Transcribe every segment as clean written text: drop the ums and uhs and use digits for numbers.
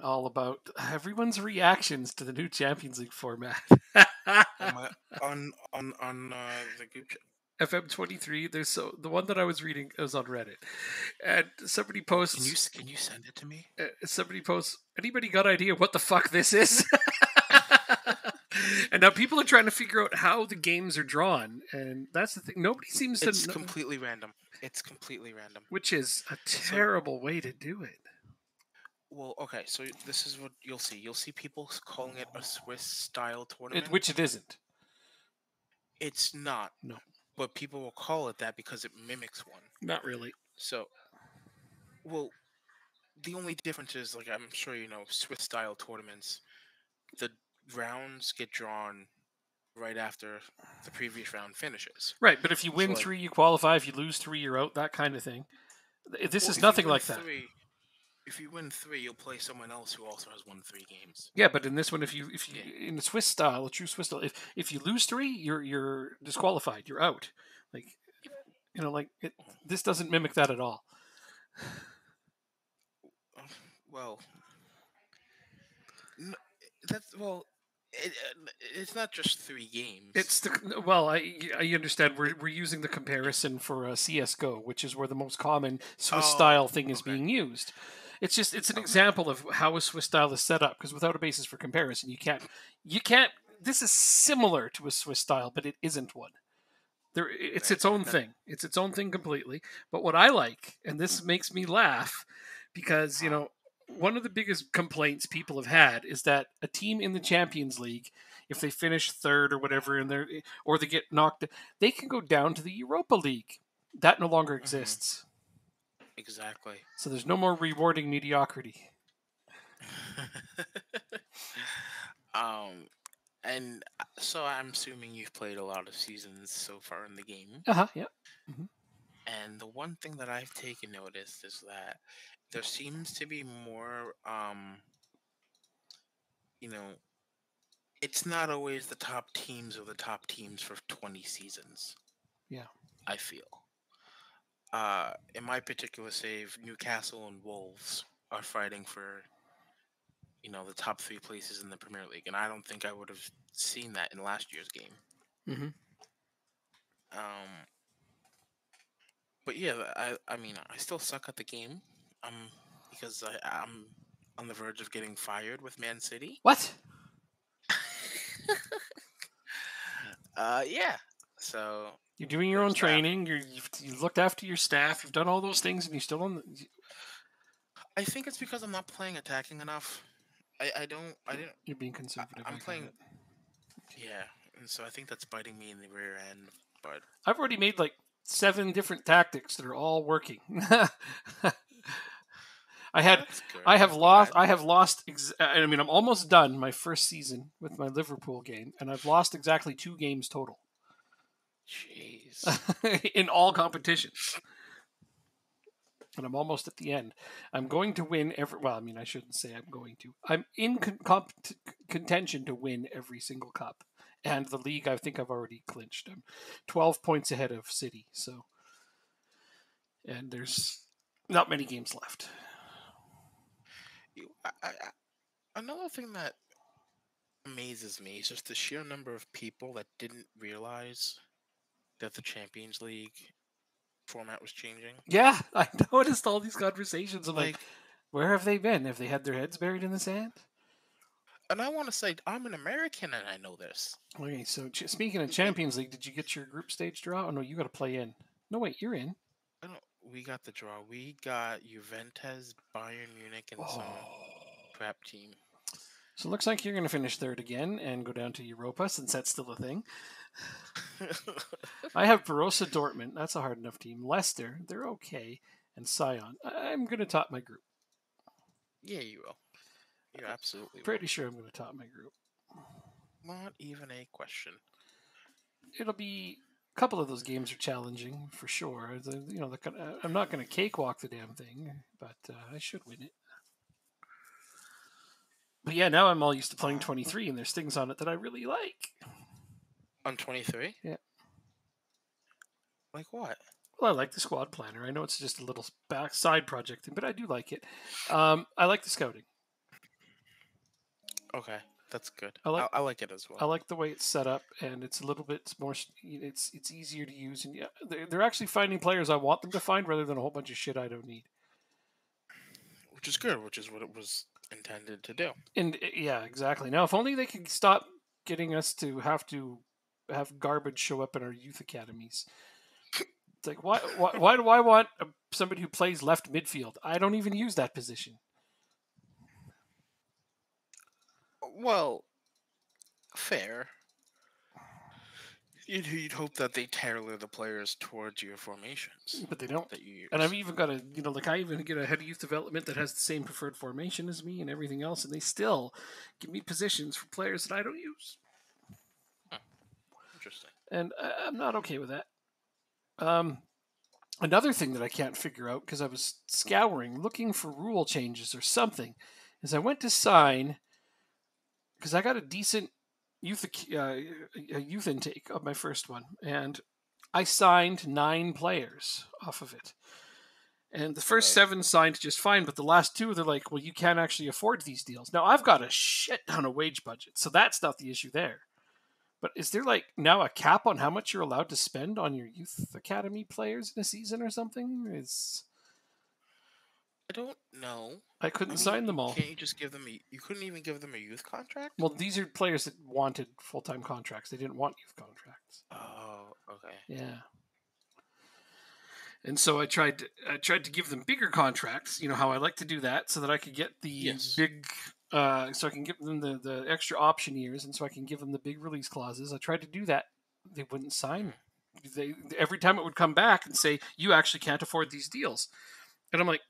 all about everyone's reactions to the new Champions League format. Am I on the group chat? FM23. There's the one that I was reading was on Reddit, and somebody Oh, posts. can you send it to me? Somebody posts. Anybody got idea what the fuck this is? And now people are trying to figure out how the games are drawn, and that's the thing. Nobody seems to. It's completely random. It's completely random. Which is a terrible way to do it. Well, okay, so this is what you'll see. You'll see people calling it a Swiss-style tournament. Which it isn't. It's not. No. But people will call it that because it mimics one. Not really. So, well, the only difference is, like, I'm sure you know, Swiss-style tournaments, the rounds get drawn right after the previous round finishes. Right, but if you win 3, you qualify. If you lose 3, you're out. That kind of thing. This is nothing like that. If you win 3, you'll play someone else who also has won 3 games. Yeah, but in this one, if you in the Swiss style, a true Swiss style, if you lose 3, you're disqualified. You're out. Like, you know, like this doesn't mimic that at all. Well, it's not just 3 games. I understand. We're using the comparison for CS:GO, which is where the most common Swiss style thing is being used. It's an example of how a Swiss style is set up, because without a basis for comparison, you can't. This is similar to a Swiss style, but it isn't one. It's its own thing. It's its own thing completely. But what I like, and this makes me laugh, because you know, one of the biggest complaints people have had is that a team in the Champions League, if they finish 3rd or whatever, or they get knocked, they can go down to the Europa League. That no longer exists. Exactly. So there's no more rewarding mediocrity. And so I'm assuming you've played a lot of seasons so far in the game. Yeah. Mm-hmm. And the one thing that I've taken notice is that there seems to be more, you know, it's not always the top teams or the top teams for 20 seasons. Yeah. I feel. In my particular save, Newcastle and Wolves are fighting for, you know, the top 3 places in the Premier League, and I don't think I would have seen that in last year's game. Mm-hmm. But yeah, I mean, I still suck at the game, because I'm on the verge of getting fired with Man City. What? Yeah. So you're doing your own training. You've looked after your staff. You've done all those things, and you're still on. I think it's because I'm not playing attacking enough. I didn't. You're being conservative. I'm playing. Yeah, and so I think that's biting me in the rear end. But I've already made like 7 different tactics that are all working. I have lost. I mean, I'm almost done my first season with my Liverpool game, and I've lost exactly 2 games total. Jeez. In all competitions. And I'm almost at the end. I'm going to win every. Well, I mean, I shouldn't say I'm going to. I'm in contention to win every single cup, and the league. I think I've already clinched. I'm 12 points ahead of City. So, and there's not many games left. Another thing that amazes me is just the sheer number of people that didn't realize that the Champions League format was changing. Yeah, I noticed all these conversations. I'm like, where have they been? Have they had their heads buried in the sand? And I want to say, I'm an American and I know this. Okay, so speaking of Champions League, did you get your group stage draw? Oh, no, you got to play in. No, wait, you're in. We got the draw. We got Juventus, Bayern Munich, and some crap team. So it looks like you're going to finish 3rd again and go down to Europa, since that's still a thing. I have Borussia Dortmund. That's a hard enough team. Leicester, they're okay. And Sion. I'm going to top my group. Yeah, you will. You absolutely Pretty sure I'm going to top my group. Not even a question. It'll be... A couple of those games are challenging, for sure. I'm not going to cakewalk the damn thing, but I should win it. But yeah, now I'm all used to playing 23, and there's things on it that I really like. On 23? Yeah. Like what? Well, I like the squad planner. I know it's just a little side project thing, but I do like it. I like the scouting. Okay, that's good. I like I like it as I well. like the way it's set up, and it's a little bit more. It's easier to use, and yeah, they're actually finding players I want them to find rather than a whole bunch of shit I don't need. Which is good, which is what it was intended to do. And yeah, exactly. Now, if only they could stop getting us to have garbage show up in our youth academies. It's like why do I want somebody who plays left midfield? I don't even use that position. Well, fair. You'd hope that they tailor the players towards your formations But they don't. that you And I've use. even got I even get a head of youth development that has the same preferred formation as me and everything else, and they still give me positions for players that I don't use. Hmm, interesting. And I'm not okay with that. Um, Another thing that I can't figure out because I was scouring, looking for rule changes or something, is I went to sign because I got a decent youth intake of my first one, and I signed 9 players off of it. And the first Okay. 7 signed just fine, but the last 2, they're like, well, you can't actually afford these deals. Now, I've got a shit ton of wage budget, so that's not the issue there. But is there like now a cap on how much you're allowed to spend on your youth academy players in a season or something? I don't know. I I couldn't mean, sign them all. can't you just give them you couldn't even give them a youth contract? Well, these are players that wanted full time contracts. They didn't want youth contracts. Oh, okay. Yeah. And so I tried to give them bigger contracts. You know how I like to do that, so that I could get the Yes. big, so I can give them the extra option years, and so I can give them the big release clauses. I tried to do that. They wouldn't sign. Mhm. They every time it would come back and say you actually can't afford these deals, and I'm like,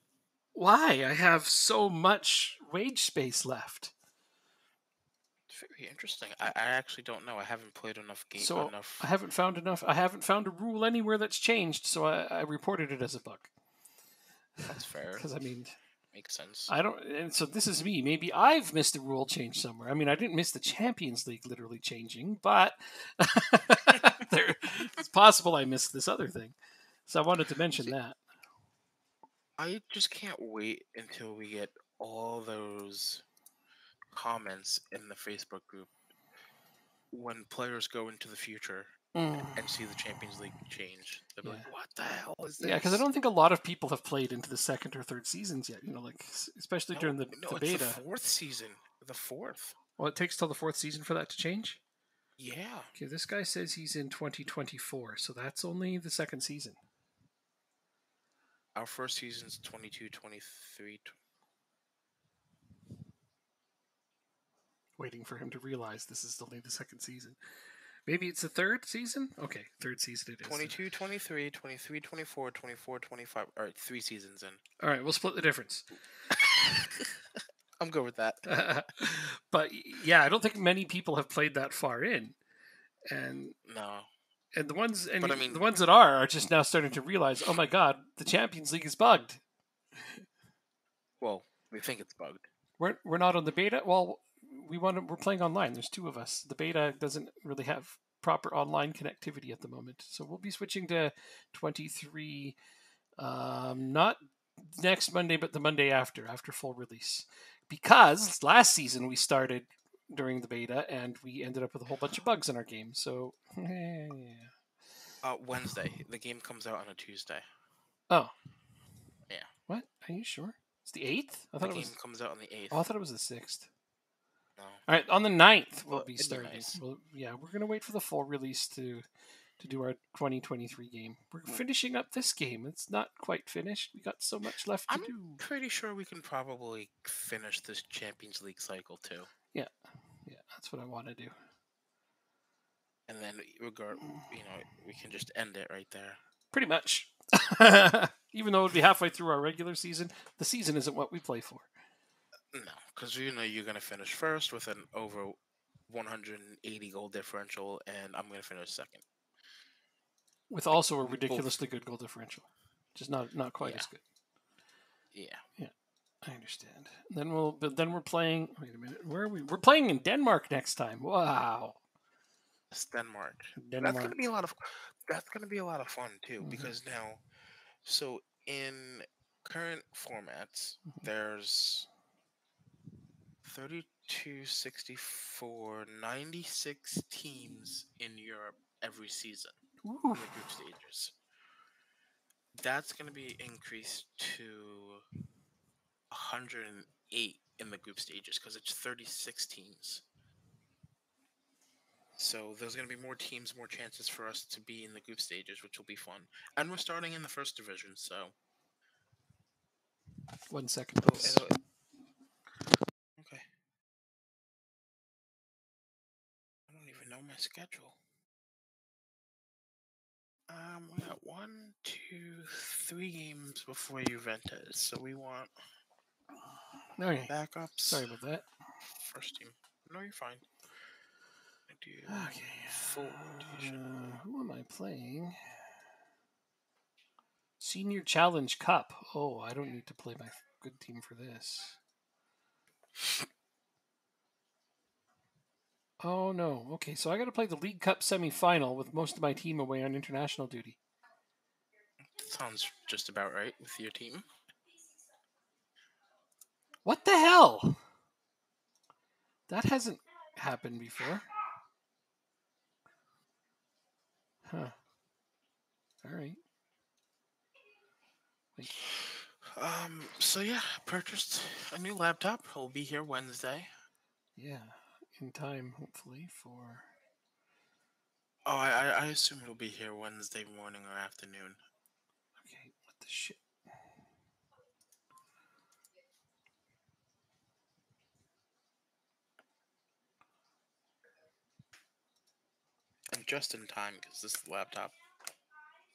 why? I have so much wage space left. Very interesting. I actually don't know. I haven't played enough So I enough. haven't found enough. I haven't found a rule anywhere that's changed. So I reported it as a bug That's fair. because I mean Makes sense. I don't. And so this is me. Maybe I've missed a rule change somewhere. I mean, I didn't miss the Champions League literally changing, but it's possible I missed this other thing. So I wanted to mention See, that. I just can't wait until we get all those comments in the Facebook group when players go into the future and see the Champions League change. They'll be Yeah. like, "What the hell is Yeah, because I this?" don't think a lot of people have played into the second or third seasons yet. Like especially No, during no, the it's the beta. fourth season. The fourth. Well, it takes till the 4th season for that to change. Yeah. Okay, this guy says he's in 2024, so that's only the second season. Our first season's 22, 23. Waiting for him to realize this is only the second season. Maybe it's the third season? Okay, third season it is. 22, 23, 23, 24, 24, 25. All right, 3 seasons in. All right, we'll split the difference. I'm good with that. But yeah, I don't think many people have played that far in. And No. the ones But I mean, the ones that are just now starting to realize, oh my god, the Champions League is bugged. well, we think it's bugged. We're not on the beta. Well, we're playing online. There's 2 of us. The beta doesn't really have proper online connectivity at the moment, so we'll be switching to 23. Not next Monday, but the Monday after full release. Because last season we started during the beta and we ended up with a whole bunch of bugs in our game. So yeah. Wednesday. The game comes out on a Tuesday. Oh. Yeah. What? Are you sure? It's the 8th? I The thought it game was. comes out on the 8th. Oh, I thought it was the 6th. No. All right, on the 9th we'll Well, be it'd be starting. nice. Well, yeah, we're gonna wait for the full release to do our 2023 game. We're finishing up this game. It's not quite finished. We got so much left to I'm do. pretty sure we can probably finish this Champions League cycle too. Yeah, that's what I want to do. And then, we can just end it right there. Pretty much. Even though it would be halfway through our regular season, the season isn't what we play for. No, because you're gonna finish first with an over 180 goal differential, and I'm gonna finish second with also a we both- ridiculously good goal differential, just not quite Yeah. as good. Yeah. I understand. Then we're playing. Wait a minute, where are we? We're playing in Denmark next time. Wow, It's Denmark. Denmark. That's gonna be a lot of. That's gonna be a lot of fun too, Mhm. because now, so in current formats, Mhm. there's 32-64, 96 teams in Europe every season in Ooh. the group stages. That's going to be increased to 108 in the group stages because it's 36 teams. So there's going to be more teams, more chances for us to be in the group stages, which will be fun. And we're starting in the first division, so 1 second, please. Okay. I don't even know my schedule. We got 1, 2, 3 games before Juventus, so we want Okay. backups. Sorry about that. First team. No, you're fine. I do Okay. full rotation. Who am I playing? Senior Challenge Cup. Oh, I don't need to play my good team for this. Oh no. Okay, so I got to play the League Cup semi-final with most of my team away on international duty. Sounds just about right with your team. What the hell? That hasn't happened before. Huh. All right. Wait. So yeah, purchased a new laptop. It'll be here Wednesday. Yeah, in time, hopefully, for... Oh, I assume it'll be here Wednesday morning or afternoon. Okay, what the shit? And just in time, because this laptop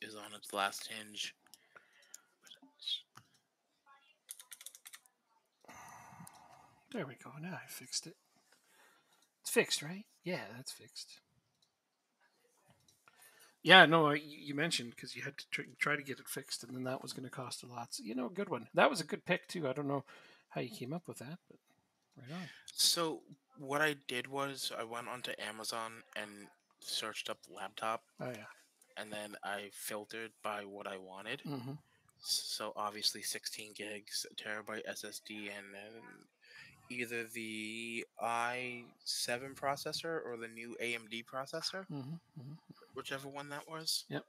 is on its last hinge. There we go. Now I fixed it. It's fixed, right? Yeah, that's fixed. Yeah, no, you mentioned because you had to try to get it fixed, and then that was going to cost a lot. So, good one. That was a good pick, too. I don't know how you came up with that, but right on. So what I did was I went onto Amazon and searched up laptop. Oh, yeah. And then I filtered by what I wanted. Mm-hmm. So obviously 16 gigs, a terabyte SSD, and then either the i7 processor or the new AMD processor, whichever one that was. Yep.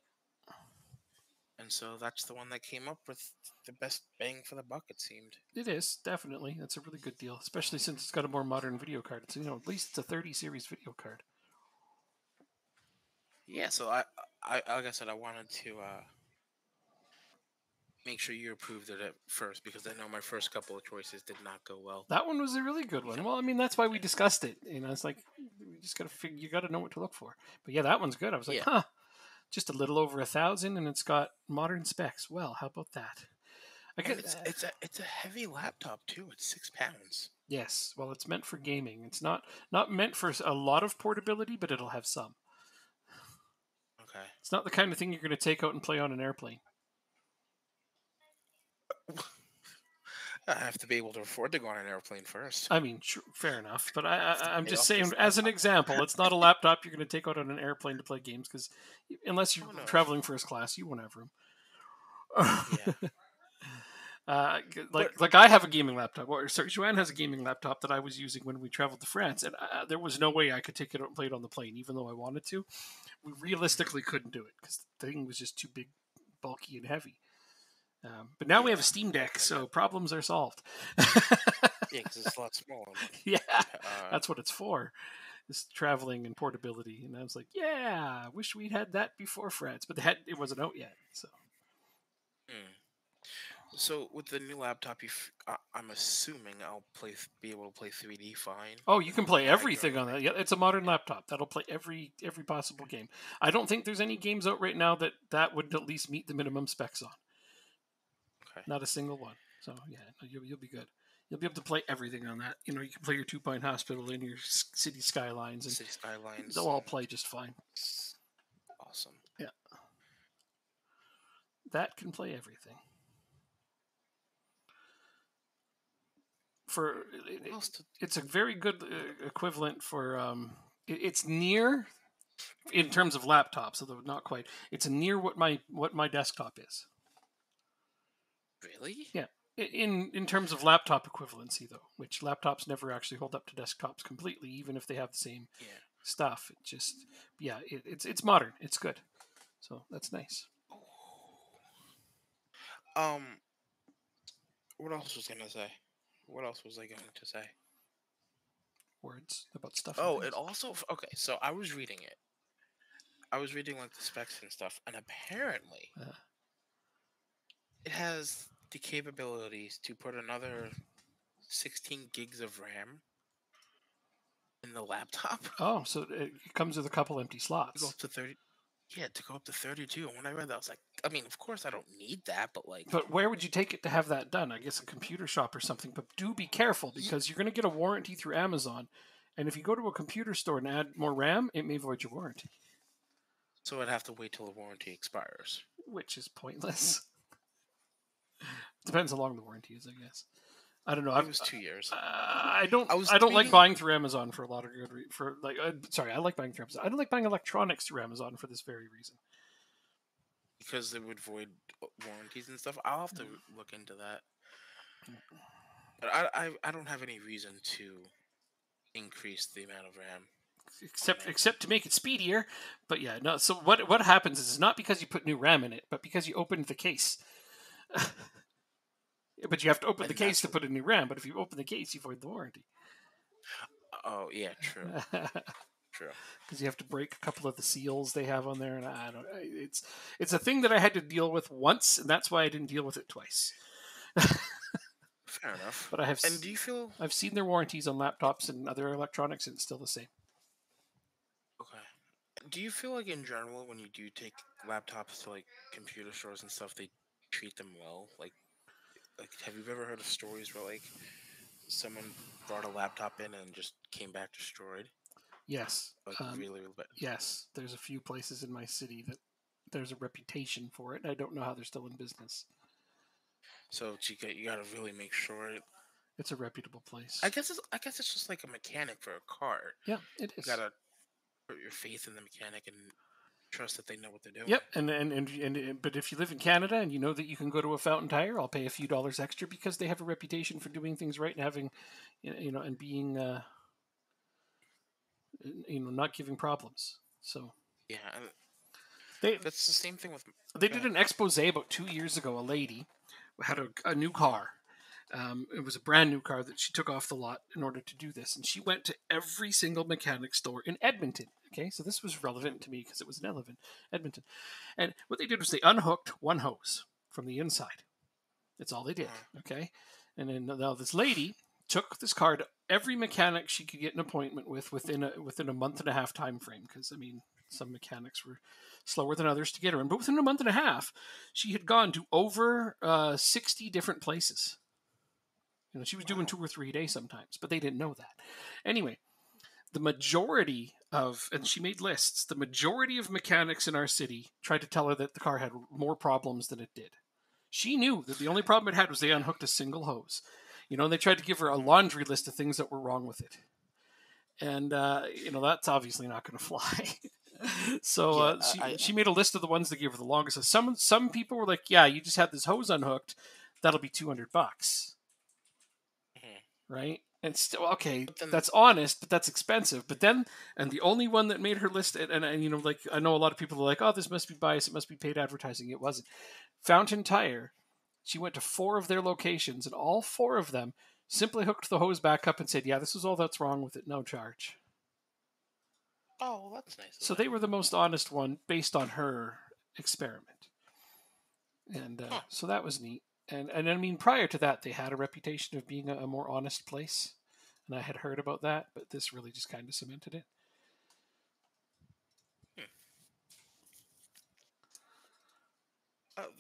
And so that's the one that came up with the best bang for the buck, it seemed. It is, definitely. That's a really good deal, especially since it's got a more modern video card. It's, at least it's a 30 series video card. Yeah, so I like I said, I wanted to make sure you approved of it first because I know my first couple of choices did not go well. That one was a really good one. Well, I mean, that's why we discussed it. It's like, we just got to figure, you got to know what to look for. But yeah, that one's good. I was like, just a little over 1,000 and it's got modern specs. Well, how about that? It's a heavy laptop too. It's 6 pounds. Yes. Well, it's meant for gaming. It's not meant for a lot of portability, but it'll have some. Okay. It's not the kind of thing you're going to take out and play on an airplane. I have to be able to afford to go on an airplane first. I mean, sure, fair enough. But I'm just saying, as an example, it's not a laptop you're going to take out on an airplane to play games because unless you're traveling first class, you won't have room. Like I have a gaming laptop. Sorry, Joanne has a gaming laptop that I was using when we traveled to France, and there was no way I could take it out and play it on the plane, even though I wanted to. We realistically couldn't do it because the thing was just too big, bulky, and heavy. But now we have a Steam Deck, so problems are solved. Yeah, because it's a lot smaller. Yeah, that's what it's for. It's traveling and portability. And I was like, yeah, I wish we'd had that before France, but it wasn't out yet. So. So with the new laptop, I'm assuming I'll be able to play 3D fine. Oh, you can play everything on that. Yeah, it's a modern laptop that'll play every possible game. I don't think there's any games out right now that would at least meet the minimum specs on. Okay. Not a single one. So yeah, you'll be good. You'll be able to play everything on that. You can play your Two Pine Hospital and your City Skylines, and they'll all play just fine. Awesome. Yeah. That can play everything. It's a very good equivalent for it's near in terms of laptops, although not quite. It's near what my desktop is. Really? Yeah. In terms of laptop equivalency, though, which laptops never actually hold up to desktops completely, even if they have the same Yeah. stuff. It just, yeah, it's modern. It's good. So that's nice. Um, what else was I gonna say? What else was I going to say? Words about stuff and Oh, it things. also okay. So I was reading it. I was reading like the specs and stuff, and apparently Uh, it has the capabilities to put another 16 gigs of RAM in the laptop. oh, so it comes with a couple empty To go slots. up to 30. Yeah, to go up to 32. And when I read that, I was like, I mean, of course I don't need that, but like, But where would you take it to have that done? I guess a computer shop or something. But do be careful because you're going to get a warranty through Amazon. And if you go to a computer store and add more RAM, it may void your warranty, so I'd have to wait till the warranty expires. which is pointless. Depends how long the warranty is, I guess. I don't know. It was 2 years. I don't. I was I don't like reading buying through Amazon for a lot of good. For like, sorry, I like buying through Amazon. I don't like buying electronics through Amazon for this very reason. because it would void warranties and stuff. I'll have to look into that. But I don't have any reason to increase the amount of RAM. Except to make it speedier. But yeah, no. So what happens is it's not because you put new RAM in it, but because you opened the case. But you have to open the And case that's to put a new RAM. But if you open the case, you void the warranty. oh yeah, true, true. Because you have to break a couple of the seals they have on there, and I don't. It's a thing that I had to deal with once, and that's why I didn't deal with it twice. Fair enough. But And do you feel I've seen their warranties on laptops and other electronics, and it's still the same. okay? Do you feel like in general when you do take laptops to like computer stores and stuff, they treat them well? Like have you ever heard of stories where like someone brought a laptop in and just came back destroyed? Yes, Like really, really bad. yes. There's a few places in my city that there's a reputation for it. I don't know how they're still in business. So you gotta really make sure. It's a reputable place. I guess it's just like a mechanic for a car. Yeah, it You is. gotta put your faith in the mechanic and trust that they know what they're doing. Yep, but if you live in Canada and you know that you can go to a Fountain Tire, I'll pay a few dollars extra because they have a reputation for doing things right and having, and being, not giving problems. So Yeah, they that's the same thing with. they Go did ahead. an expose about 2 years ago. A lady had a new car. It was a brand new car that she took off the lot in order to do this, and she went to every single mechanic store in Edmonton. Okay, so this was relevant to me because it was in Edmonton, and what they did was they unhooked one hose from the inside. That's all they did. Okay, and then now this lady took this car to every mechanic she could get an appointment with within a month and a half time frame. Because I mean, some mechanics were slower than others to get her in, but within a month and a half, she had gone to over 60 different places. She was doing Wow. 2 or 3 a day sometimes, but they didn't know that. Anyway, the majority of, and she made lists, the majority of mechanics in our city tried to tell her that the car had more problems than it did. She knew that the only problem it had was they unhooked a single hose. And they tried to give her a laundry list of things that were wrong with it. And, that's obviously not going to fly. So Yeah, she made a list of the ones that gave her the longest. So some people were like, yeah, you just had this hose unhooked. That'll be $200. Right? And still, okay, but then that's honest, but that's expensive. But then, and the only one that made her list, and like I know a lot of people are like, oh, this must be bias, it must be paid advertising. It wasn't. Fountain Tire, she went to 4 of their locations, and all 4 of them simply hooked the hose back up and said, yeah, this is all that's wrong with it, no charge. oh, well, that's nice. So they were the most honest one based on her experiment. And so that was neat. And I mean, prior to that, they had a reputation of being a more honest place. And I had heard about that, but this really just kind of cemented it.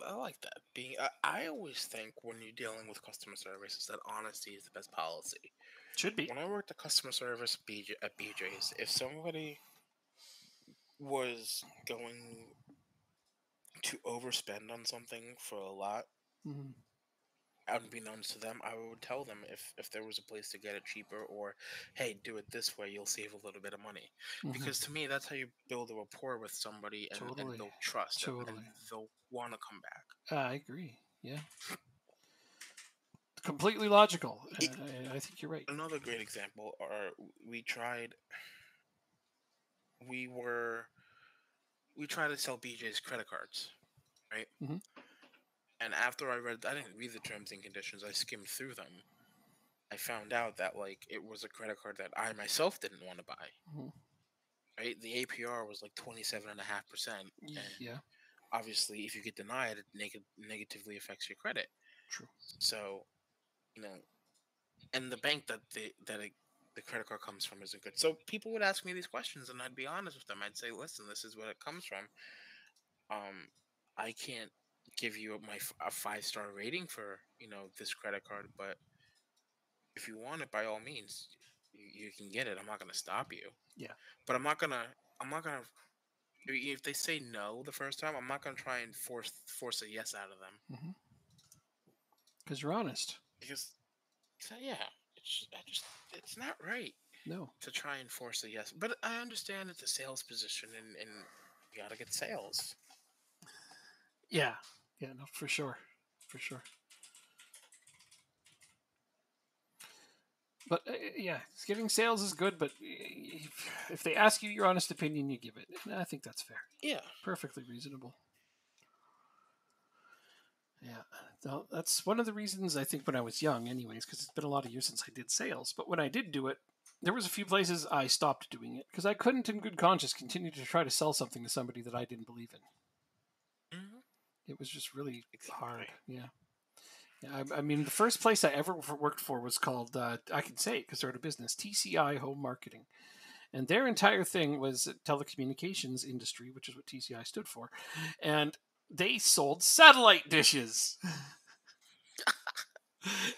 I like that. I always think when you're dealing with customer service is that honesty is the best policy. Should be. When I worked at customer service at BJ's, if somebody was going to overspend on something for a lot, Mm-hmm. unbeknownst to them, I would tell them if there was a place to get it cheaper, or hey, do it this way, you'll save a little bit of money. Mm-hmm. Because to me, that's how you build a rapport with somebody, and Totally. they'll trust Totally. and they'll want to come back. I agree. Yeah. completely logical. It, I think you're right. another great example are we tried we were we tried to sell BJ's credit cards, right? Hmm. And after I didn't read the terms and conditions. I skimmed through them. I found out that like it was a credit card that I myself didn't want to buy. Hmm. Right, the APR was like 27.5%, and Yeah, obviously, if you get denied, it negatively affects your credit. true. So, you know, and the bank the credit card comes from isn't good. So people would ask me these questions, and I'd be honest with them. I'd say, "Listen, this is where it comes from. I can't give you a 5-star rating for this credit card, but if you want it, by all means, you can get it. I'm not gonna stop you, Yeah, but I'm not gonna. If they say no the first time, I'm not gonna try and force a yes out of them because you're honest. because yeah, it's not right No. to try and force a yes. But I understand it's a sales position, and you gotta get sales. Yeah. Yeah. No, for sure. For sure. But yeah, getting sales is good. But if they ask you your honest opinion, you give it. And I think that's fair. Yeah. Perfectly reasonable. Yeah, no, that's one of the reasons I think when I was young, anyways, because it's been a lot of years since I did sales. But when I did do it, there was a few places I stopped doing it because I couldn't, in good conscience, continue to try to sell something to somebody that I didn't believe in. Mm-hmm. It was just really Exactly. hard. Yeah. Yeah, I mean, the first place I ever worked for was called, I can say it because they're out of business, TCI Home Marketing. And their entire thing was telecommunications industry, which is what TCI stood for. And they sold satellite dishes.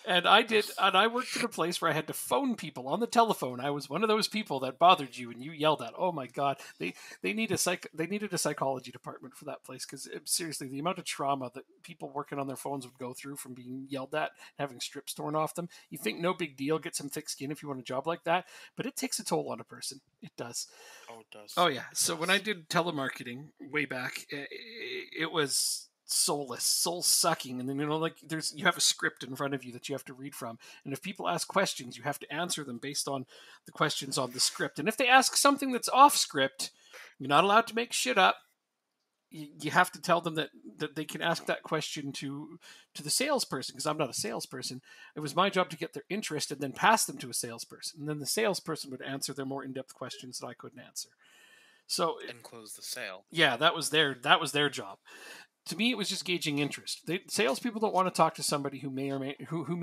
And I worked in a place where I had to phone people on the telephone. I was one of those people that bothered you and you yelled at. Oh my god, they needed a psychology department for that place because seriously, the amount of trauma that people working on their phones would go through from being yelled at, having strips torn off them. You think no big deal, get some thick skin if you want a job like that, but it takes a toll on a person. It does. Oh, it does. Oh yeah. So when I did telemarketing way back, it was soulless, soul sucking, and then like you have a script in front of you that you have to read from, and if people ask questions, you have to answer them based on the questions on the script. And if they ask something that's off script, you're not allowed to make shit up. You have to tell them that they can ask that question to the salesperson because I'm not a salesperson. It was my job to get their interest and then pass them to a salesperson, and then the salesperson would answer their more in-depth questions that I couldn't answer. So and close the sale. yeah, that was their job. To me, it was just gauging interest. Salespeople don't want to talk to somebody who may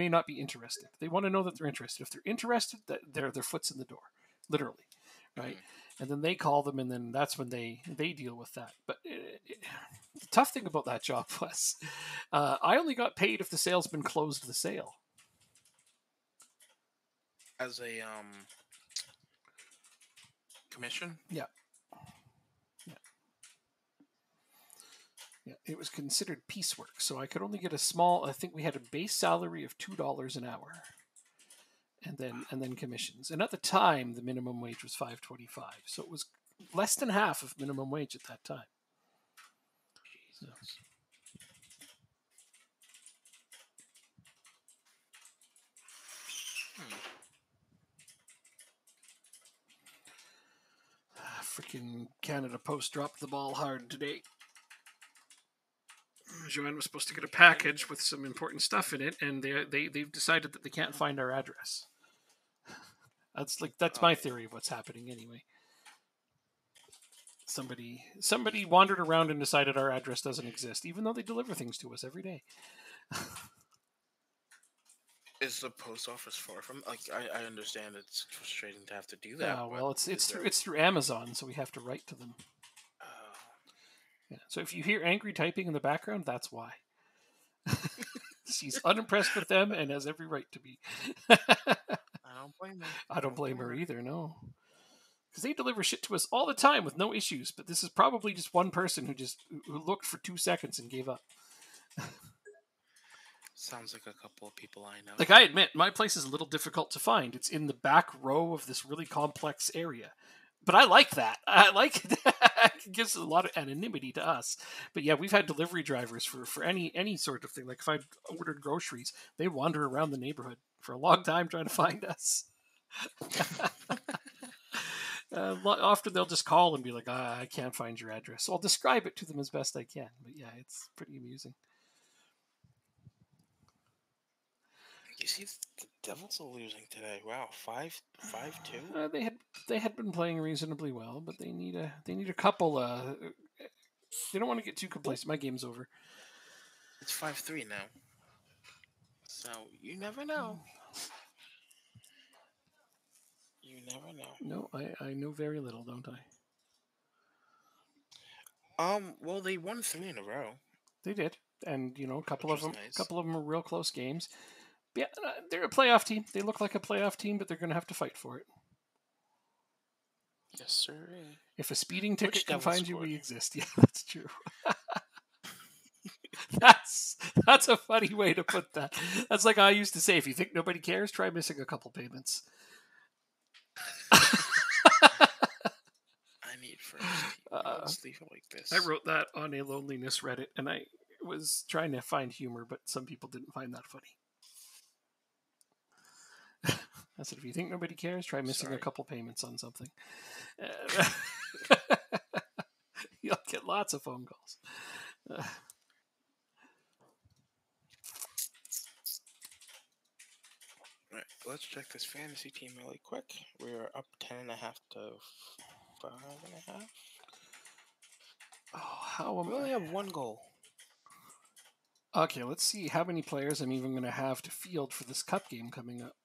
not be interested. They want to know that they're interested. If they're interested, that their foot's in the door, literally, right? And then they call them, and then that's when they deal with that. But the tough thing about that job was, I only got paid if the salesman closed the sale. As a commission? Yeah. Yeah, it was considered piecework, so I could only get a small. I think we had a base salary of $2 an hour, and then commissions. And at the time, the minimum wage was $5.25, so it was less than half of minimum wage at that time. So. Freaking Canada Post dropped the ball hard today. Joanne was supposed to get a package with some important stuff in it, and they've decided that they can't find our address. That's my theory of what's happening anyway. Somebody wandered around and decided our address doesn't exist, even though they deliver things to us every day. Is the post office far from? Like, I understand it's frustrating to have to do that. Well, it's through Amazon, so we have to write to them. Yeah. So if you hear angry typing in the background, that's why. She's unimpressed with them and has every right to be. I don't blame her. I don't blame her either, no. Because they deliver shit to us all the time with no issues, but this is probably just one person who looked for 2 seconds and gave up. Sounds like a couple of people I know. Like, I admit, my place is a little difficult to find. It's in the back row of this really complex area. But I like that. I like that. It gives a lot of anonymity to us. But yeah, we've had delivery drivers for any sort of thing. Like if I ordered groceries, they wander around the neighborhood for a long time trying to find us. Often they'll just call and be like, I can't find your address. So I'll describe it to them as best I can. But yeah, it's pretty amusing. You see, the Devils are losing today. Wow, 5-2. They had been playing reasonably well, but they need a couple. They don't want to get too complacent. My game's over. It's 5-3 now. So you never know. You never know. No, I know very little, don't I? Well, they won 3 in a row. They did, and a couple Which of was them, nice. couple of them are real close games. But yeah, they're a playoff team. They look like a playoff team, but they're going to have to fight for it. Yes, sir. If a speeding ticket Which can Devil find you, scored? we exist. Yeah, that's true. That's a funny way to put that. That's like I used to say: if you think nobody cares, try missing a couple payments. I need first team. Let's leave it like this. I wrote that on a loneliness Reddit, and I was trying to find humor, but some people didn't find that funny. I said, if you think nobody cares, try missing a couple payments on something. You'll get lots of phone calls. Right, let's check this fantasy team really quick. We're up 10.5 to 5.5. Oh, how we only have 1 goal. Okay, let's see how many players I'm even going to have to field for this cup game coming up.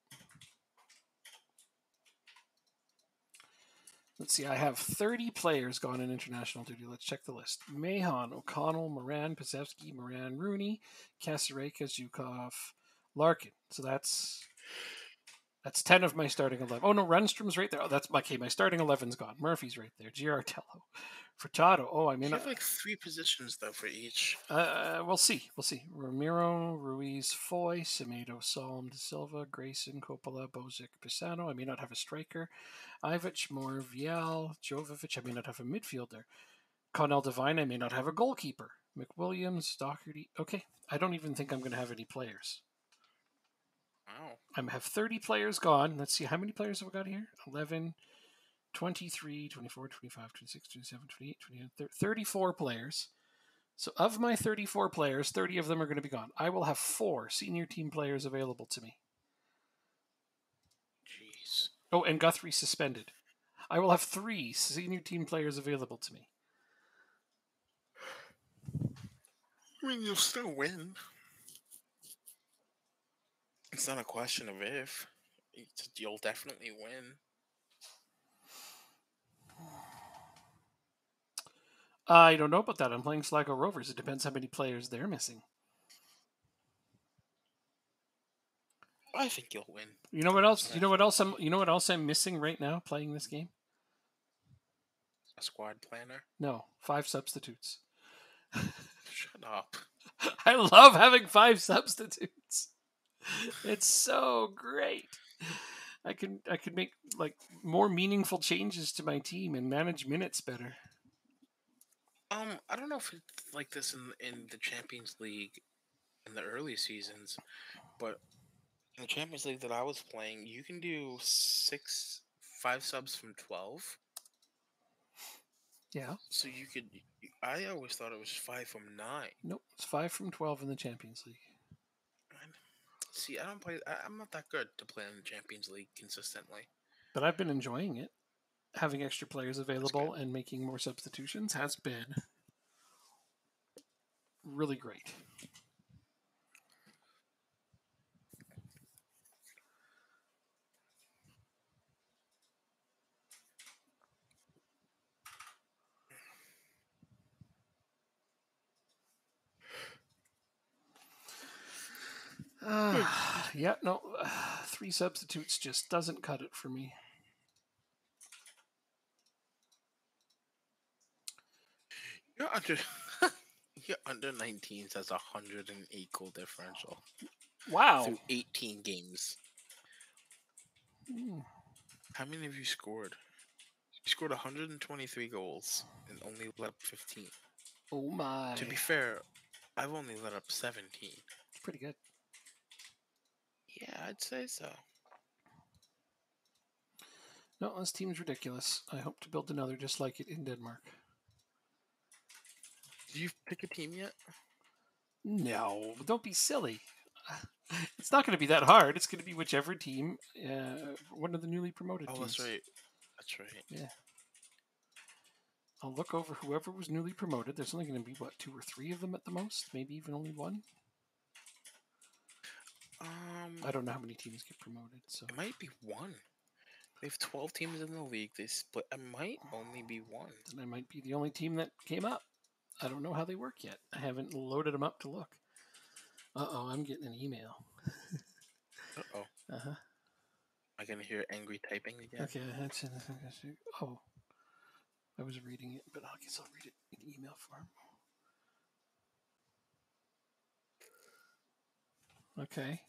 Let's see, I have 30 players gone in international duty. Let's check the list. Mahon, O'Connell, Moran, Pasevsky, Moran, Rooney, Kasareka, Zukov, Larkin. So that's 10 of my starting 11. Oh, no, Rundstrom's right there. Oh, that's okay. My starting 11's gone. Murphy's right there. Giardello. Furtado. Oh, I mean, you have like 3 positions though for each. We'll see. Ramiro, Ruiz, Foy, Semedo, Salm, De Silva, Grayson, Coppola, Bozic, Pisano. I may not have a striker. Ivic, Moore, Vial, Jovovic. I may not have a midfielder. Connell Devine. I may not have a goalkeeper. McWilliams, Doherty. Okay, I don't even think I'm going to have any players. Wow. I have 30 players gone. Let's see, how many players have we got here? 11, 23, 24, 25, 26, 27, 28, 29, 34 players. So of my 34 players, 30 of them are going to be gone. I will have 4 senior team players available to me. Jeez. Oh, and Guthrie suspended. I will have 3 senior team players available to me. I mean, you'll still win. It's not a question of if. You'll definitely win. I don't know about that. I'm playing Sligo Rovers. It depends how many players they're missing. I think you'll win. You know what else? You know what else I'm missing right now playing this game? A squad planner? No, 5 substitutes. Shut up. I love having 5 substitutes. It's so great. I can make like more meaningful changes to my team and manage minutes better. I don't know if it's like this in the Champions League in the early seasons, but in the Champions League that I was playing, you can do 5 subs from 12. Yeah. So you could. I always thought it was 5 from 9. Nope, it's 5 from 12 in the Champions League. See, I don't play. I'm not that good to play in the Champions League consistently. But I've been enjoying it. Having extra players available and making more substitutions has been really great. Yeah, no, 3 substitutes just doesn't cut it for me. Your under 19s has 108 goal differential. Wow. Through 18 games. Mm. How many have you scored? He scored 123 goals and only let up 15. Oh my. To be fair, I've only let up 17. Pretty good. Yeah, I'd say so. No, this team's ridiculous. I hope to build another just like it in Denmark. Did you pick a team yet? No, don't be silly. It's not going to be that hard. It's going to be whichever team, one of the newly promoted teams. Oh, that's right. That's right. Yeah. I'll look over whoever was newly promoted. There's only going to be, what, 2 or 3 of them at the most? Maybe even only 1? I don't know how many teams get promoted. So it might be 1. They have 12 teams in the league. They split. It might only be 1. Then I might be the only team that came up. I don't know how they work yet. I haven't loaded them up to look. Uh-oh, I'm getting an email. Uh-oh. Uh-huh. I can hear angry typing again. Okay, that's it. Oh. I was reading it, but I guess I'll read it in email form. Okay.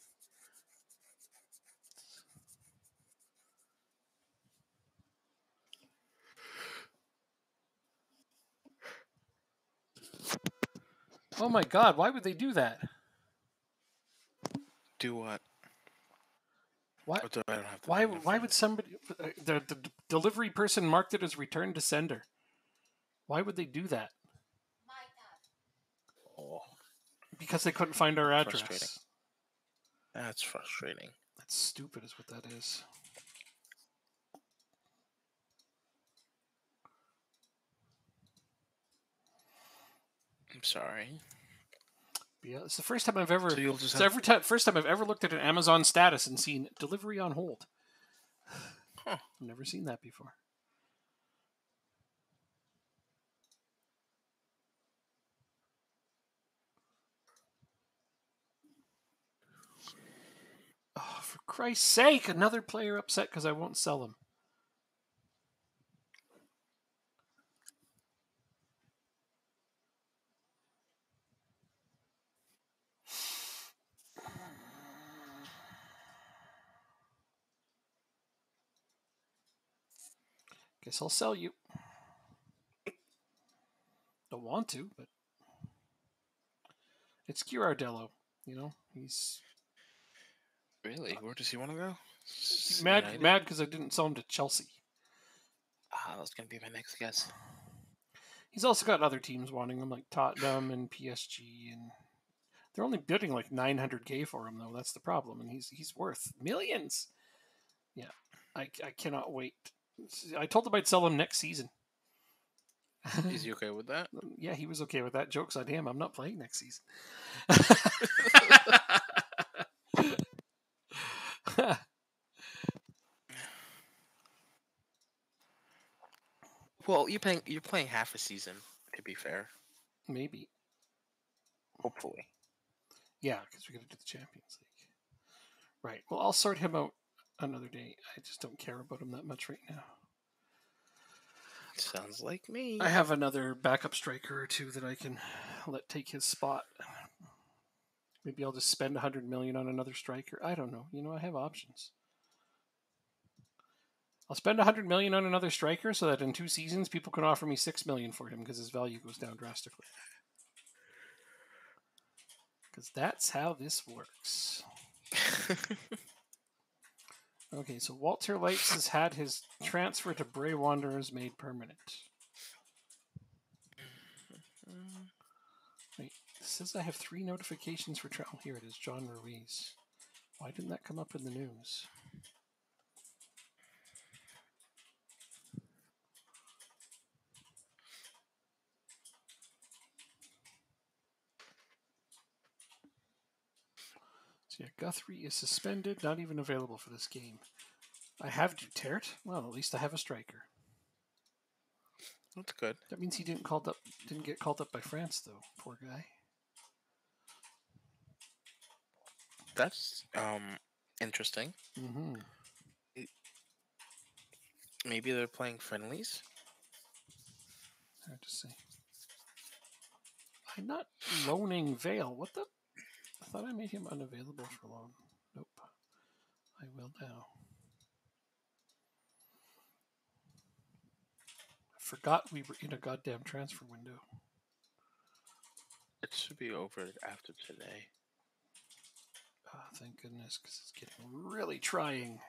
Oh my God! Why would they do that? Do what? Why? I don't have to Why would somebody? The delivery person marked it as returned to sender. Why would they do that? Oh, because they couldn't find our address. Frustrating. That's frustrating. That's stupid, is what that is. I'm sorry. Yeah, it's the first time I've ever. So you'll just first time I've ever looked at an Amazon status and seen delivery on hold. Huh. I've never seen that before. Oh, for Christ's sake! Another player upset because I won't sell him. Guess I'll sell you. Don't want to, but it's Girardello. You know, he's really. Where does he want to go? Mad because I didn't sell him to Chelsea. That's gonna be my next guess. He's also got other teams wanting him, like Tottenham and PSG, and they're only bidding like 900K for him, though. That's the problem, and he's worth millions. Yeah, I cannot wait. I told him I'd sell him next season. Is he okay with that? Yeah, he was okay with that. Joke's on him. I'm not playing next season. Well, you're playing half a season, to be fair. Maybe. Hopefully. Yeah, because we're going to do the Champions League. Right. Well, I'll sort him out another day. I just don't care about him that much right now. Sounds like me. I have another backup striker or two that I can let take his spot. Maybe I'll just spend 100 million on another striker. I don't know. You know, I have options. I'll spend 100 million on another striker so that in 2 seasons people can offer me 6 million for him because his value goes down drastically. Because that's how this works. Okay, so Walter Leitz has had his transfer to Bray Wanderers made permanent. Wait, it says I have 3 notifications for travel. Here it is, John Ruiz. Why didn't that come up in the news? So yeah, Guthrie is suspended, not even available for this game. I have Duterte. Well, at least I have a striker. That's good. That means he didn't get called up by France, though. Poor guy. That's interesting. Mm-hmm. Maybe they're playing friendlies. Hard to say. I'm not loaning Vale. What the? I thought I made him unavailable for loan. Nope. I will now. forgot we were in a goddamn transfer window. It should be over after today. Oh, thank goodness, because it's getting really trying.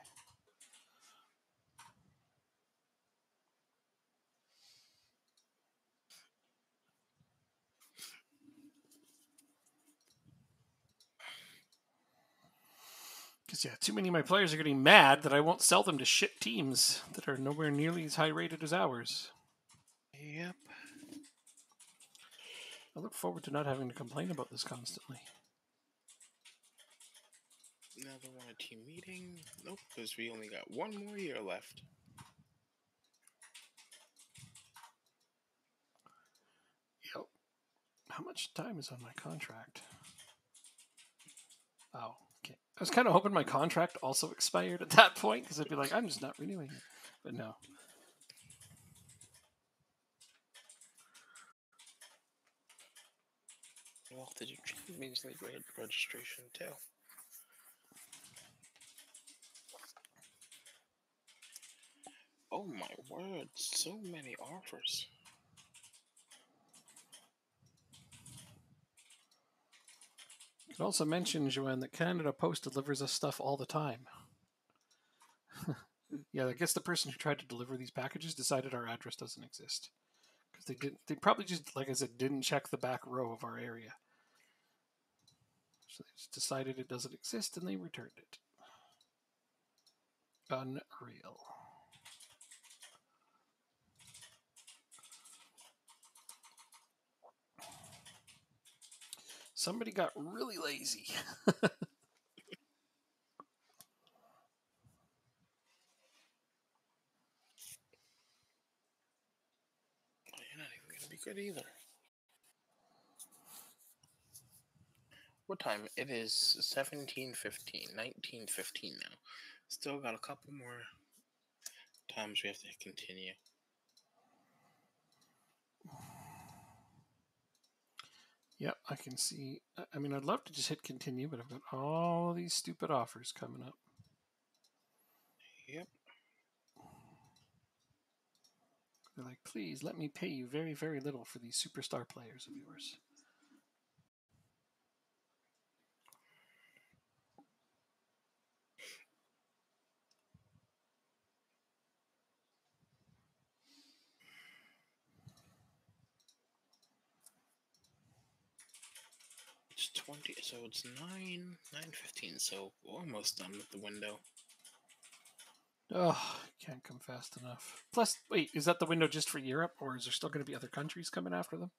Because, yeah, too many of my players are getting mad that I won't sell them to shit teams that are nowhere nearly as high rated as ours. Yep. I look forward to not having to complain about this constantly. Another one, a team meeting. Nope, because we only got one more year left. Yep. How much time is on my contract? Oh, okay. I was kind of hoping my contract also expired at that point, because I'd be like, I'm just not renewing it. But no. Well, did you change Measly registration too? Oh my word, so many offers. You can also mention, Joanne, that Canada Post delivers us stuff all the time. Yeah, I guess the person who tried to deliver these packages decided our address doesn't exist. Because they probably just, like I said, didn't check the back row of our area. So they just decided it doesn't exist and they returned it. Unreal. Somebody got really lazy. You're not even gonna be good either. What time? It is 17:15, 19:15 now. Still got a couple more times we have to continue. Yep, I can see. I mean, I'd love to just hit continue, but I've got all these stupid offers coming up. Yep. They're like, please let me pay you very, very little for these superstar players of yours. It's 20, so it's 9:15, so almost done with the window. Oh, can't come fast enough. Plus, wait, is that the window just for Europe, or is there still going to be other countries coming after them?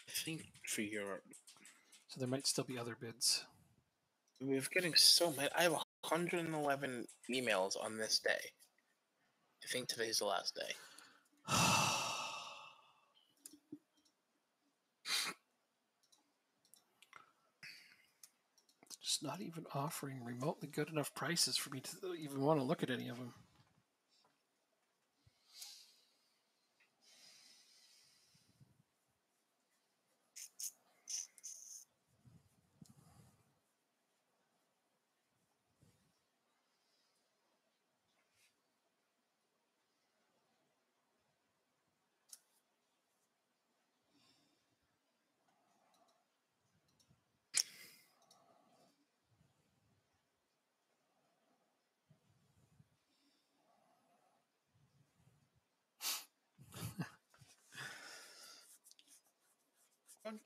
I think for Europe. So there might still be other bids. We're getting so many. I have 111 emails on this day. I think today's the last day. It's just not even offering remotely good enough prices for me to even want to look at any of them.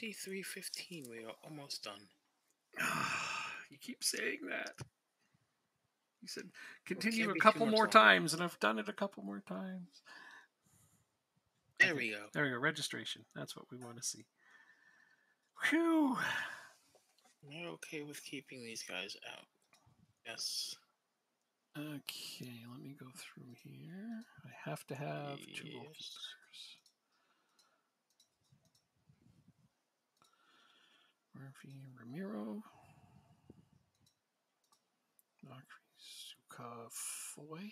$23.15. We are almost done. You keep saying that. You said continue a be couple too much more longer. times, and I've done it a couple more times. There we go. There we go. Registration. That's what we want to see. Whew. We're okay with keeping these guys out. Yes. Okay, let me go through here. I have to have two Yes. goalkeepers. Murphy, Ramiro. Nakri, Suka, Foy.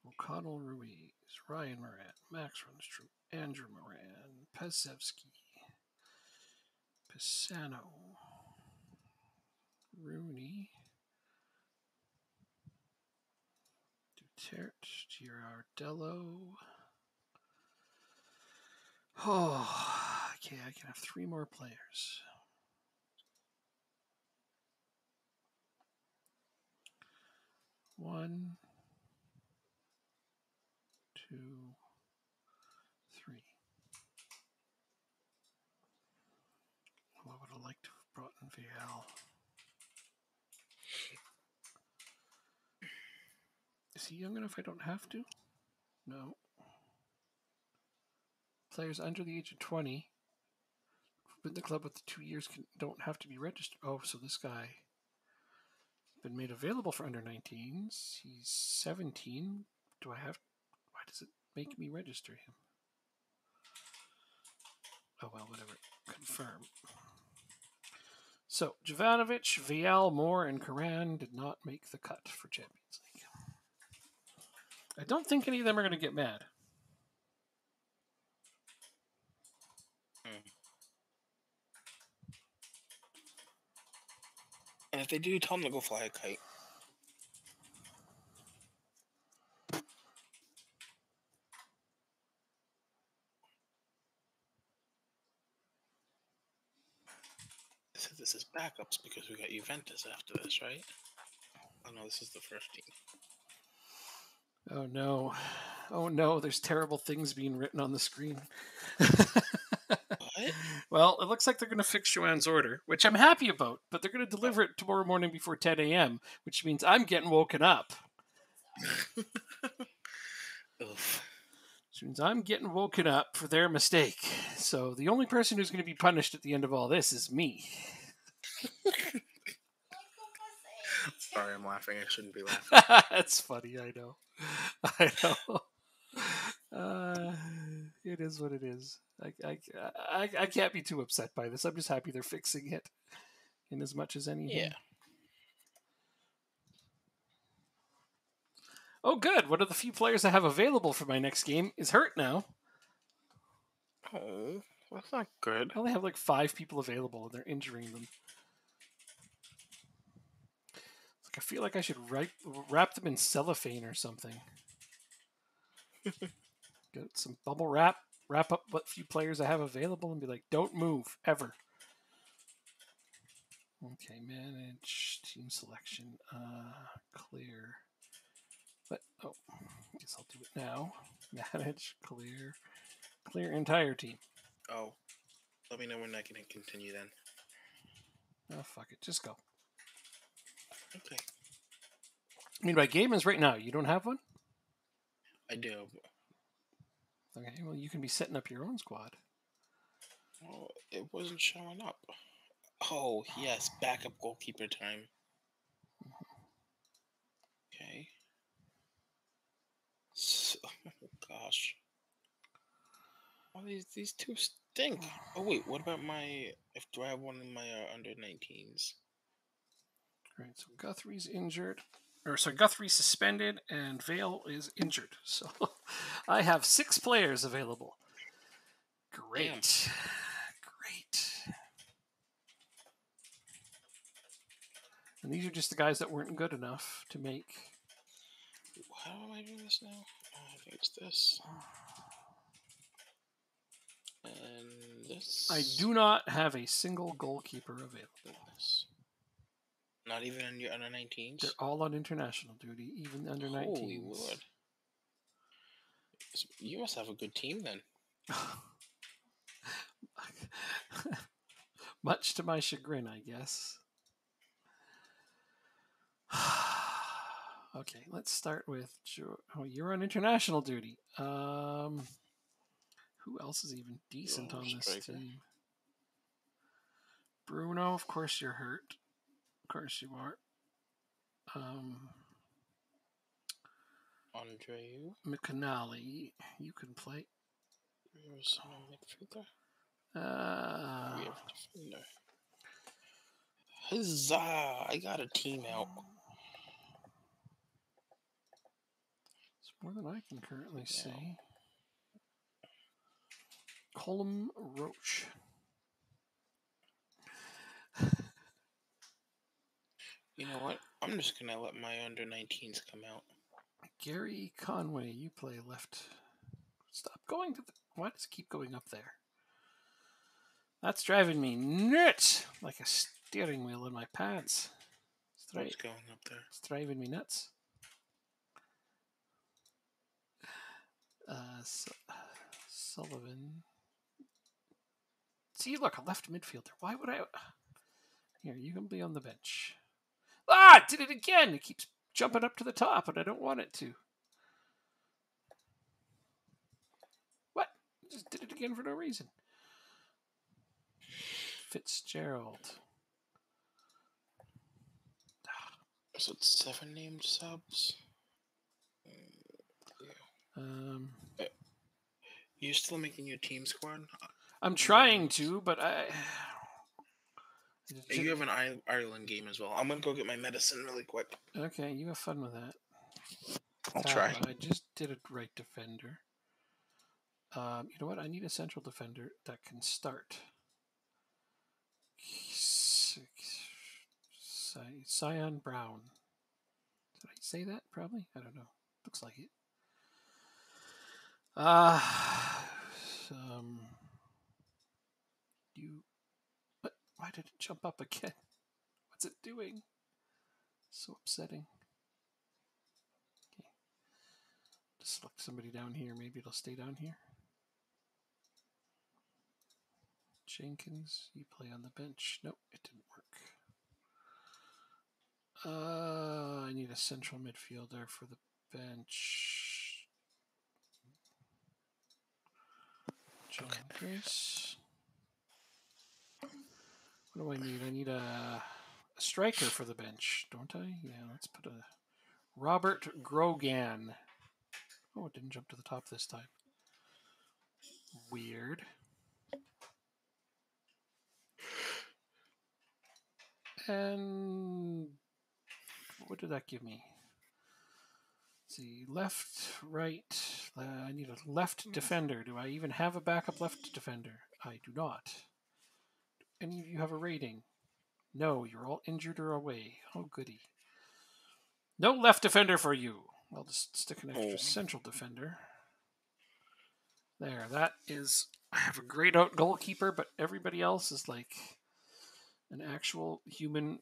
O'Connell, Ruiz. Ryan Moran. Max Runstrup. Andrew Moran. Pesevsky. Pisano. Rooney. Tert, Girardello. Oh, okay, I can have 3 more players. One, two, three. Well, I would have liked to have brought in VL. Is he young enough I don't have to? No. Players under the age of 20 in the club with the 2 years don't have to be registered. Oh, so this guy been made available for under 19s. He's 17. Do I have? Why does it make me register him? Oh well, whatever. Confirm. So Jovanovic, Vial, Moore, and Karan did not make the cut for Champions League. I don't think any of them are going to get mad. And if they do, tell them to go fly a kite. So this is backups because we got Juventus after this, right? Oh no, this is the first team. Oh no. Oh no, there's terrible things being written on the screen. What? Well, it looks like they're going to fix Joanne's order, which I'm happy about, but they're going to deliver it tomorrow morning before 10 a.m., which means I'm getting woken up. Oof. Which means I'm getting woken up for their mistake. So the only person who's going to be punished at the end of all this is me. Sorry, I'm laughing. I shouldn't be laughing. That's funny, I know. I know. It is what it is. I can't be too upset by this. I'm just happy they're fixing it in as much as anything. Yeah. Oh, good. One of the few players I have available for my next game is hurt now. Oh, that's not good. I only have like 5 people available and they're injuring them. I feel like I should wrap them in cellophane or something. Get some bubble wrap up what few players I have available and be like, don't move, ever. Okay, manage, team selection, clear. But, oh, I guess I'll do it now. Manage, clear entire team. Oh, let me know when I can continue then. Oh, fuck it, just go. Okay. I mean, my game is right now. You don't have one? I do. Okay, well, you can be setting up your own squad. Oh, it wasn't showing up. Oh, yes, backup goalkeeper time. Okay. So, oh, gosh. Oh, these two stink. Oh, wait, what about do I have one in my under 19s? All right, so Guthrie's injured. Guthrie's suspended and Vale is injured. So I have 6 players available. Great. Damn. Great. And these are just the guys that weren't good enough to make. How am I doing this now? I think it's this. And this. I do not have a single goalkeeper available. Not even on your under 19s? They're all on international duty, even the under 19s. Holy Lord. You must have a good team then. Much to my chagrin, I guess. Okay, let's start with you're on international duty. Who else is even decent on this team? Bruno, of course you're hurt. Of course you are. Andreu. McAnally, you can play. There's no midfielder. We have defender. Huzzah! I got a team out. It's more than I can currently see. Colm Roach. You know what? I'm just gonna let my under 19s come out. Gary Conway, you play left. Stop going to the... Why does it keep going up there? That's driving me nuts, like a steering wheel in my pants. What's going up there? It's driving me nuts. Sullivan. See, look, a left midfielder. Why would I... Here, you can be on the bench. Ah, it did it again. It keeps jumping up to the top, and I don't want it to. What? It just did it again for no reason. Fitzgerald. So it's 7 named subs. You still making your team squad? I'm trying to, but you have an Ireland game as well. I'm gonna go get my medicine really quick. Okay, you have fun with that. I'll try. I just did a right defender. You know what? I need a central defender that can start. Sion Brown. Did I say that? Probably. I don't know. Looks like it. But why did it jump up again? What's it doing? So upsetting. Okay. Just select somebody down here. Maybe it'll stay down here. Jenkins, you play on the bench. Nope, it didn't work. I need a central midfielder for the bench. John Grace. What do I need? I need a striker for the bench, don't I? Yeah, let's put a Robert Grogan. Oh, it didn't jump to the top this time. Weird. And what did that give me? Let's see, left, right. I need a left defender. Do I even have a backup left defender? I do not. Do any of you have a rating? No, you're all injured or away. Oh, goody. No left defender for you. I'll just stick an extra central defender. There, that is... I have a grayed out goalkeeper, but everybody else is like an actual human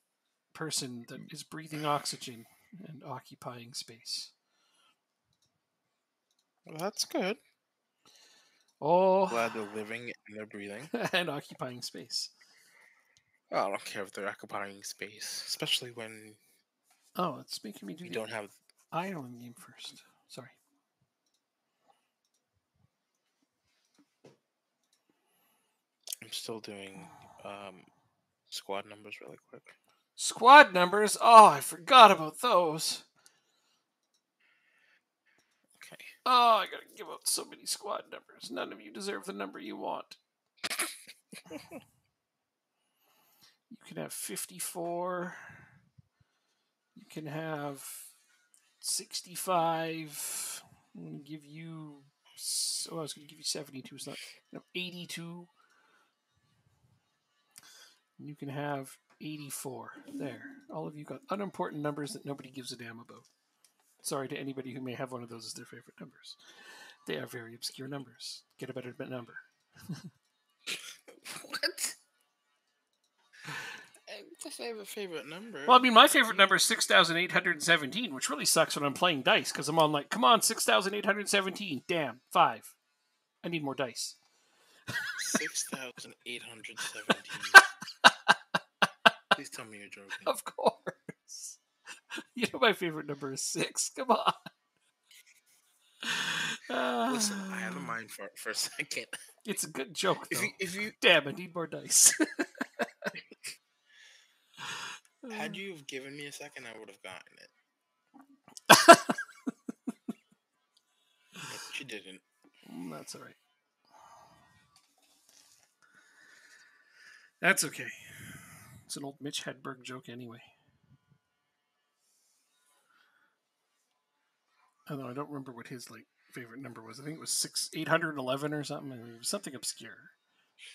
person that is breathing oxygen and occupying space. Well, that's good. Oh, glad they're living and they're breathing and occupying space. Oh, I don't care if they're occupying space, especially when. Oh, it's making me do. You don't have Ireland game first. Sorry. I'm still doing squad numbers really quick. Squad numbers? Oh, I forgot about those. Okay. Oh, I gotta give out so many squad numbers. None of you deserve the number you want. You can have 54. You can have 65. I'm going to give you... Oh, I was going to give you 72. It's not... No, 82. You can have 84. There. All of you got unimportant numbers that nobody gives a damn about. Sorry to anybody who may have one of those as their favorite numbers. They are very obscure numbers. Get a better number. What? What's my favorite number? Well, I mean, my favorite number is 6,817, which really sucks when I'm playing dice, because I'm on like, come on, 6,817. Damn, 5. I need more dice. 6,817. Please tell me you're joking. Of course. You know my favorite number is 6. Come on. Listen, I had a mind for a second. It's a good joke, though. If you... Damn, I need more dice. Had you have given me a second, I would have gotten it. But you didn't. That's all right. That's okay. It's an old Mitch Hedberg joke anyway. I don't remember what his favorite number was. I think it was 811 or something. It was something obscure.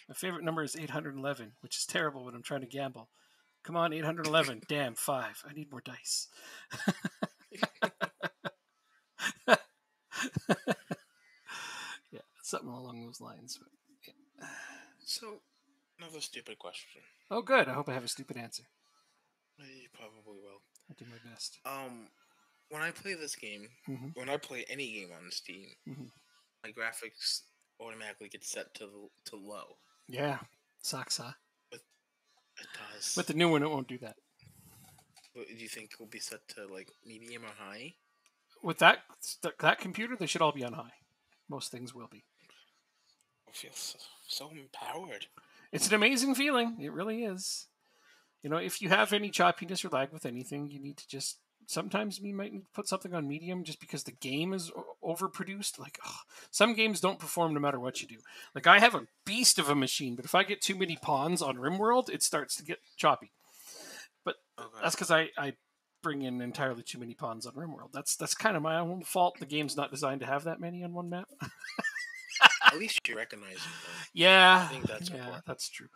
My favorite number is 811, which is terrible when I'm trying to gamble. Come on, 811. Damn, 5. I need more dice. something along those lines. But, yeah. So, another stupid question. Oh, good. I hope I have a stupid answer. You probably will. I'll do my best. When I play this game, when I play any game on Steam, my graphics automatically get set to low. Yeah, sucks, huh? It does. With the new one, it won't do that. Do you think it will be set to like medium or high? With that computer, they should all be on high. Most things will be. I feel so empowered. It's an amazing feeling. It really is. You know, if you have any choppiness or lag with anything, you need to just... Sometimes you might need to put something on medium just because the game is overproduced. Like, some games don't perform no matter what you do. Like, I have a beast of a machine, but if I get too many pawns on RimWorld, it starts to get choppy. But that's because I bring in entirely too many pawns on RimWorld. That's kind of my own fault. The game's not designed to have that many on one map. At least you recognize them, though. Yeah, I think that's important. That's true.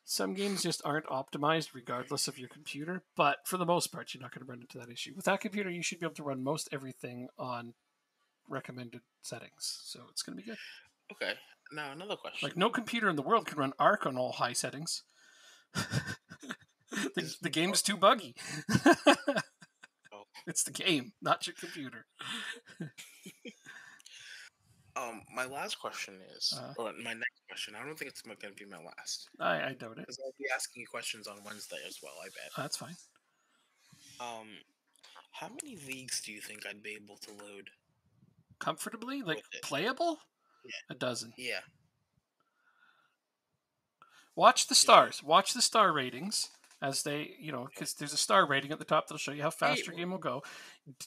Some games just aren't optimized regardless of your computer, but for the most part, you're not going to run into that issue. With that computer, you should be able to run most everything on recommended settings, so it's going to be good. Okay, now another question. Like, no computer in the world can run Ark on all high settings. the game's too buggy. It's the game, not your computer. My last question is, or my next question, I don't think it's going to be my last. I doubt it. Because I'll be asking you questions on Wednesday as well, I bet. That's fine. How many leagues do you think I'd be able to load? Comfortably? Like, playable? Yeah. 12. Yeah. Watch the stars. Watch the star ratings as they, because there's a star rating at the top that'll show you how fast your game will go.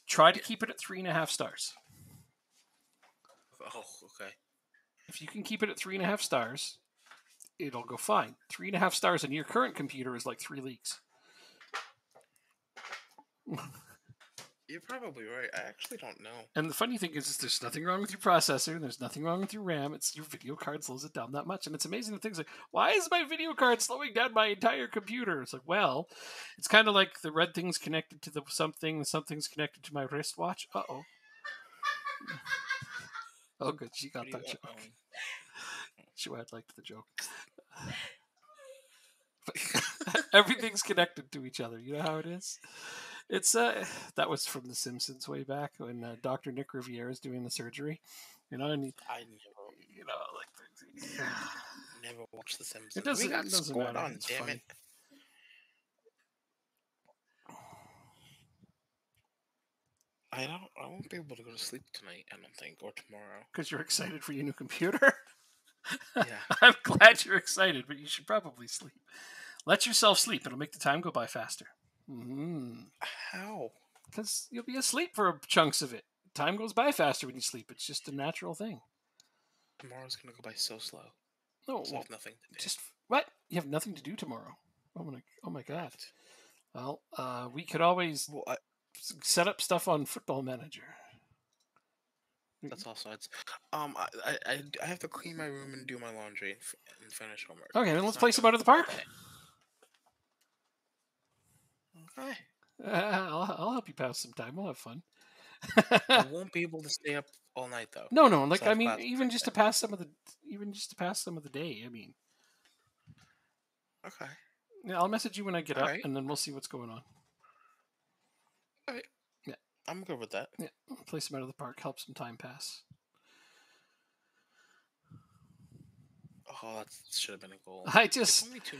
Try to keep it at 3.5 stars. Oh, okay. If you can keep it at 3.5 stars, it'll go fine. 3.5 stars in your current computer is like 3 leagues. You're probably right. I actually don't know. And the funny thing is there's nothing wrong with your processor. There's nothing wrong with your RAM. It's your video card slows it down that much. And it's amazing that things like, why is my video card slowing down my entire computer? It's like, well, it's kind of like the red thing's connected to the something's connected to my wristwatch. Uh-oh. Oh, good. She got that joke. She had liked the joke. Everything's connected to each other. You know how it is? It's that was from The Simpsons way back when Dr. Nick Riviera is doing the surgery. And I never, never watched The Simpsons. It doesn't matter. It's damn funny. It. I won't be able to go to sleep tonight, I don't think, or tomorrow. Because you're excited for your new computer? Yeah. I'm glad you're excited, but you should probably sleep. Let yourself sleep. It'll make the time go by faster. How? Because you'll be asleep for chunks of it. Time goes by faster when you sleep. It's just a natural thing. Tomorrow's going to go by so slow. No, I have nothing to do. Just what? You have nothing to do tomorrow? Oh my God. Well, we could always set up stuff on Football Manager. That's all sides. I have to clean my room and do my laundry and finish homework. Okay, then let's play some out of the park. Okay. I'll help you pass some time. We'll have fun. I won't be able to stay up all night though. No. Like so I mean, even just to pass some of the day. I mean. Okay. Yeah, I'll message you when I get up, and then we'll see what's going on. All right. Yeah, I'm good with that. Yeah, play some out of the park, help some time pass. Oh, that should have been a goal. It's only 2-0.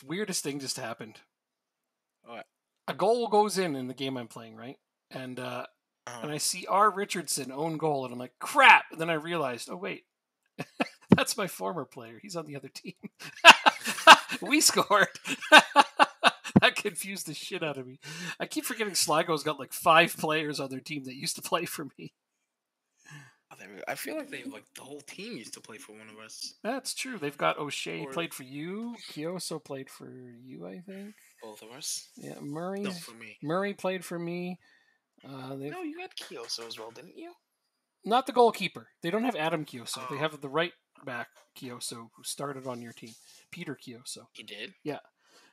Weirdest thing just happened. What? A goal goes in the game I'm playing, right? And and I see R. Richardson own goal, and I'm like, crap! And then I realized, oh wait, that's my former player. He's on the other team. We scored. That confused the shit out of me. I keep forgetting Sligo's got like 5 players on their team that used to play for me. I feel like the whole team used to play for one of us. That's true. They've got O'Shea played for you. Kyoso played for you, I think. Both of us? Yeah, Murray. No, for me. Murray played for me. No, you had Kyoso as well, didn't you? Not the goalkeeper. They don't have Adam Kyoso. They have the right back Kyoso, who started on your team. Peter Kyoso. He did? Yeah.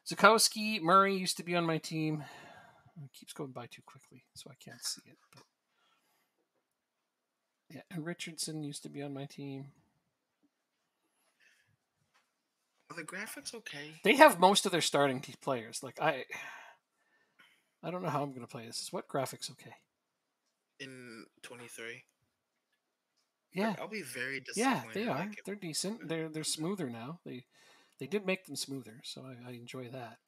Zukowski, Murray used to be on my team. It keeps going by too quickly, so I can't see it. But yeah, and Richardson used to be on my team. the graphics okay? They have most of their starting players. Like I don't know how I'm going to play this. Is what graphics okay? In 23. Yeah. I'll be very Yeah, disappointed. they are. Like, They're decent. They're smoother now. They did make them smoother, so I enjoy that.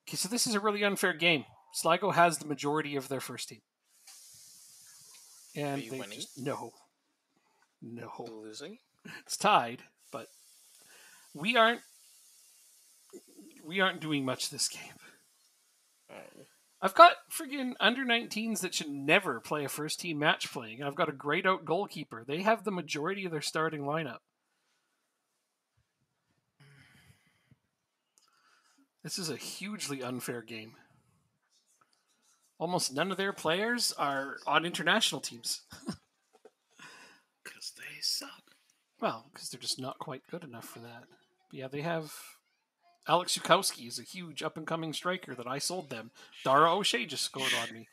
Okay, so this is a really unfair game. Sligo has the majority of their first team, and are you they winning? just no. Losing? It's tied, but we aren't doing much this game. Oh. I've got friggin' under 19s that should never play a first team match playing. I've got a grayed out goalkeeper. They have the majority of their starting lineup. This is a hugely unfair game. Almost none of their players are on international teams. Because they suck. Well, because they're just not quite good enough for that. But yeah, they have Alex Zukowski is a huge up-and-coming striker that I sold them. Dara O'Shea just scored on me.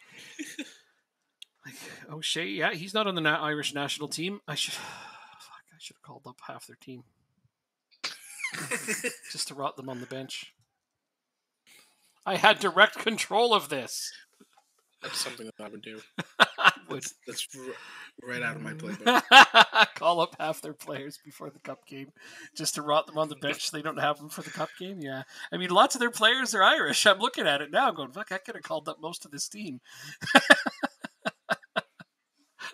Like O'Shea, yeah, he's not on the Irish national team. I should have called up half their team just to rot them on the bench. I had direct control of this. That's something that I would do. I would. That's right out of my playbook. Call up half their players before the cup game just to rot them on the bench so they don't have them for the cup game. Yeah. I mean, lots of their players are Irish. I'm looking at it now going, fuck, I could have called up most of this team.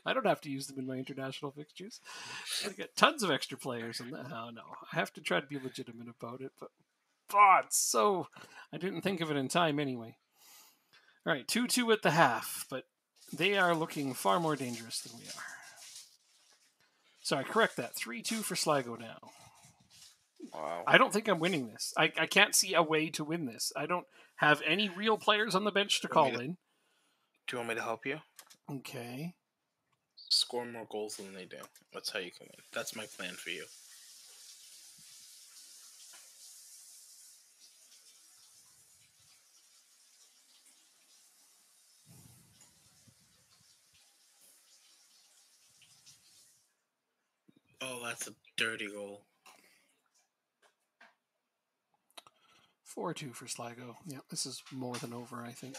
I don't have to use them in my international fixtures. I get tons of extra players. And no, I have to try to be legitimate about it. But it's so... I didn't think of it in time anyway. All right, 2-2 at the half, but they are looking far more dangerous than we are. Sorry, correct that. 3-2 for Sligo now. Wow. I don't think I'm winning this. I can't see a way to win this. I don't have any real players on the bench to call in. Do you want me to help you? Okay. Score more goals than they do. That's how you can win. That's my plan for you. Oh, that's a dirty goal. 4-2 for Sligo. Yeah, this is more than over, I think.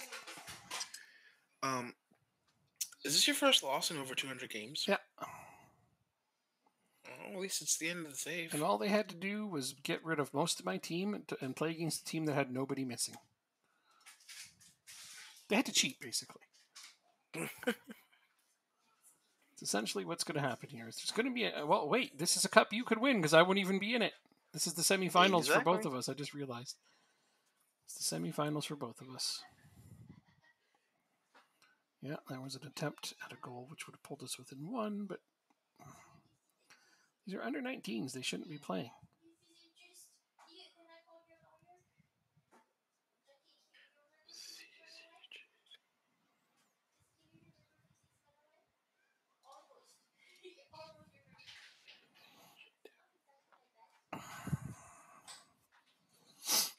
Is this your first loss in over 200 games? Yeah. Oh, at least it's the end of the save. And all they had to do was get rid of most of my team and play against a team that had nobody missing. They had to cheat, basically. It's essentially what's going to happen here. There's going to be well, wait, this is a cup you could win because I wouldn't even be in it. This is the semifinals for both of us. I just realized. It's the semifinals for both of us. Yeah, there was an attempt at a goal which would have pulled us within one, but these are under 19s. They shouldn't be playing.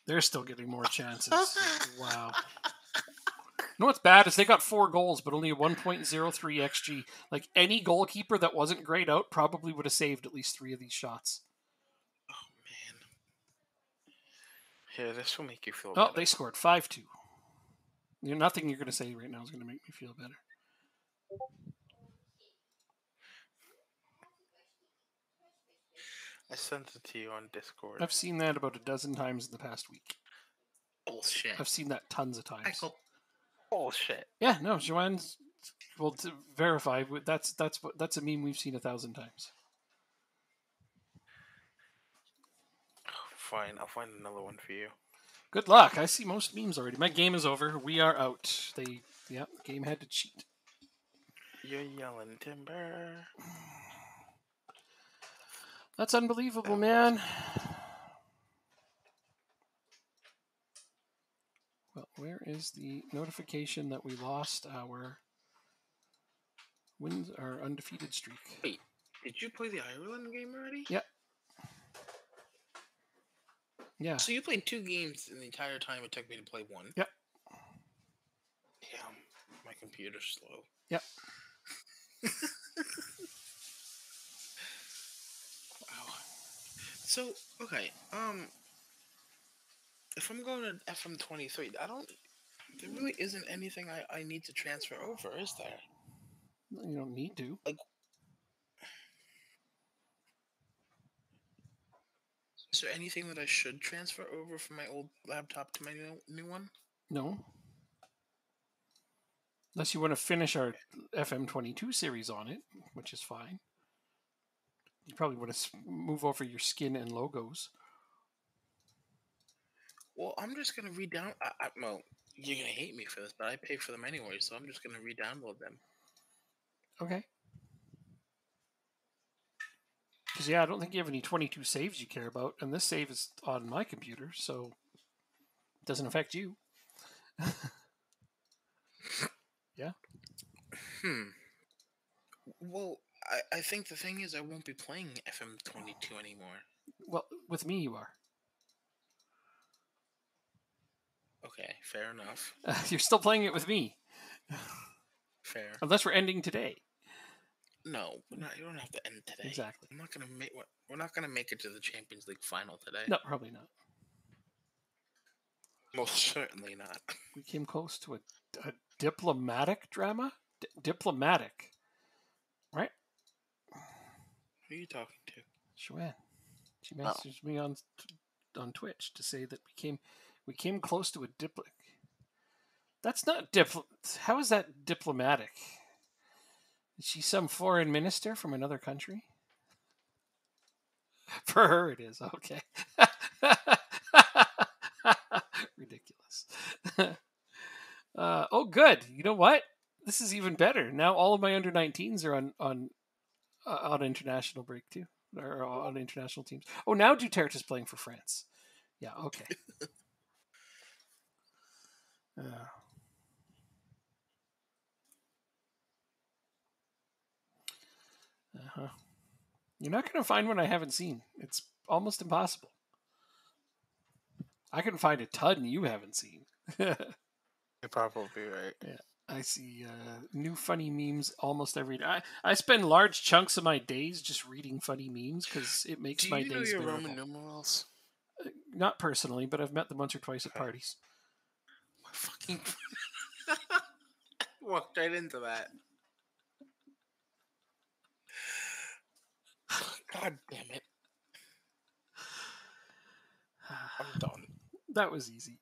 They're still getting more chances. Wow. You know what's bad is they got 4 goals, but only a 1.03 XG. Like, any goalkeeper that wasn't grayed out probably would have saved at least 3 of these shots. Oh, man. Here, this will make you feel better. better. They scored 5-2. Nothing you're going to say right now is going to make me feel better. I sent it to you on Discord. I've seen that about a dozen times in the past week. Bullshit. I've seen that tons of times. I call bullshit. Yeah, no, Joanne's... Well, to verify, that's a meme we've seen 1,000 times. Fine, I'll find another one for you. Good luck. I see most memes already. My game is over. We are out. The game had to cheat. You're yelling timber. That's unbelievable, man. Well, where is the notification that we lost our undefeated streak? Wait, did you play the Ireland game already? Yeah. Yeah. So you played 2 games in the entire time it took me to play 1? Yep. Damn, my computer's slow. Yep. Wow. So, okay, if I'm going to FM23, there really isn't anything I need to transfer over, is there? You don't need to. Like, is there anything that I should transfer over from my old laptop to my new one? No. Unless you want to finish our FM22 series on it, which is fine. You probably want to move over your skin and logos. Well, I'm just going to re-download... well, you're going to hate me for this, but I pay for them anyway, so I'm just going to re-download them. Okay. Because, yeah, I don't think you have any 22 saves you care about, and this save is on my computer, so it doesn't affect you. Yeah. Well, I think the thing is I won't be playing FM22 anymore. Well, with me you are. Okay, fair enough. You're still playing it with me. Fair. Unless we're ending today. No, you don't have to end today. Exactly. We're not gonna make it to the Champions League final today. No, probably not. Most certainly not. We came close to a diplomatic drama? Diplomatic. Right? Who are you talking to? Joanne. She messaged me on Twitch to say that we came close to a That's not How is that diplomatic? Is she some foreign minister from another country? For her it is. Okay. Ridiculous. Oh, good. You know what? This is even better. Now all of my under 19s are on international break too, or on international teams. Oh, now Duterte is playing for France. Yeah. Okay. You're not going to find one I haven't seen. It's almost impossible. I can find a ton you haven't seen. You're probably right. Yeah. I see new funny memes almost every day. I spend large chunks of my days just reading funny memes because it makes my days bearable. Do you know your Roman numerals? Not personally, but I've met them once or twice at parties. My fucking... Walked right into that. God damn it. I'm done. That was easy.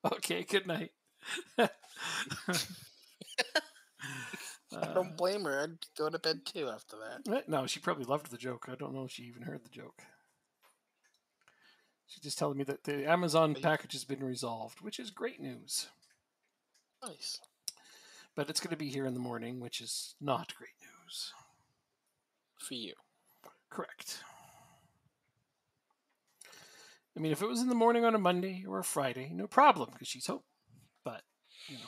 Okay, good night. I don't blame her. I'd go to bed too after that. No, she probably loved the joke. I don't know if she even heard the joke. She's just telling me that the Amazon package has been resolved, which is great news. Nice. But it's going to be here in the morning, which is not great news. For you. Correct. I mean, if it was in the morning on a Monday or a Friday, no problem, because she's home. But, you know.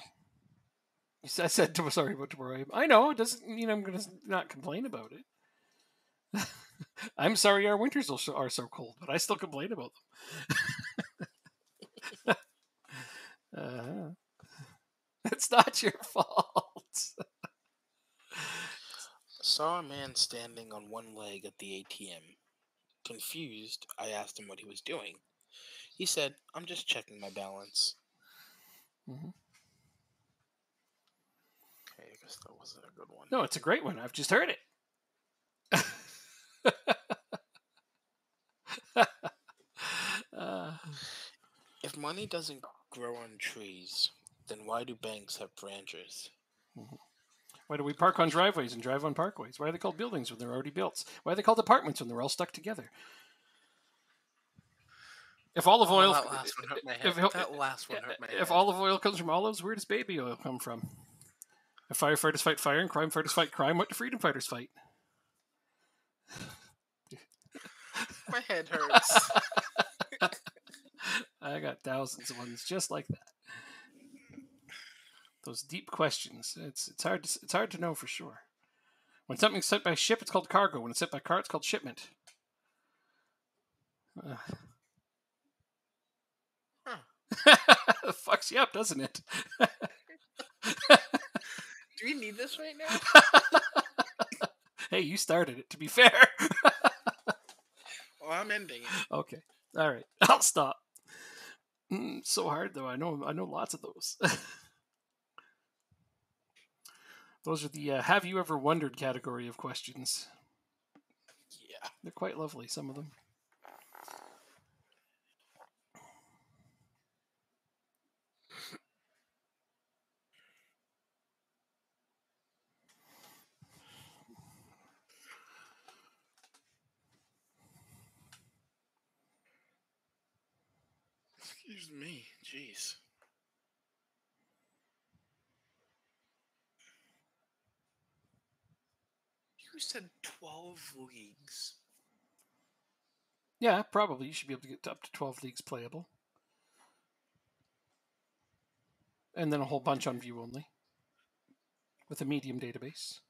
I said, sorry about tomorrow. I know, it doesn't mean I'm going to not complain about it. I'm sorry our winters are so cold, but I still complain about them. It's not your fault. Saw a man standing on one leg at the ATM. Confused, I asked him what he was doing. He said, "I'm just checking my balance." Mm-hmm. Okay, I guess that wasn't a good one. No, it's a great one. I've just heard it. If money doesn't grow on trees, then why do banks have branches? Mm-hmm. Why do we park on driveways and drive on parkways? Why are they called buildings when they're already built? Why are they called apartments when they're all stuck together? If olive oil, that last one hurt my head. If olive oil comes from olives, where does baby oil come from? If firefighters fight fire and crime fighters fight crime, what do freedom fighters fight? My head hurts. I got thousands of ones just like that. Those deep questions. It's hard to know for sure. When something's sent by ship, it's called cargo. When it's sent by car, it's called shipment. Fucks you up, doesn't it? Do we need this right now? Hey, you started it, to be fair. Well, I'm ending it. Okay. All right. I'll stop. So hard, though. I know lots of those. Those are the have you ever wondered category of questions. Yeah. They're quite lovely, some of them. Excuse me. Jeez. You said 12 leagues. Yeah, probably. You should be able to get up to 12 leagues playable. And then a whole bunch on view only. With a medium database.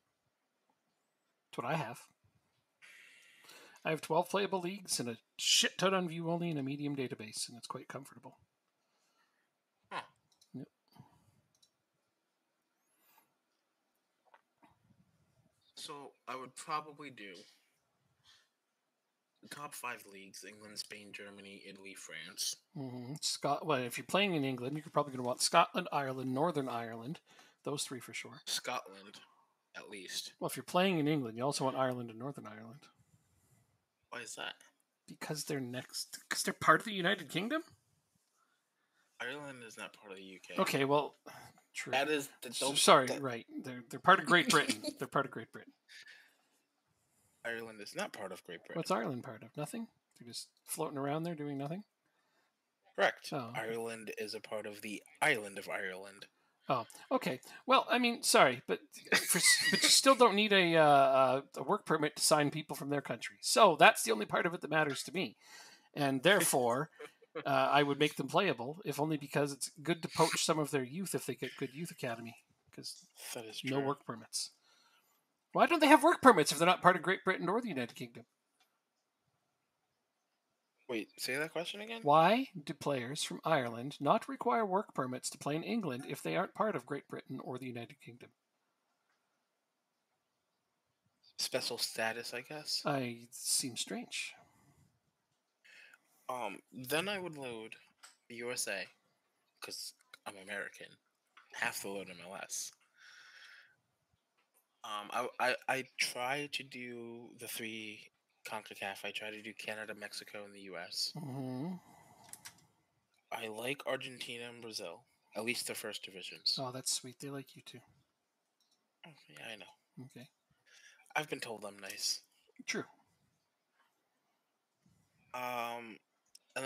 That's what I have. I have 12 playable leagues and a shit ton on view only and a medium database, and it's quite comfortable. Huh. Yep. So I would probably do the top 5 leagues: England, Spain, Germany, Italy, France. Well, if you're playing in England, you're probably going to want Scotland, Ireland, Northern Ireland. Those 3 for sure. Scotland, at least. Well, if you're playing in England, you also want Ireland and Northern Ireland. Why is that? Because they're next. Because they're part of the United Kingdom? Ireland is not part of the UK. Okay, well, true. That is... Right. They're part of Great Britain. They're part of Great Britain. Ireland is not part of Great Britain. What's Ireland part of? Nothing? They're just floating around there doing nothing? Correct. Oh. Ireland is a part of the island of Ireland. Oh, okay. Well, I mean, sorry, but you still don't need a work permit to sign people from their country. So that's the only part of it that matters to me, and therefore, I would make them playable, if only because it's good to poach some of their youth if they get good youth academy, because that is true. No work permits. Why don't they have work permits if they're not part of Great Britain or the United Kingdom? Wait, say that question again? Why do players from Ireland not require work permits to play in England if they aren't part of Great Britain or the United Kingdom? Special status, I guess. Seems strange. Then I would load the USA, because I'm American. Have to load MLS. I try to do the 3 CONCACAF. I try to do Canada, Mexico, and the US. Mm-hmm. I like Argentina and Brazil, at least the first divisions. Oh, that's sweet. They like you too. Oh, yeah, I know. Okay. I've been told I'm nice. True. And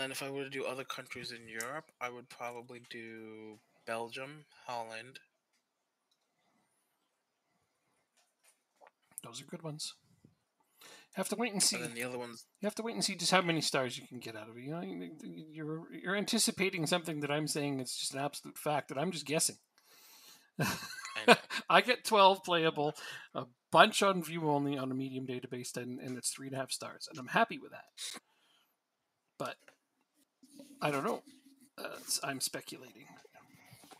then if I were to do other countries in Europe, I would probably do Belgium, Holland. Those are good ones. You have to wait and see. And then the other ones. You have to wait and see just how many stars you can get out of it. You know, you're anticipating something that I'm saying is just an absolute fact that I'm just guessing. I get 12 playable, a bunch on view only on a medium database, and it's 3.5 stars, and I'm happy with that. But I don't know. I'm speculating.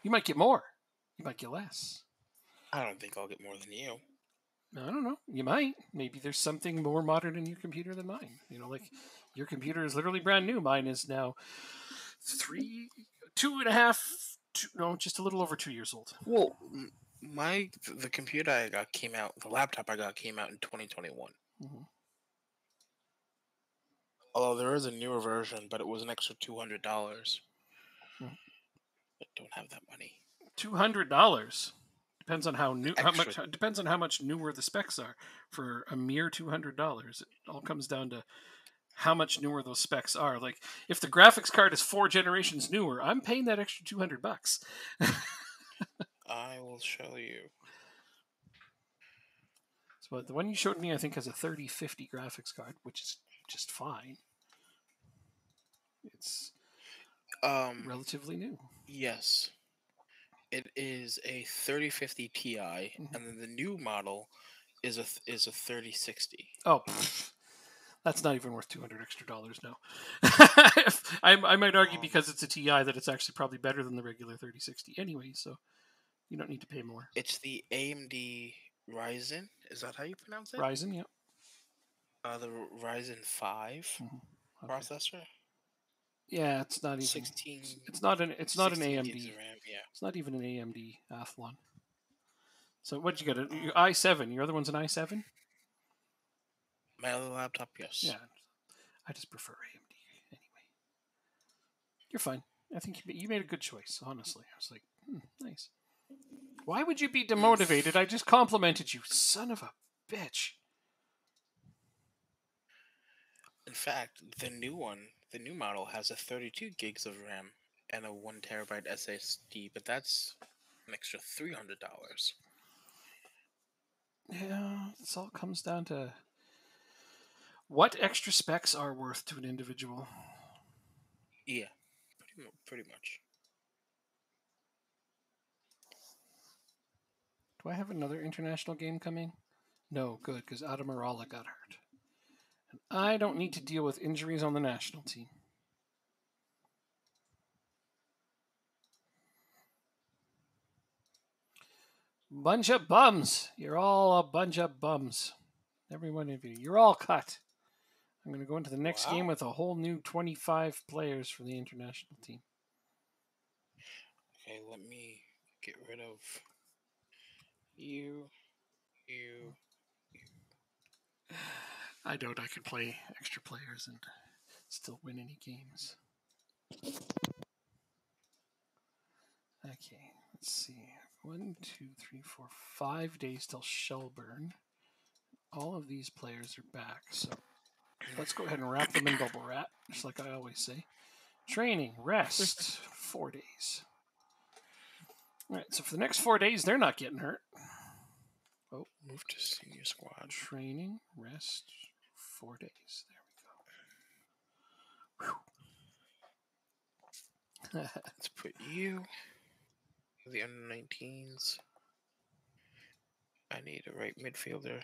You might get more. You might get less. I don't think I'll get more than you. I don't know. You might. Maybe there's something more modern in your computer than mine. You know, like your computer is literally brand new. Mine is now 2.5, just a little over 2 years old. Well, the computer I got came out, the laptop I got came out in 2021. Mm-hmm. Although there is a newer version, but it was an extra $200. I don't have that money. $200 depends on how new. Depends on how much newer the specs are. For a mere $200, it all comes down to how much newer those specs are. Like if the graphics card is 4 generations newer, I'm paying that extra $200. I will show you. So the one you showed me, I think, has a 3050 graphics card, which is just fine. It's relatively new. Yes. It is a 3050 Ti, and then the new model is a 3060. Oh, that's not even worth $200 extra now. I might argue because it's a Ti that it's actually probably better than the regular 3060 anyway, so you don't need to pay more. It's the AMD Ryzen, is that how you pronounce it? Ryzen, yeah. The Ryzen 5 Okay. processor. Yeah, it's not even 16. It's not an AMD. Gigs of RAM, yeah. It's not even an AMD Athlon. So what'd you get? Your i7. Your other one's an i7. My other laptop, yes. Yeah, I just prefer AMD anyway. You're fine. I think you made a good choice. Honestly, I was like, nice. Why would you be demotivated? I just complimented you, son of a bitch. In fact, the new model has a 32 gigs of RAM and a 1 terabyte SSD, but that's an extra $300. Yeah, this all comes down to what extra specs are worth to an individual. Yeah, pretty much. Do I have another international game coming? No, good, because Adamarala got hurt. And I don't need to deal with injuries on the national team. Bunch of bums. You're all a bunch of bums. Every one of you. You're all cut. I'm going to go into the next game with a whole new 25 players for the international team. Okay, let me get rid of you. I doubt I could play extra players and still win any games. Okay, let's see. 1, 2, 3, 4, 5 days till Shelburne. All of these players are back, so let's go ahead and wrap them in bubble wrap, just like I always say. Training, rest, 4 days. All right, so for the next 4 days, they're not getting hurt. Oh, move to senior squad. Training, rest, 4 days. There we go. Let's put you, the under-19s. I need a right midfielder.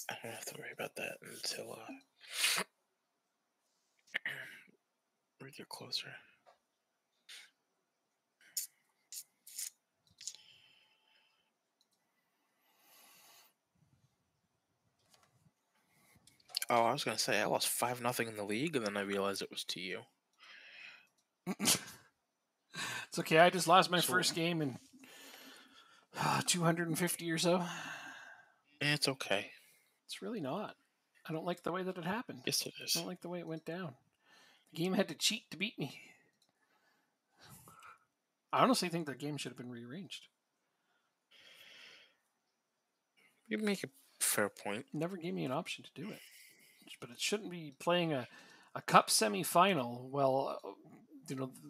I don't have to worry about that until we're closer. Oh, I was gonna say I lost 5-0 in the league, and then I realized it was to you. It's okay. I just lost my first game in 250 or so. It's okay. It's really not. I don't like the way that it happened. Yes, it is. I don't like the way it went down. The game had to cheat to beat me. I honestly think the game should have been rearranged. You make a fair point. Never gave me an option to do it. But it shouldn't be playing a cup semi-final. Well,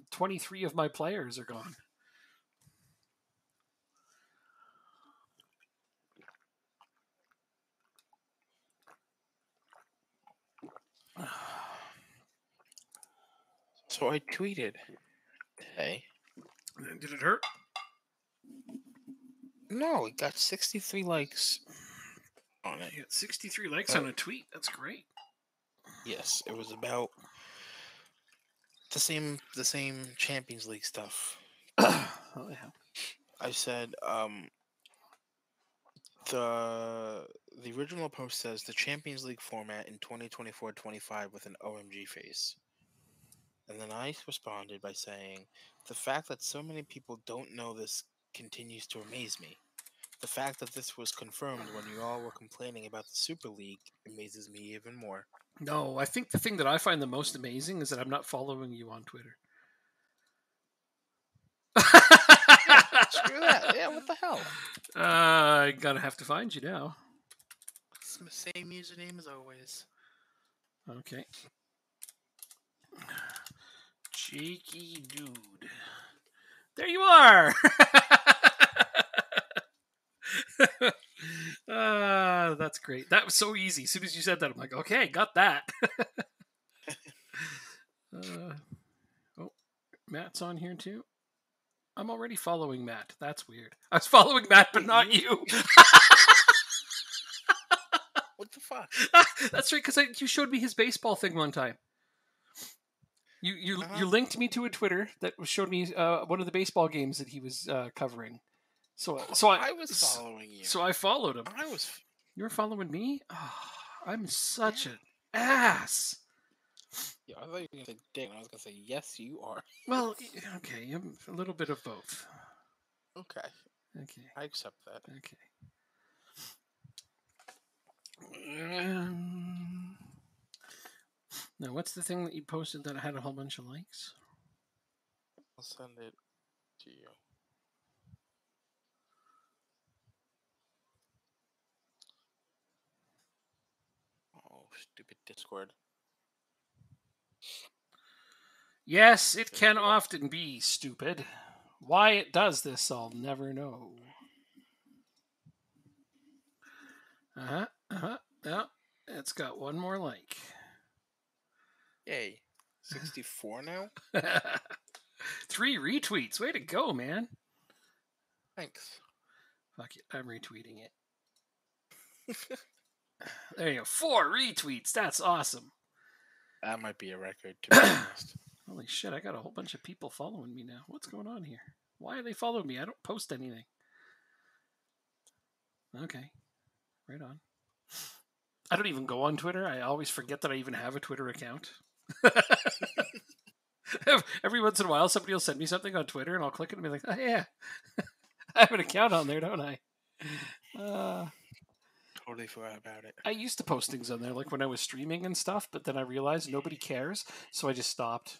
23 of my players are gone. So I tweeted today. Did it hurt? No, it got 63 likes on it. You got 63 likes on a tweet. That's great. Yes, it was about the same Champions League stuff. Oh yeah. I said the original post says the Champions League format in 2024-25 with an OMG face. And then I responded by saying, the fact that so many people don't know this continues to amaze me. The fact that this was confirmed when you all were complaining about the Super League amazes me even more. No, I think the thing that I find the most amazing is that I'm not following you on Twitter. Screw that. Yeah, what the hell? I gotta have to find you now. It's the same username as always. Okay. Cheeky dude. There you are! That's great. That was so easy. As soon as you said that, I'm like, okay, got that. Oh, Matt's on here too. I'm already following Matt. That's weird. I was following Matt, but not you. What the fuck? That's right, because you showed me his baseball thing one time. You linked me to a Twitter that showed me one of the baseball games that he was covering. I was following you. So I followed him. You were following me? Oh, I'm such an ass. Yeah, I thought you were gonna say dick, and I was gonna say yes, you are. Well, okay, I'm a little bit of both. Okay. Okay. I accept that. Okay. Now, what's the thing that you posted that had a whole bunch of likes? I'll send it to you. Oh, stupid Discord. Yes, it can often be stupid. Why it does this, I'll never know. Yeah, it's got one more like. Yay. 64 now? 3 retweets. Way to go, man. Thanks. Fuck it. I'm retweeting it. There you go. 4 retweets. That's awesome. That might be a record, to be honest. Holy shit, I got a whole bunch of people following me now. What's going on here? Why are they following me? I don't post anything. Okay. Right on. I don't even go on Twitter. I always forget that I even have a Twitter account. Every once in a while, somebody will send me something on Twitter, and I'll click it and be like, oh, yeah. I have an account on there, don't I? Totally forgot about it. I used to post things on there, like when I was streaming and stuff, but then I realized nobody cares, so I just stopped.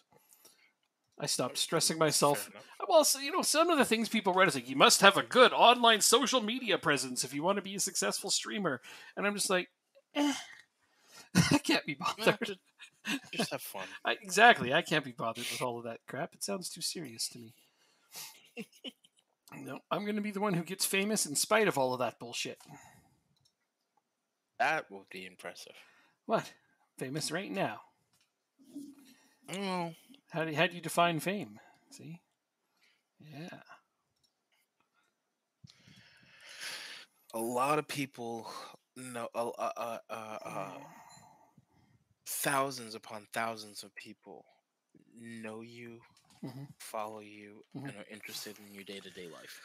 I stopped stressing myself. Well, so, some of the things people write is like, you must have a good online social media presence if you want to be a successful streamer. And I'm just like, I can't be bothered. Just have fun. Exactly. I can't be bothered with all of that crap. It sounds too serious to me. No, I'm going to be the one who gets famous in spite of all of that bullshit. That will be impressive. What? Famous right now? Oh. How do you define fame? See? Yeah. A lot of people know. Thousands upon thousands of people know you, follow you, and are interested in your day-to-day life.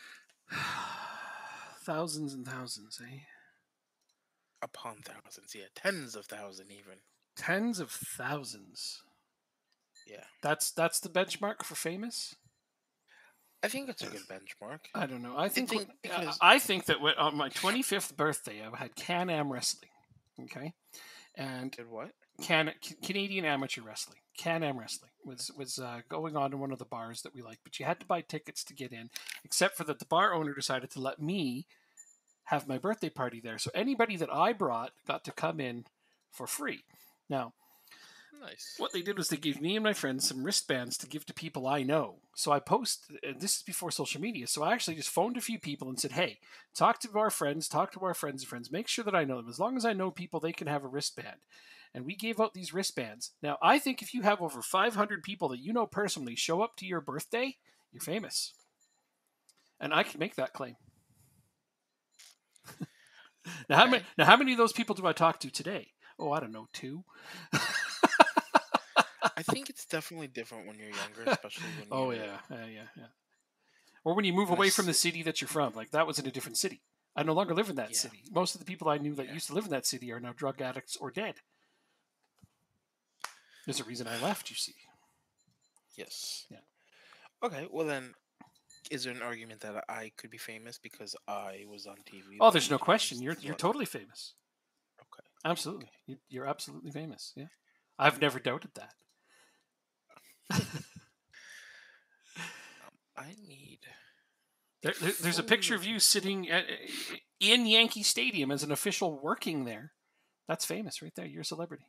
Thousands and thousands, eh? Upon thousands, yeah. Tens of thousands, even. Tens of thousands. Yeah. That's the benchmark for famous? I think it's a good benchmark. I don't know. I think that on my 25th birthday, I had Can-Am Wrestling. Okay? And did what? Canadian Amateur Wrestling. Can-Am Wrestling was going on in one of the bars that we liked, but you had to buy tickets to get in, except for that the bar owner decided to let me have my birthday party there. So anybody that I brought got to come in for free. Now, nice. What they did was they gave me and my friends some wristbands to give to people I know. So I posted, and this is before social media, so I actually just phoned a few people and said, hey, talk to our friends of friends, make sure that I know them. As long as I know people, they can have a wristband. And we gave out these wristbands. Now, I think if you have over 500 people that you know personally show up to your birthday, you're famous. And I can make that claim. Now, how many of those people do I talk to today? Oh, I don't know, 2. I think it's definitely different when you're younger, especially when you're... yeah. Or when you move away from the city that you're from. Like, that was in a different city. I no longer live in that city. Most of the people I knew that used to live in that city are now drug addicts or dead. There's a reason I left, you see. Yes. Yeah. Okay, well then, is there an argument that I could be famous because I was on TV? Oh, there's no question. You're totally famous. Okay. Absolutely. Okay. You're absolutely famous. Yeah. I've never doubted that. I need... There's a picture of you sitting in Yankee Stadium as an official working there. That's famous right there. You're a celebrity.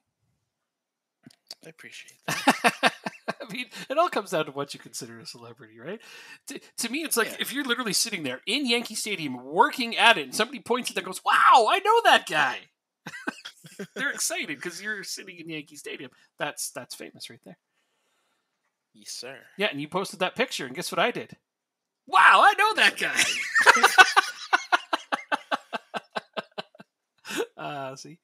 I appreciate that. I mean, it all comes down to what you consider a celebrity, right? To me, it's like if you're literally sitting there in Yankee Stadium working at it and somebody points at it and goes, wow, I know that guy. They're excited because you're sitting in Yankee Stadium. That's famous right there. Yes, sir. Yeah, and you posted that picture, and guess what I did? Wow, I know that guy. See?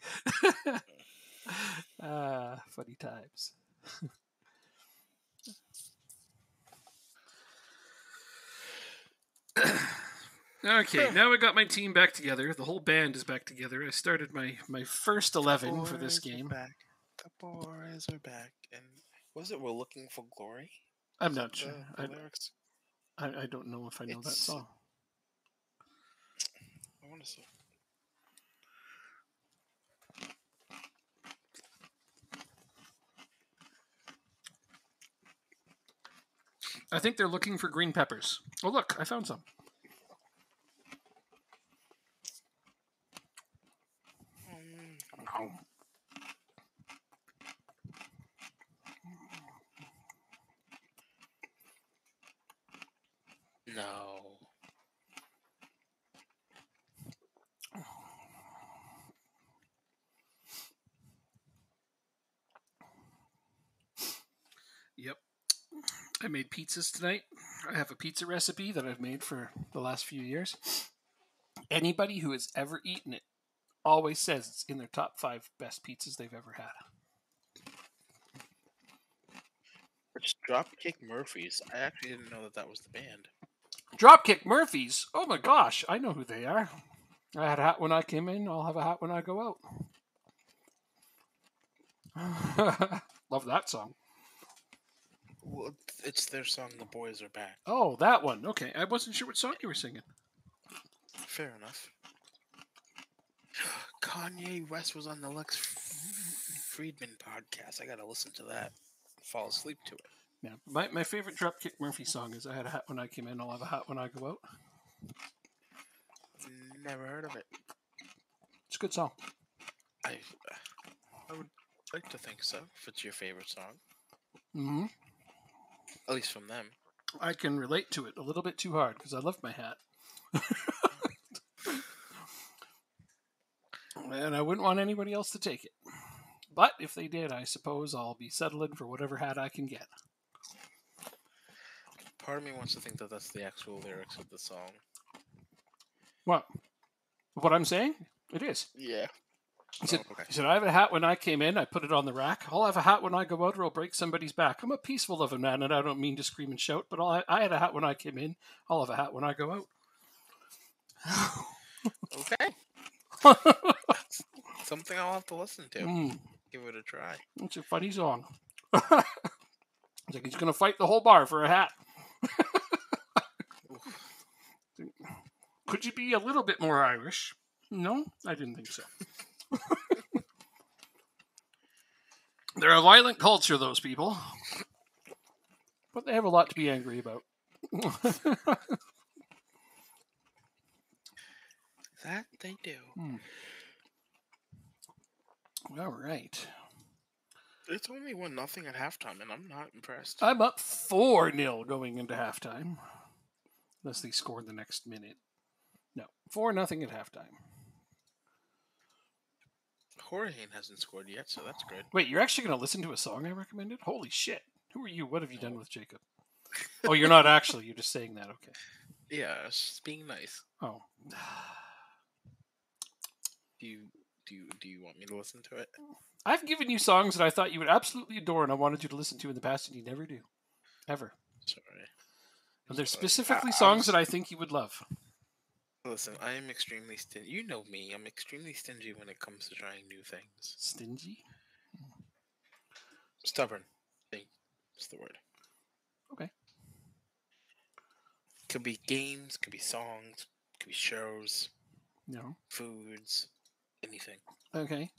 Funny times. Okay, now I got my team back together. The whole band is back together. I started my first 11 for this game. Back. The boys are back. And was it We're Looking for Glory? I'm not sure. The lyrics? I don't know if I know that song. I want to see. I think they're looking for green peppers. Oh, look, I found some. Oh. No. Yep. I made pizzas tonight. I have a pizza recipe that I've made for the last few years. Anybody who has ever eaten it always says it's in their top 5 best pizzas they've ever had. It's Dropkick Murphys. I actually didn't know that was the band. Dropkick Murphys? Oh my gosh, I know who they are. I had a hat when I came in. I'll have a hat when I go out. Love that song. Well, it's their song, The Boys Are Back. Oh, that one. Okay, I wasn't sure what song you were singing. Fair enough. Kanye West was on the Lex Friedman podcast. I gotta listen to that. Fall asleep to it. Yeah, my favorite Dropkick Murphy song is I had a hat when I came in. I'll have a hat when I go out. Never heard of it. It's a good song. I would like to think so, if it's your favorite song. Mm-hmm. At least from them. I can relate to it a little bit too hard because I love my hat. And I wouldn't want anybody else to take it. But if they did, I suppose I'll be settling for whatever hat I can get. Part of me wants to think that that's the actual lyrics of the song. What? What I'm saying? It is. Yeah. He said, I have a hat when I came in. I put it on the rack. I'll have a hat when I go out or I'll break somebody's back. I'm a peaceful loving man and I don't mean to scream and shout, but I had a hat when I came in. I'll have a hat when I go out. Okay. That's something I'll have to listen to. Give it a try. It's a funny song. It's like he's going to fight the whole bar for a hat. Could you be a little bit more Irish? No, I didn't think so. They're a violent culture, those people. But they have a lot to be angry about. That they do. All right. It's only 1-0 at halftime, and I'm not impressed. I'm up 4-0 going into halftime. Unless they score in the next minute. No, 4-0 at halftime. Jorge hasn't scored yet, so that's good. Wait, you're actually going to listen to a song I recommended? Holy shit. Who are you? What have you done with Jacob? Oh, you're not actually. You're just saying that. Okay. Yeah, it's just being nice. Oh. Do you want me to listen to it? I've given you songs that I thought you would absolutely adore and I wanted you to listen to in the past, and you never do. Ever. Sorry. And they're specifically songs that I think you would love. Listen, I am extremely stingy. You know me. I'm extremely stingy when it comes to trying new things. Stingy? Stubborn. I think is the word. Okay. Could be games, could be songs, could be shows. No. Foods. Anything. Okay.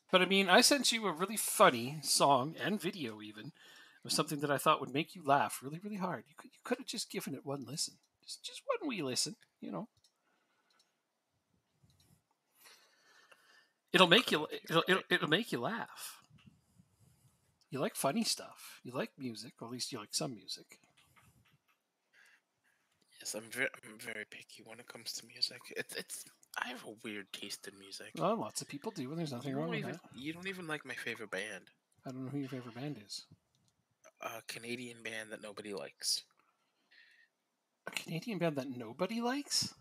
But I mean, I sent you a really funny song and video even. It was something that I thought would make you laugh really, really hard. You could have just given it one listen. Just one wee listen, you know. It'll make you laugh. You like funny stuff. You like music, or at least you like some music. Yes, I'm very picky when it comes to music. I have a weird taste in music. Well, lots of people do, and there's nothing wrong with that. You don't even like my favorite band. I don't know who your favorite band is. A Canadian band that nobody likes. A Canadian band that nobody likes?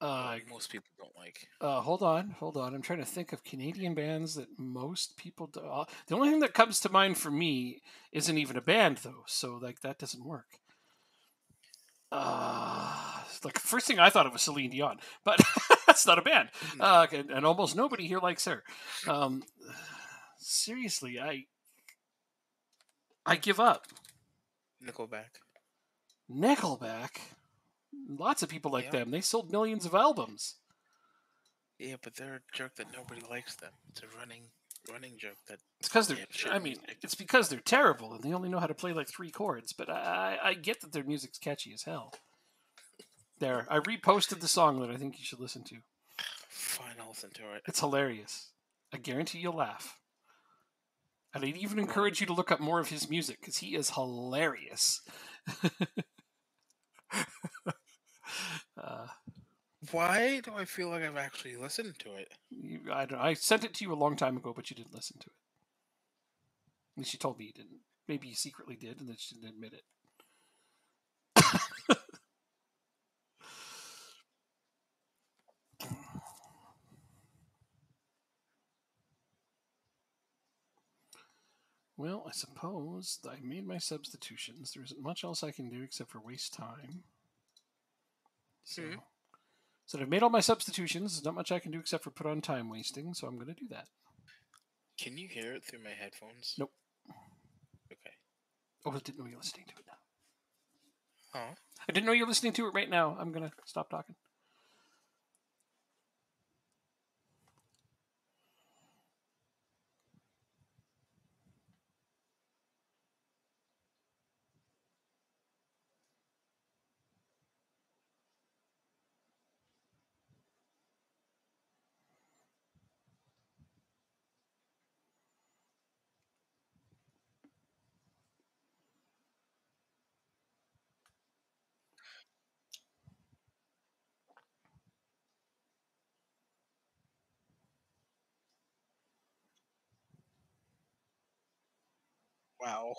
Uh, most people don't like. hold on. I'm trying to think of Canadian bands that most people do. The only thing that comes to mind for me isn't even a band, though, so like that doesn't work. Like first thing I thought of was Celine Dion, but that's not a band. No. And almost nobody here likes her. Um, seriously, I give up. Nickelback. Nickelback. Lots of people like Yep. them. They sold millions of albums. Yeah, but they're a joke that nobody likes them. It's a running joke that. It's because they're. they have shit I mean, music. it's because they're terrible and they only know how to play like 3 chords. But I get that their music's catchy as hell. There, I reposted the song that I think you should listen to. Fine, I'll listen to it. It's hilarious. I guarantee you'll laugh. And I'd even encourage you to look up more of his music because he is hilarious. Why do I feel like I've actually listened to it? I sent it to you a long time ago, but you didn't listen to it. At least you told me you didn't. Maybe you secretly did and then you didn't admit it. Well, I suppose I made my substitutions. There isn't much else I can do except for waste time. So I've made all my substitutions. There's not much I can do except for put on time wasting, so I'm going to do that. Can you hear it through my headphones? Nope. Okay. Oh, I didn't know you were listening to it now. Huh? I didn't know you were listening to it right now. I'm going to stop talking. Wow.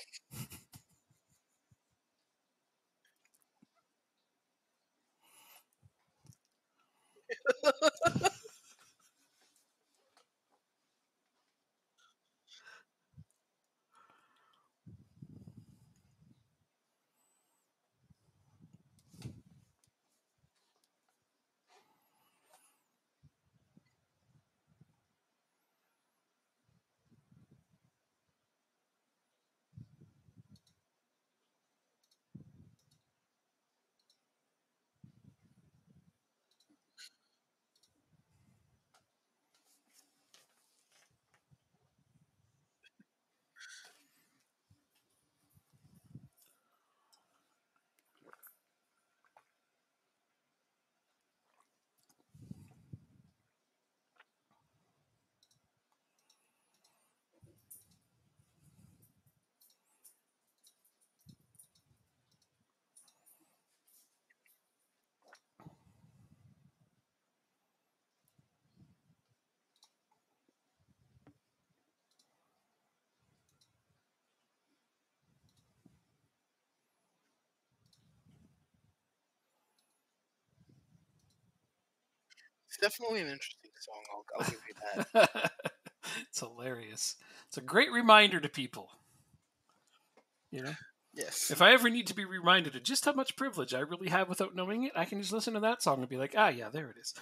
It's definitely an interesting song. I'll give you that. It's hilarious. It's a great reminder to people. You know? Yes. If I ever need to be reminded of just how much privilege I really have without knowing it, I can just listen to that song and be like, yeah, there it is.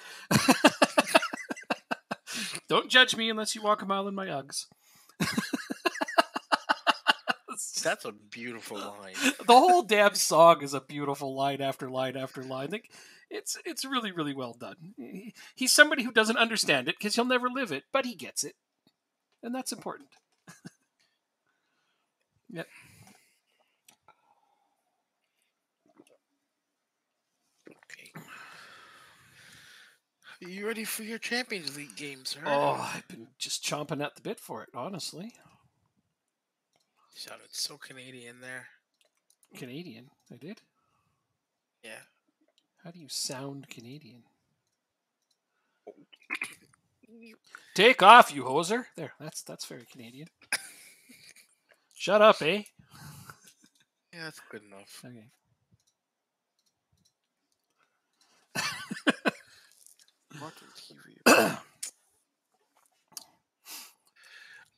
Don't judge me unless you walk a mile in my Uggs. That's a beautiful line. The whole damn song is a beautiful line after line after line. Like, it's really, really well done. He's somebody who doesn't understand it because he'll never live it, but he gets it. And that's important. Yep. Okay. Are you ready for your Champions League game, sir? Oh, I've been just chomping at the bit for it, honestly. You sounded so Canadian there. Canadian, I did? Yeah. How do you sound Canadian? Take off, you hoser. There, that's very Canadian. Shut up, eh? Yeah, that's good enough. Okay. Watching TV.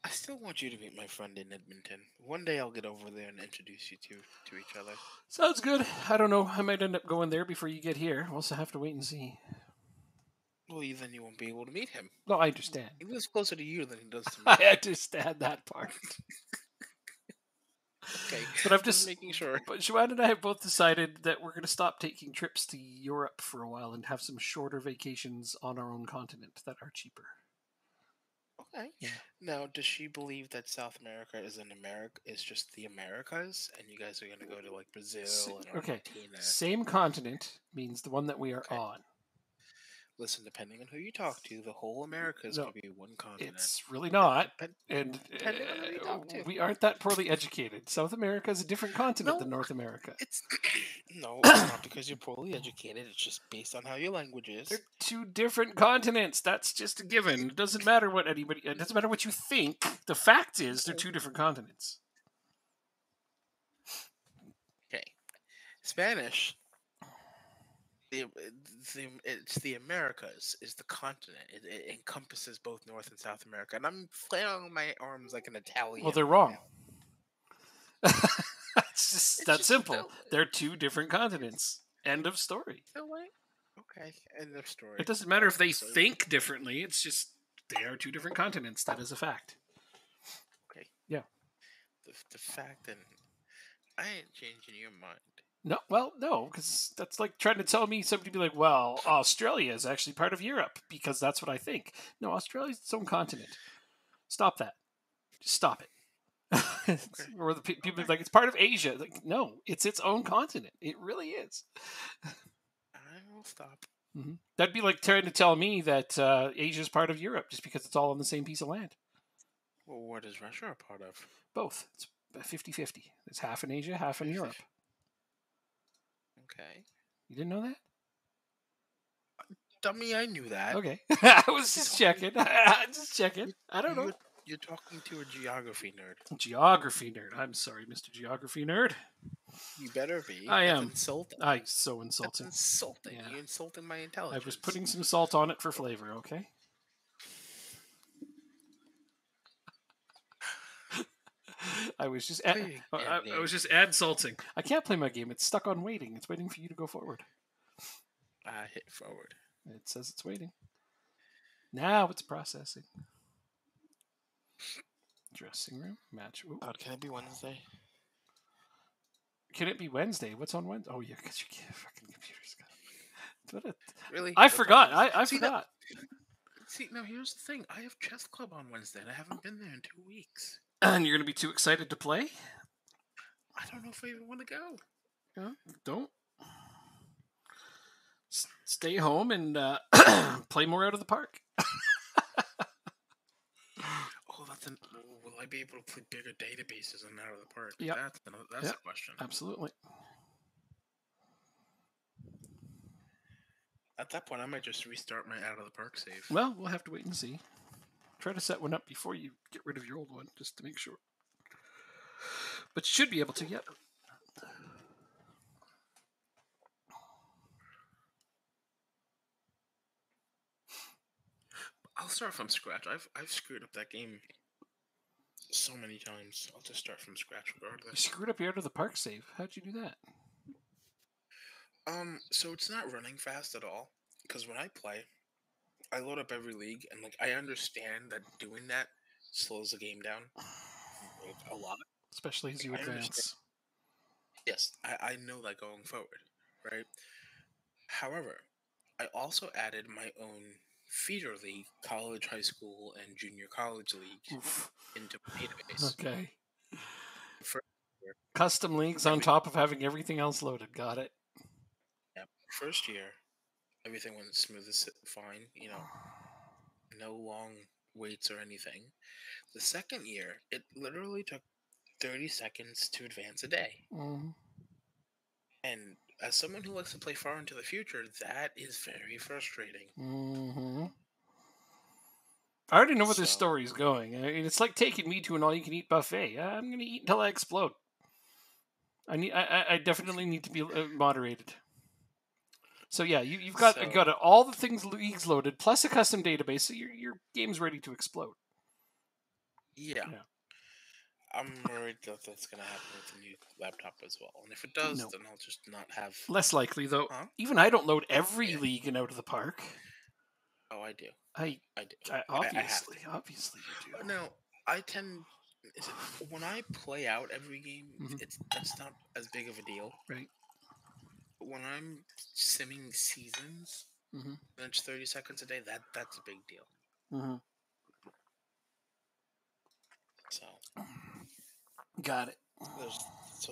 I still want you to meet my friend in Edmonton. One day I'll get over there and introduce you to each other. Sounds good. I don't know. I might end up going there before you get here. We'll also have to wait and see. Well, then you won't be able to meet him. No, I understand. He lives closer to you than he does to me. I understand that part. Okay, but I'm just making sure. But Joanne and I have both decided that we're going to stop taking trips to Europe for a while and have some shorter vacations on our own continent that are cheaper. Okay. Yeah. Now, does she believe that South America is is just the Americas, and you guys are going to go to like Brazil and Argentina? Same continent means the one that we are on. Listen, depending on who you talk to, the whole Americas could be one continent. It's really not. And we aren't that poorly educated. South America is a different continent than North America. It's not because you're poorly educated. It's just based on how your language is. They're two different continents. That's just a given. It doesn't matter what it doesn't matter what you think. The fact is they're two different continents. Okay. Spanish. It's the Americas is the continent. It encompasses both North and South America, and I'm flailing my arms like an Italian. Well, they're wrong. It's just that simple. They're two different continents. End of story. Okay, end of story. It doesn't matter if they think differently. It's just they are two different continents. That is a fact. Okay. Yeah. The fact, and I ain't changing your mind. No, because that's like trying to tell me somebody to be like, well, Australia is actually part of Europe because that's what I think. No, Australia is its own continent. Stop that. Just stop it. Okay. Or the people like, it's part of Asia. Like, no, it's its own continent. It really is. I will stop. Mm-hmm. That'd be like trying to tell me that Asia is part of Europe just because it's all on the same piece of land. Well, what is Russia a part of? Both. It's 50-50. It's half in Asia, half in Europe. Okay. You didn't know that? Dummy, I knew that. Okay. I was just checking. I don't know. You're talking to a geography nerd. Geography nerd. I'm sorry, Mr. Geography nerd. You better be. I am. Insulting. So insulting. That's insulting. Yeah. You're insulting my intelligence. I was putting some salt on it for flavor, okay? I was just add salting. I can't play my game. It's stuck on waiting. It's waiting for you to go forward. I hit forward. It says it's waiting. Now it's processing. Dressing room match. Ooh. Can it be Wednesday? Can it be Wednesday? What's on Wednesday? Oh yeah, because your fucking computer's got. Really? I forgot. I forgot. See, now here's the thing. I have chess club on Wednesday, and I haven't been there in 2 weeks. And you're going to be too excited to play? I don't know if I even want to go. Yeah, don't. Stay home and play more out of the park. Will I be able to play bigger databases in out of the park? Yeah, that's the question. Absolutely. At that point, I might just restart my out of the park save. Well, we'll have to wait and see. Try to set one up before you get rid of your old one, just to make sure. But you should be able to, yep. I'll start from scratch. I've screwed up that game so many times. I'll just start from scratch regardless. You screwed up your out of the park save. How'd you do that? So it's not running fast at all. Because when I play, I load up every league, and like I understand that doing that slows the game down a lot. Especially as you advance. Yes, I know that going forward, right? However, I also added my own feeder league, college, high school, and junior college league into my database. Okay. Custom leagues on top of having everything else loaded. Got it. Yeah. First year, everything went smooth as fine. No long waits or anything. The second year, it literally took 30 seconds to advance a day. Mm-hmm. And as someone who likes to play far into the future, that is very frustrating. Mm-hmm. I already know where this story is going. I mean, it's like taking me to an all-you-can-eat buffet. I'm going to eat until I explode. I definitely need to be moderated. So yeah, you've So got all the things leagues loaded plus a custom database, so your game's ready to explode. yeah, Yeah. I'm worried that that's gonna happen with the new laptop as well. And if it does, No. then I'll just not have. Less likely though. Huh? Even I don't load every Yeah. league and out of the park. Oh, I do. I, I do. I I have obviously, to. obviously you do. Now, I tend. Is it, when I play out every game, Mhm. that's not as big of a deal. Right. But when I'm simming seasons, Mm-hmm. and it's 30 seconds a day, that's a big deal. Mm-hmm. So Got it.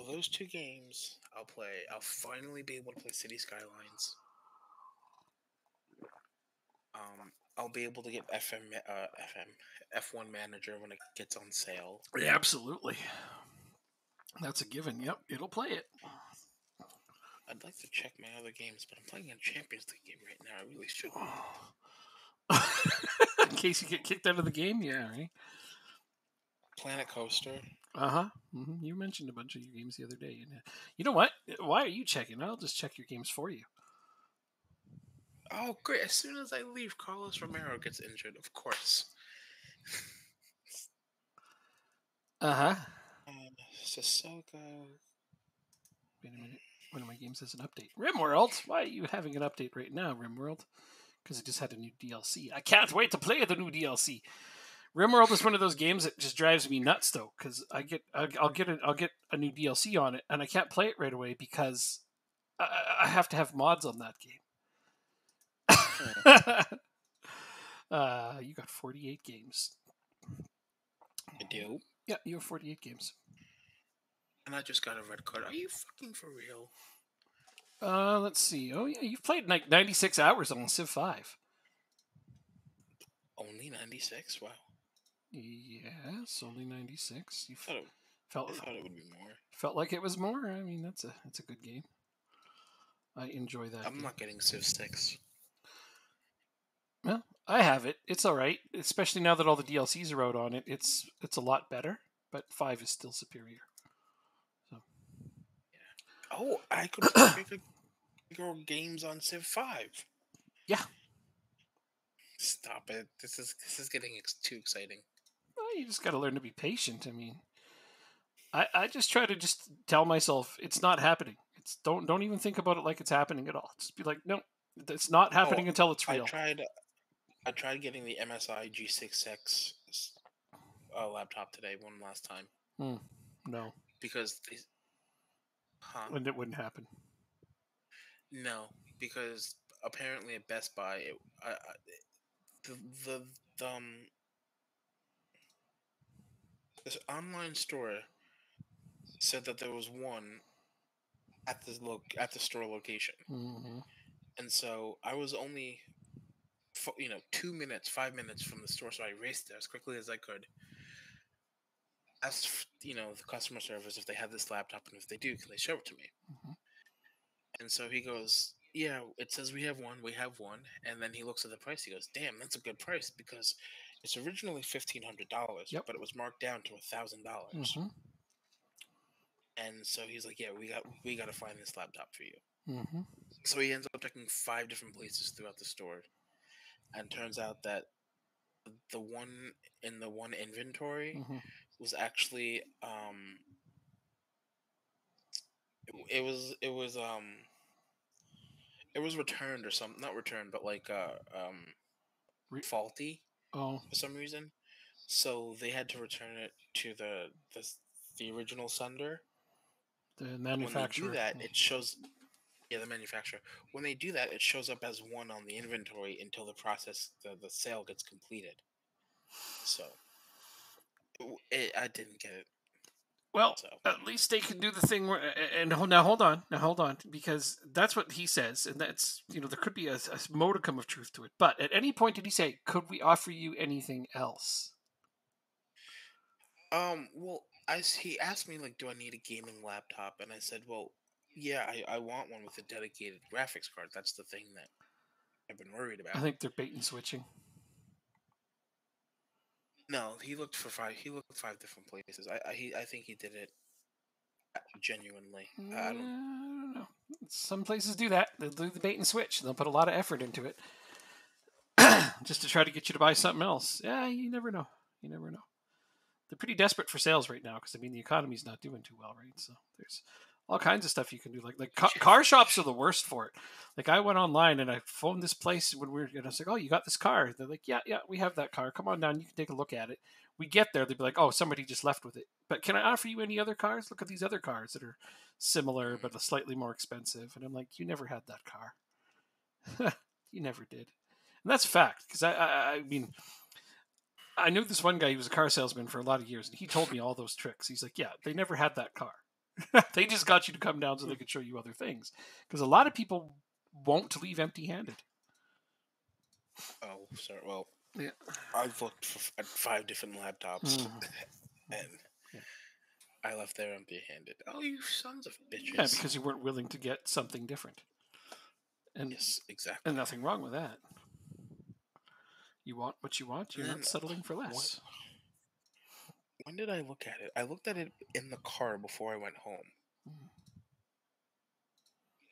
those two games I'll play. I'll finally be able to play City Skylines. I'll be able to get F1 Manager when it gets on sale. Yeah, absolutely. That's a given. Yep, it'll play it. I'd like to check my other games, but I'm playing a Champions League game right now. I really shouldn't. In case you get kicked out of the game, yeah, right. Planet Coaster. Uh-huh. Mm-hmm. You mentioned a bunch of your games the other day. You know what? Why are you checking? I'll just check your games for you. Oh, great. As soon as I leave, Carlos Romero gets injured, of course. Uh-huh. Sissoko. Wait a minute. One of my games has an update. RimWorld? Why are you having an update right now, RimWorld? Because it just had a new DLC. I can't wait to play the new DLC. RimWorld is one of those games that just drives me nuts, though, because I'll get a new DLC on it, and I can't play it right away because I have to have mods on that game. You got 48 games. I do. Yeah, you have 48 games. And I just got a red card. Are you fucking for real? Let's see. Oh yeah, you've played like 96 hours on Civ 5. Only 96? Wow. Yes, only 96. You I felt thought it would be more. felt like it was more. I mean, that's a good game. I enjoy that. I'm game. not getting Civ 6. Well, I have it. It's all right, especially now that all the DLCs are out on it. It's a lot better, but 5 is still superior. So. Oh, I could play bigger games on Civ 5. Yeah. Stop it. This is getting too exciting. Well, you just got to learn to be patient. I mean, I just try to just tell myself it's not happening. It's don't even think about it like it's happening at all. Just be like, no, it's not happening until it's real. I tried getting the MSI G6X laptop today one last time. No. Because And it wouldn't happen. No, because apparently at Best Buy, this online store said that there was one at the store location, and so I was only 5 minutes from the store, so I raced there as quickly as I could. Asked the customer service if they have this laptop, and if they do, can they show it to me? And so he goes, yeah, it says we have one, and then he looks at the price. He goes, damn, that's a good price because it's originally $1,500, but it was marked down to $1,000. And so he's like, yeah, we got to find this laptop for you. So he ends up checking 5 different places throughout the store, and turns out that the one in the one inventory was actually it was returned or something, not returned, but like faulty for some reason. So they had to return it to the original sender. The manufacturer. When they do that, it shows. Yeah, the manufacturer. When they do that, it shows up as 1 on the inventory until the sale gets completed. So I didn't get it. Well, at least they can do the thing where, and now hold on, because that's what he says, and that's there could be a modicum of truth to it. But at any point did he say, "Could we offer you anything else?" Well, he asked me like, "Do I need a gaming laptop?" And I said, "Well, yeah, I want one with a dedicated graphics card. That's the thing that I've been worried about." I think they're bait and switching. No, he looked 5 different places. I think he did it Genuinely, I don't. No. Some places do that. They'll do the bait and switch. They'll put a lot of effort into it just to try to get you to buy something else. Yeah, you never know. You never know. They're pretty desperate for sales right now because I mean the economy's not doing too well, right? So there's all kinds of stuff you can do. Like car shops are the worst for it. Like I went online and I phoned this place when we were, and I was like, "Oh, you got this car?" They're like, "Yeah, we have that car. Come on down, you can take a look at it." We get there, they'd be like, "Oh, somebody just left with it." But can I offer you any other cars? Look at these other cars that are similar but slightly more expensive. And I'm like, "You never had that car. You never did." And that's fact because I mean. I knew this one guy who was a car salesman for a lot of years, and he told me all those tricks. He's like, "Yeah, they never had that car. They just got you to come down so they could show you other things." Because a lot of people won't leave empty-handed. Oh, sorry. Well, Yeah. I've looked at 5 different laptops, and I left there empty-handed. Oh, you sons of bitches! Yeah, because you weren't willing to get something different. And yes, exactly. And nothing wrong with that. You want what you want. You're not settling for less. When did I look at it? I looked at it in the car before I went home.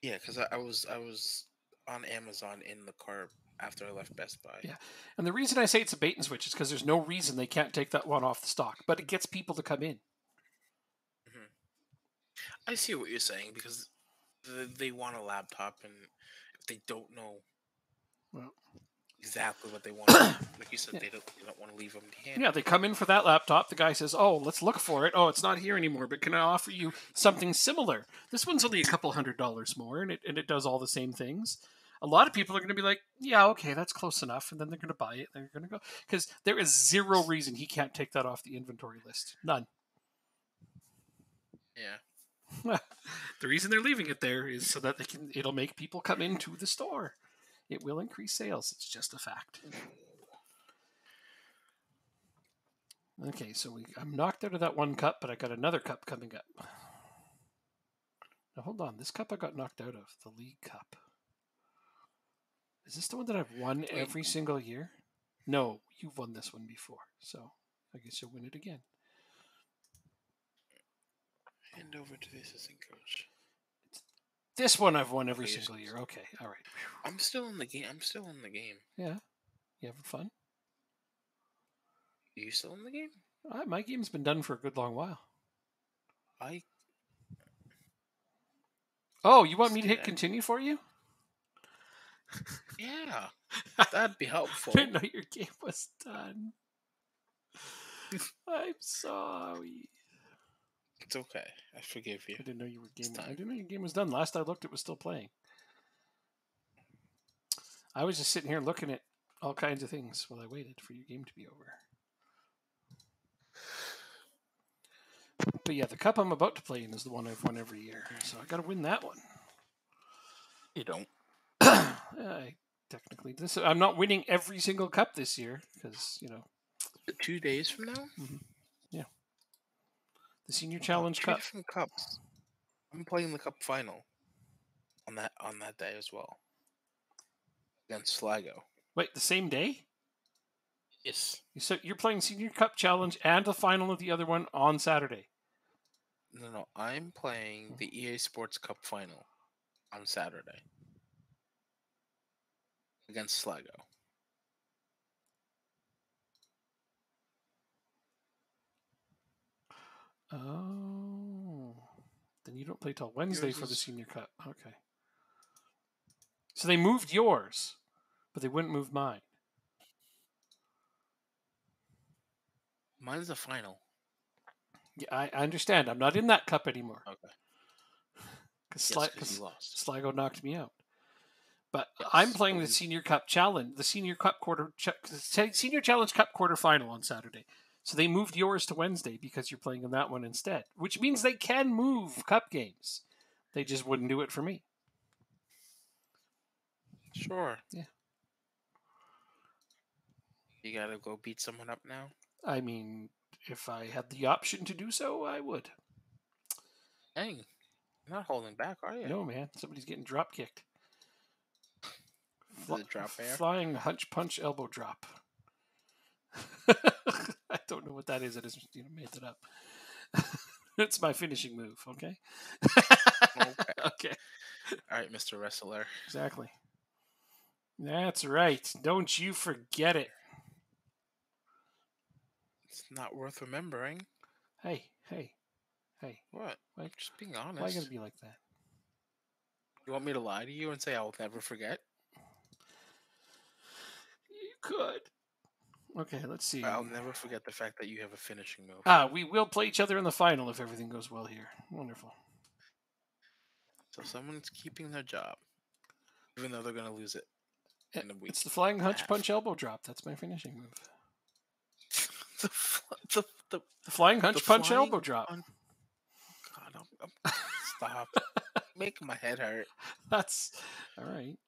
Yeah, because I was on Amazon in the car after I left Best Buy. Yeah, and the reason I say it's a bait and switch is because there's no reason they can't take that one off the stock, but it gets people to come in. Mm-hmm. I see what you're saying because they want a laptop, and if they don't know exactly what they want, like you said, they don't want to leave them empty-handed. Yeah, they come in for that laptop. The guy says, "Oh, let's look for it. Oh, it's not here anymore. But can I offer you something similar? This one's only a couple $100 more, and it does all the same things." A lot of people are going to be like, "Yeah, okay, that's close enough," and then they're going to buy it. They're going to go because there is zero reason he can't take that off the inventory list. None. Yeah. The reason they're leaving it there is so that it'll make people come into the store. It will increase sales. It's just a fact. Okay, so I'm knocked out of that one cup, but I got another cup coming up. Now, hold on. This cup I got knocked out of, the League Cup. Is this the one that I've won every single year? No, you've won this one before, so I guess you'll win it again. Hand over to the assistant coach. This one I've won every single year. Okay, all right. I'm still in the game. Yeah, you having fun? Are you still in the game? My game's been done for a good long while. Oh, you want me to hit continue for you? Yeah, that'd be helpful. I didn't know your game was done. I'm sorry. It's okay. I forgive you. I didn't know your game was done. Last I looked, it was still playing. I was just sitting here looking at all kinds of things while I waited for your game to be over. But yeah, the cup I'm about to play in is the one I've won every year, so I got to win that one. You don't. Technically, I'm not winning every single cup this year because 2 days from now. Mm-hmm. Yeah, the Senior Challenge Cup. Different cups. I'm playing the cup final on that day as well against Sligo. Wait, the same day? Yes. So you're playing Senior Cup Challenge and the final of the other one on Saturday? No. I'm playing the EA Sports Cup final on Saturday against Sligo. Oh. Then you don't play till Wednesday for the Senior Cup. Okay. So they moved yours, but they wouldn't move mine. Mine's the final. Yeah, I understand. I'm not in that cup anymore. Okay. Because Sligo knocked me out. But yes, I'm playing the Senior Cup Challenge, the Senior Challenge Cup quarterfinal on Saturday. So they moved yours to Wednesday because you're playing in that one instead, which means they can move cup games. They just wouldn't do it for me. Sure. Yeah. You gotta go beat someone up now? I mean, if I had the option to do so, I would. Dang. You're not holding back, are you? No, man. Somebody's getting drop kicked. Drop air? Flying hunch punch elbow drop. I don't know what that is. I just made it up. It's my finishing move. Okay. Okay. Okay. All right, Mr. Wrestler. Exactly. That's right. Don't you forget it. It's not worth remembering. Hey, hey, hey. What? Why, Just being why you honest. gotta be like that? You want me to lie to you and say I will never forget? You could. Okay, let's see. I'll never forget the fact that you have a finishing move. We will play each other in the final if everything goes well here. Wonderful. So someone's keeping their job, even though they're going to lose it in a week. It's the flying hunch half. punch elbow drop. That's my finishing move. the flying hunch punch flying elbow drop. God, stop. Making my head hurt. That's all right.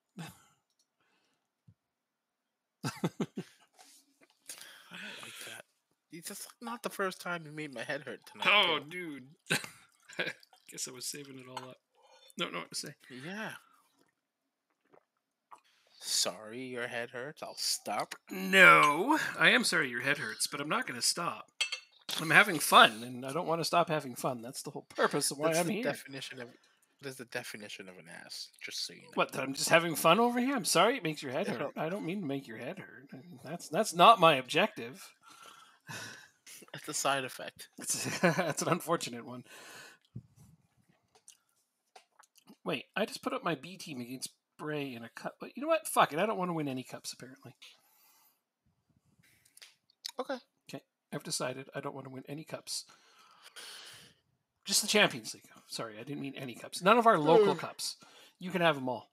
I don't like that. It's just not the first time you made my head hurt tonight. Oh, too. dude. Guess I was saving it all up. Don't know what to say. Yeah. Sorry your head hurts. I'll stop. No, I am sorry your head hurts, but I'm not going to stop. I'm having fun, and I don't want to stop having fun. That's the whole purpose of why I'm here. That's the definition of an ass, just so you know. What, that I'm just having fun over here? I'm sorry it makes your head hurt. I don't mean to make your head hurt. That's not my objective. It's a side effect. That's an unfortunate one. Wait, I just put up my B team against Bray in a cup. But you know what? Fuck it. I don't want to win any cups, apparently. Okay. I've decided I don't want to win any cups. Just the Champions League. Sorry, I didn't mean any cups. None of our local cups. You can have them all.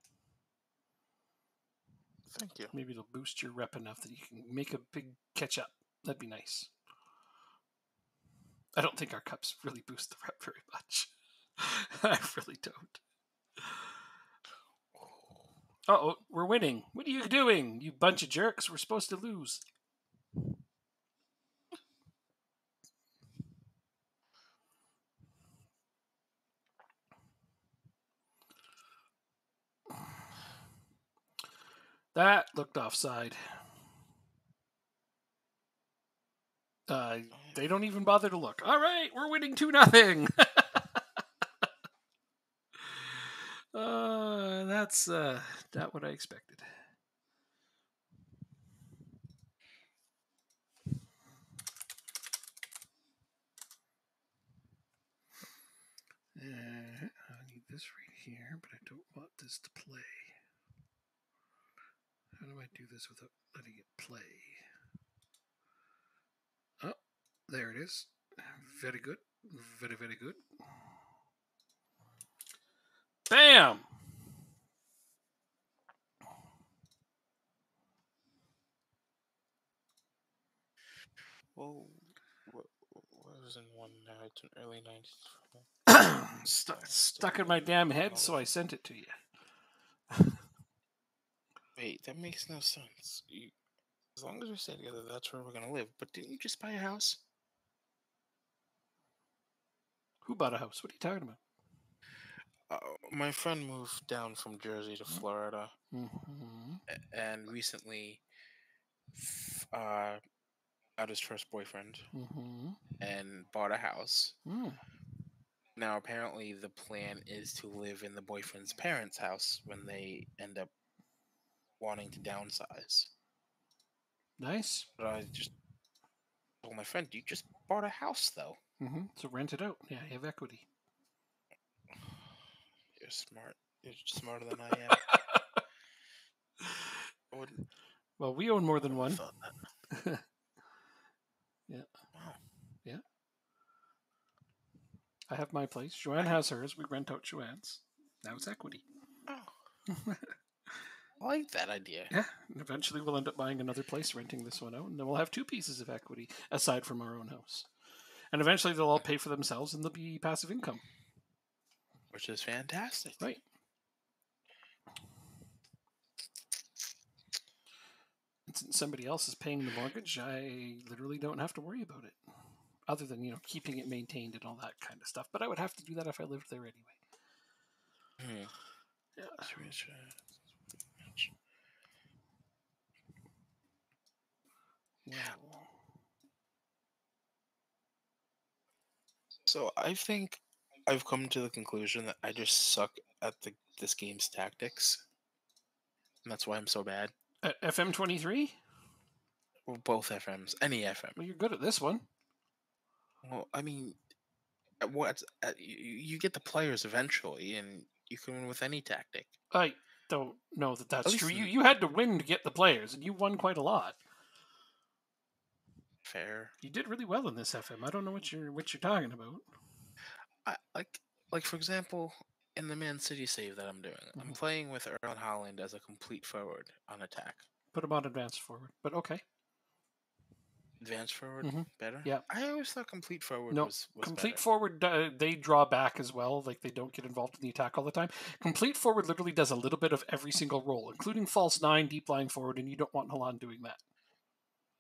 Thank you. Maybe it'll boost your rep enough that you can make a big catch up. That'd be nice. I don't think our cups really boost the rep very much. I really don't. Uh-oh, we're winning. What are you doing, you bunch of jerks? We're supposed to lose. That looked offside. They don't even bother to look. All right, we're winning 2-0. That's not what I expected. I need this right here, but I don't want this to play. How do I do this without letting it play? Oh, there it is. Very good. Very, very good. Bam! Whoa. What was in one now? It's an early 90s. Stuck in my damn head, so I sent it to you. Wait, that makes no sense. As long as we stay together, that's where we're going to live. But didn't you just buy a house? Who bought a house? What are you talking about? My friend moved down from Jersey to Florida, and recently got his first boyfriend and bought a house. Now, apparently, the plan is to live in the boyfriend's parents' house when they end up wanting to downsize. Nice. But I just told my friend, you just bought a house, though. So rent it out. Yeah, you have equity. You're smart. You're smarter than I am. Well, we own more than one. Yeah. Wow. Yeah. I have my place. Joanne has hers. We rent out Joanne's. Now it's equity. Oh. I like that idea. Yeah. And eventually we'll end up buying another place, renting this one out, and then we'll have 2 pieces of equity aside from our own house. And eventually they'll all pay for themselves and there'll be passive income. Which is fantastic. Right. And since somebody else is paying the mortgage, I literally don't have to worry about it. Other than, keeping it maintained and all that kind of stuff. But I would have to do that if I lived there anyway. Yeah. Wow. So I think I've come to the conclusion that I just suck at this game's tactics, and that's why I'm so bad. At FM23? Well, both FMs, any FM. Well, you're good at this one. Well, I mean, you get the players eventually, and you can win with any tactic. I don't know that that's At true. least You had to win to get the players, and you won quite a lot. fair. You did really well in this FM. I don't know what you're talking about. I like for example, in the Man City save that I'm doing, I'm playing with Erling Haaland as a complete forward on attack. Put him on advanced forward, but okay. Advanced forward better. Yeah. I always thought complete forward No, was complete better. forward, they draw back as well. Like, they don't get involved in the attack all the time. Complete forward literally does a little bit of every single role, including false nine, deep lying forward, and you don't want Haaland doing that.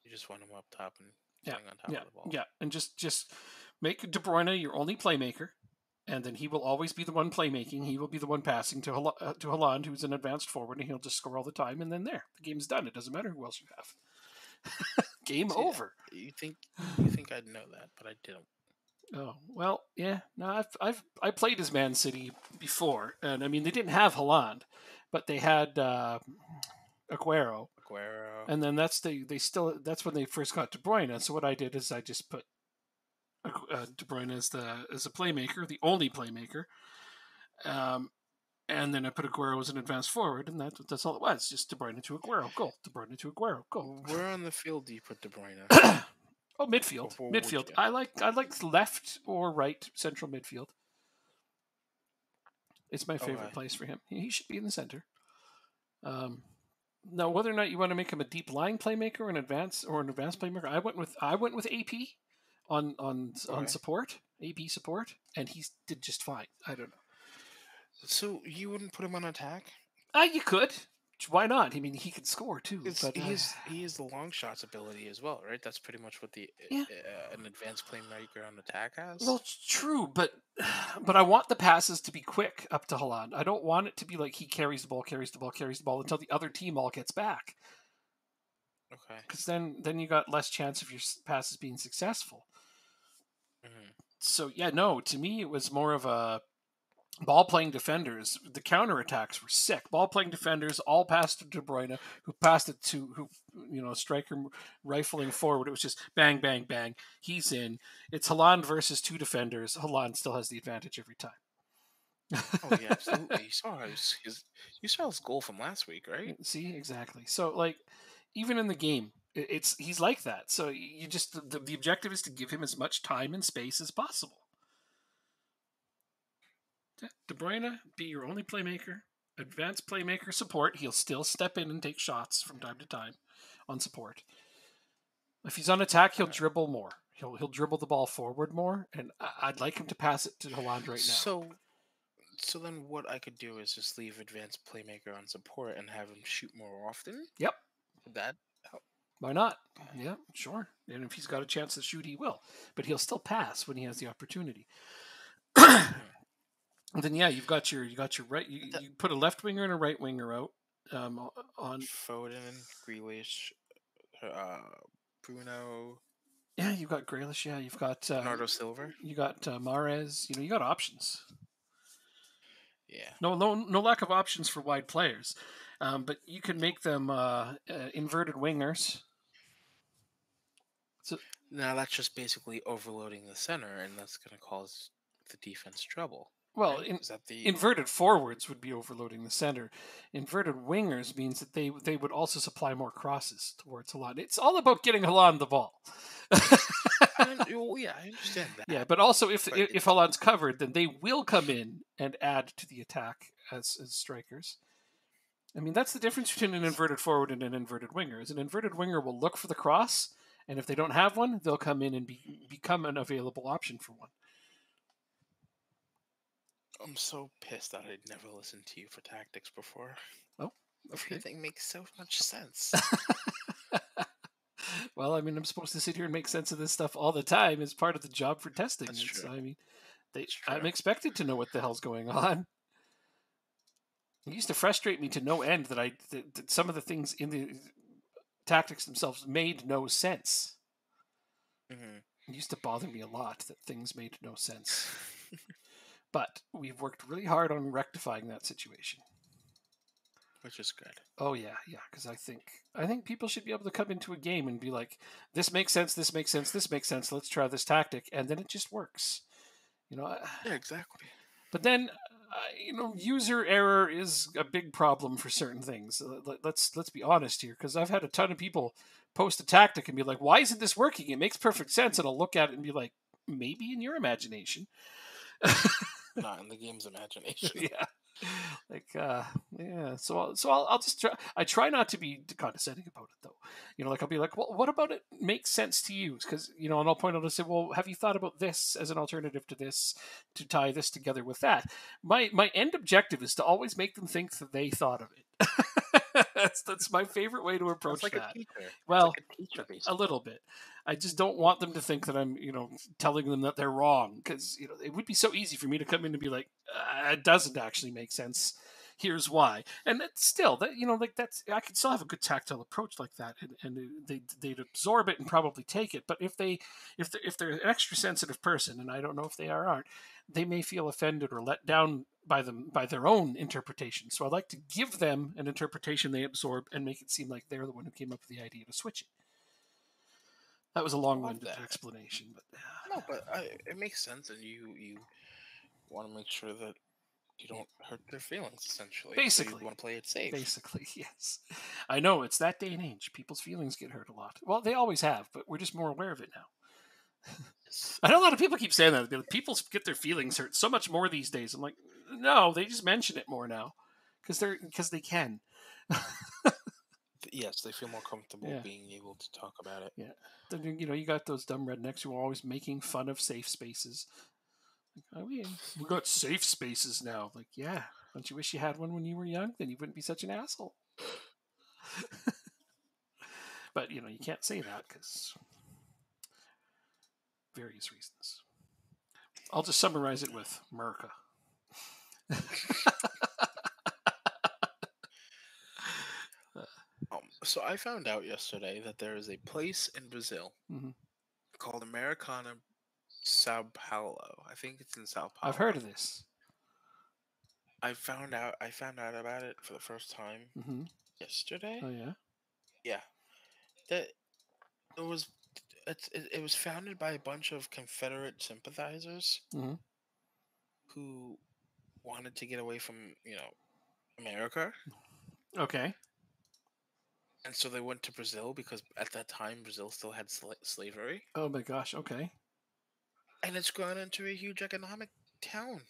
You just want him up top and Yeah, playing on top of the ball. yeah, and just make De Bruyne your only playmaker, and then he will always be the one playmaking. He will be the one passing to Haaland, who's an advanced forward, and he'll just score all the time. And then the game's done. It doesn't matter who else you have. Game over. You think I'd know that, but I didn't. Oh well, yeah. No, I played as Man City before, and I mean they didn't have Haaland, but they had Aguero, and then that's when they first got De Bruyne. So what I did is I just put De Bruyne as a playmaker, the only playmaker, and then I put Aguero as an advanced forward, and that's all it was. Just De Bruyne to Aguero, goal. De Bruyne to Aguero, goal. Where on the field do you put De Bruyne? Oh, midfield. Midfield. I like left or right central midfield. It's my favorite place for him. He should be in the center. Now, whether or not you want to make him a deep lying playmaker or an advanced playmaker, I went with AP on support, AP support, and he did just fine. I don't know. So you wouldn't put him on attack? You could. Why not? I mean, he could score too. But he is the long shots ability as well, right? That's pretty much what an advanced playmaker on attack has. Well, it's true, but I want the passes to be quick up to Haaland. I don't want it to be like he carries the ball until the other team all gets back. Okay. Because then you got less chance of your passes being successful. Mm-hmm. So yeah, no. To me, it was more of a ball-playing defenders. The counter-attacks were sick. Ball-playing defenders all passed to De Bruyne, who passed it to striker rifling forward. It was just bang, bang, bang. He's in. It's Haaland versus two defenders. Haaland still has the advantage every time. Oh yeah, absolutely. You saw his goal from last week, right? See, exactly. So like, even in the game, he's like that. So you just the objective is to give him as much time and space as possible. De Bruyne, be your only playmaker, advanced playmaker support. He'll still step in and take shots from time to time on support. If he's on attack, he'll dribble more. He'll dribble the ball forward more, and I'd like him to pass it to Haaland right now. So then what I could do is just leave advanced playmaker on support and have him shoot more often? Yep. Would that help? Why not? Yeah, sure. And if he's got a chance to shoot, he will. But he'll still pass when he has the opportunity. And then you got your right. You put a left winger and a right winger out on Foden, Grealish, Bruno. Yeah, you've got Grealish. Yeah, you've got Bernardo Silva. You got Mahrez. You got options. Yeah. No lack of options for wide players, but you can make them inverted wingers. So now that's just basically overloading the center, and that's going to cause the defense trouble. Well, inverted forwards would be overloading the center. Inverted wingers means that they would also supply more crosses towards Haaland. It's all about getting Haaland the ball. Yeah, I understand that. Yeah, but also if Haaland's covered, then they will come in and add to the attack as strikers. I mean, that's the difference between an inverted forward and an inverted winger. Is an inverted winger will look for the cross, and if they don't have one, they'll come in and become an available option for one. I'm so pissed that I'd never listened to you for tactics before. Oh, okay. Everything makes so much sense. Well, I mean, I'm supposed to sit here and make sense of this stuff all the time as part of the job for testing. That's true. I mean, I'm expected to know what the hell's going on. It used to frustrate me to no end that some of the things in the tactics themselves made no sense. Mm-hmm. It used to bother me a lot that things made no sense. But we've worked really hard on rectifying that situation. Which is good. Oh yeah, because I think people should be able to come into a game and be like, this makes sense, this makes sense, this makes sense. Let's try this tactic, and then it just works. Yeah, exactly. But then, user error is a big problem for certain things. Let's be honest here, because I've had a ton of people post a tactic and be like, "Why isn't this working? It makes perfect sense." And I'll look at it and be like, "Maybe in your imagination." Not in the game's imagination. Yeah. Yeah. So I'll just try. I try not to be condescending about it, though. I'll be like, well, what about it makes sense to use? Because and I'll point out and say, well, have you thought about this as an alternative to this, to tie this together with that? My end objective is to always make them think that they thought of it. That's my favorite way to approach like that. A teacher. Well, like a teacher, a basically. little bit. I just don't want them to think that I'm, telling them that they're wrong, because it would be so easy for me to come in and be like, it doesn't actually make sense. Here's why. And that's still that that's I could still have a good tactile approach like that, and they'd absorb it and probably take it. But if they're an extra sensitive person, and I don't know if they aren't, they may feel offended or let down by their own interpretation. So I like to give them an interpretation they absorb and make it seem like they're the one who came up with the idea to switch it. That was a long-winded explanation, but no, but it makes sense, and you want to make sure that you don't hurt their feelings. Essentially, basically, so you want to play it safe. Basically, yes. I know it's that day and age. People's feelings get hurt a lot. Well, they always have, but we're just more aware of it now. I know a lot of people keep saying that. People get their feelings hurt so much more these days. I'm like, no, they just mention it more now because they can. Yes, they feel more comfortable being able to talk about it. Yeah. Then, you got those dumb rednecks who are always making fun of safe spaces. Like, we got safe spaces now. Like, yeah. Don't you wish you had one when you were young? Then you wouldn't be such an asshole. But, you can't say that because various reasons. I'll just summarize it with America. So I found out yesterday that there is a place in Brazil called Americana Sao Paulo. I think it's in Sao Paulo. I've heard of this. I found out about it for the first time yesterday. Oh yeah. Yeah. That it was founded by a bunch of Confederate sympathizers who wanted to get away from America. Okay. And so they went to Brazil because at that time Brazil still had slavery. Oh my gosh! Okay. And it's grown into a huge economic town.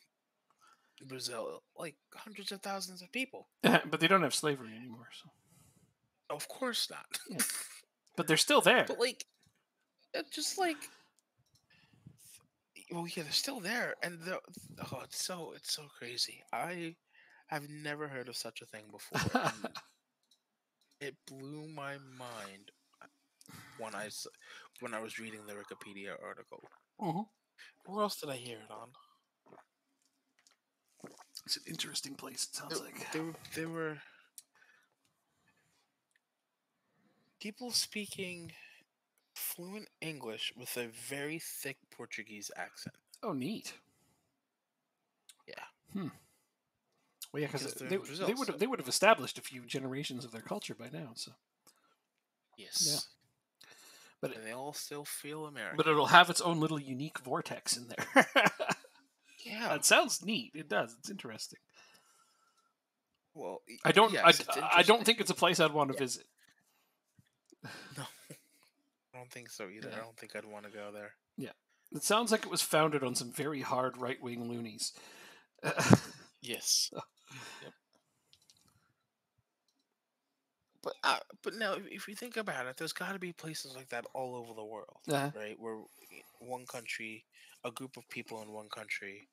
Brazil, like hundreds of thousands of people. But they don't have slavery anymore, so. Of course not. Yeah. But they're still there. But just well, yeah, they're still there, and it's so crazy. I have never heard of such a thing before. And it blew my mind when I was reading the Wikipedia article. Where else did I hear it on? It's an interesting place. It sounds like there were people speaking fluent English with a very thick Portuguese accent. Oh, neat. Yeah. Well, yeah, because they would have established a few generations of their culture by now. So. Yes. Yeah. But they all still feel American. But it'll have its own little unique vortex in there. Yeah. It sounds neat. It does. It's interesting. Well, I don't think it's a place I'd want to visit. No. I don't think so either. Yeah. I don't think I'd want to go there. Yeah. It sounds like it was founded on some very hard right-wing loonies. Yes. Yep. But now, if you think about it, there's got to be places like that all over the world, right? Where one country, a group of people in one country,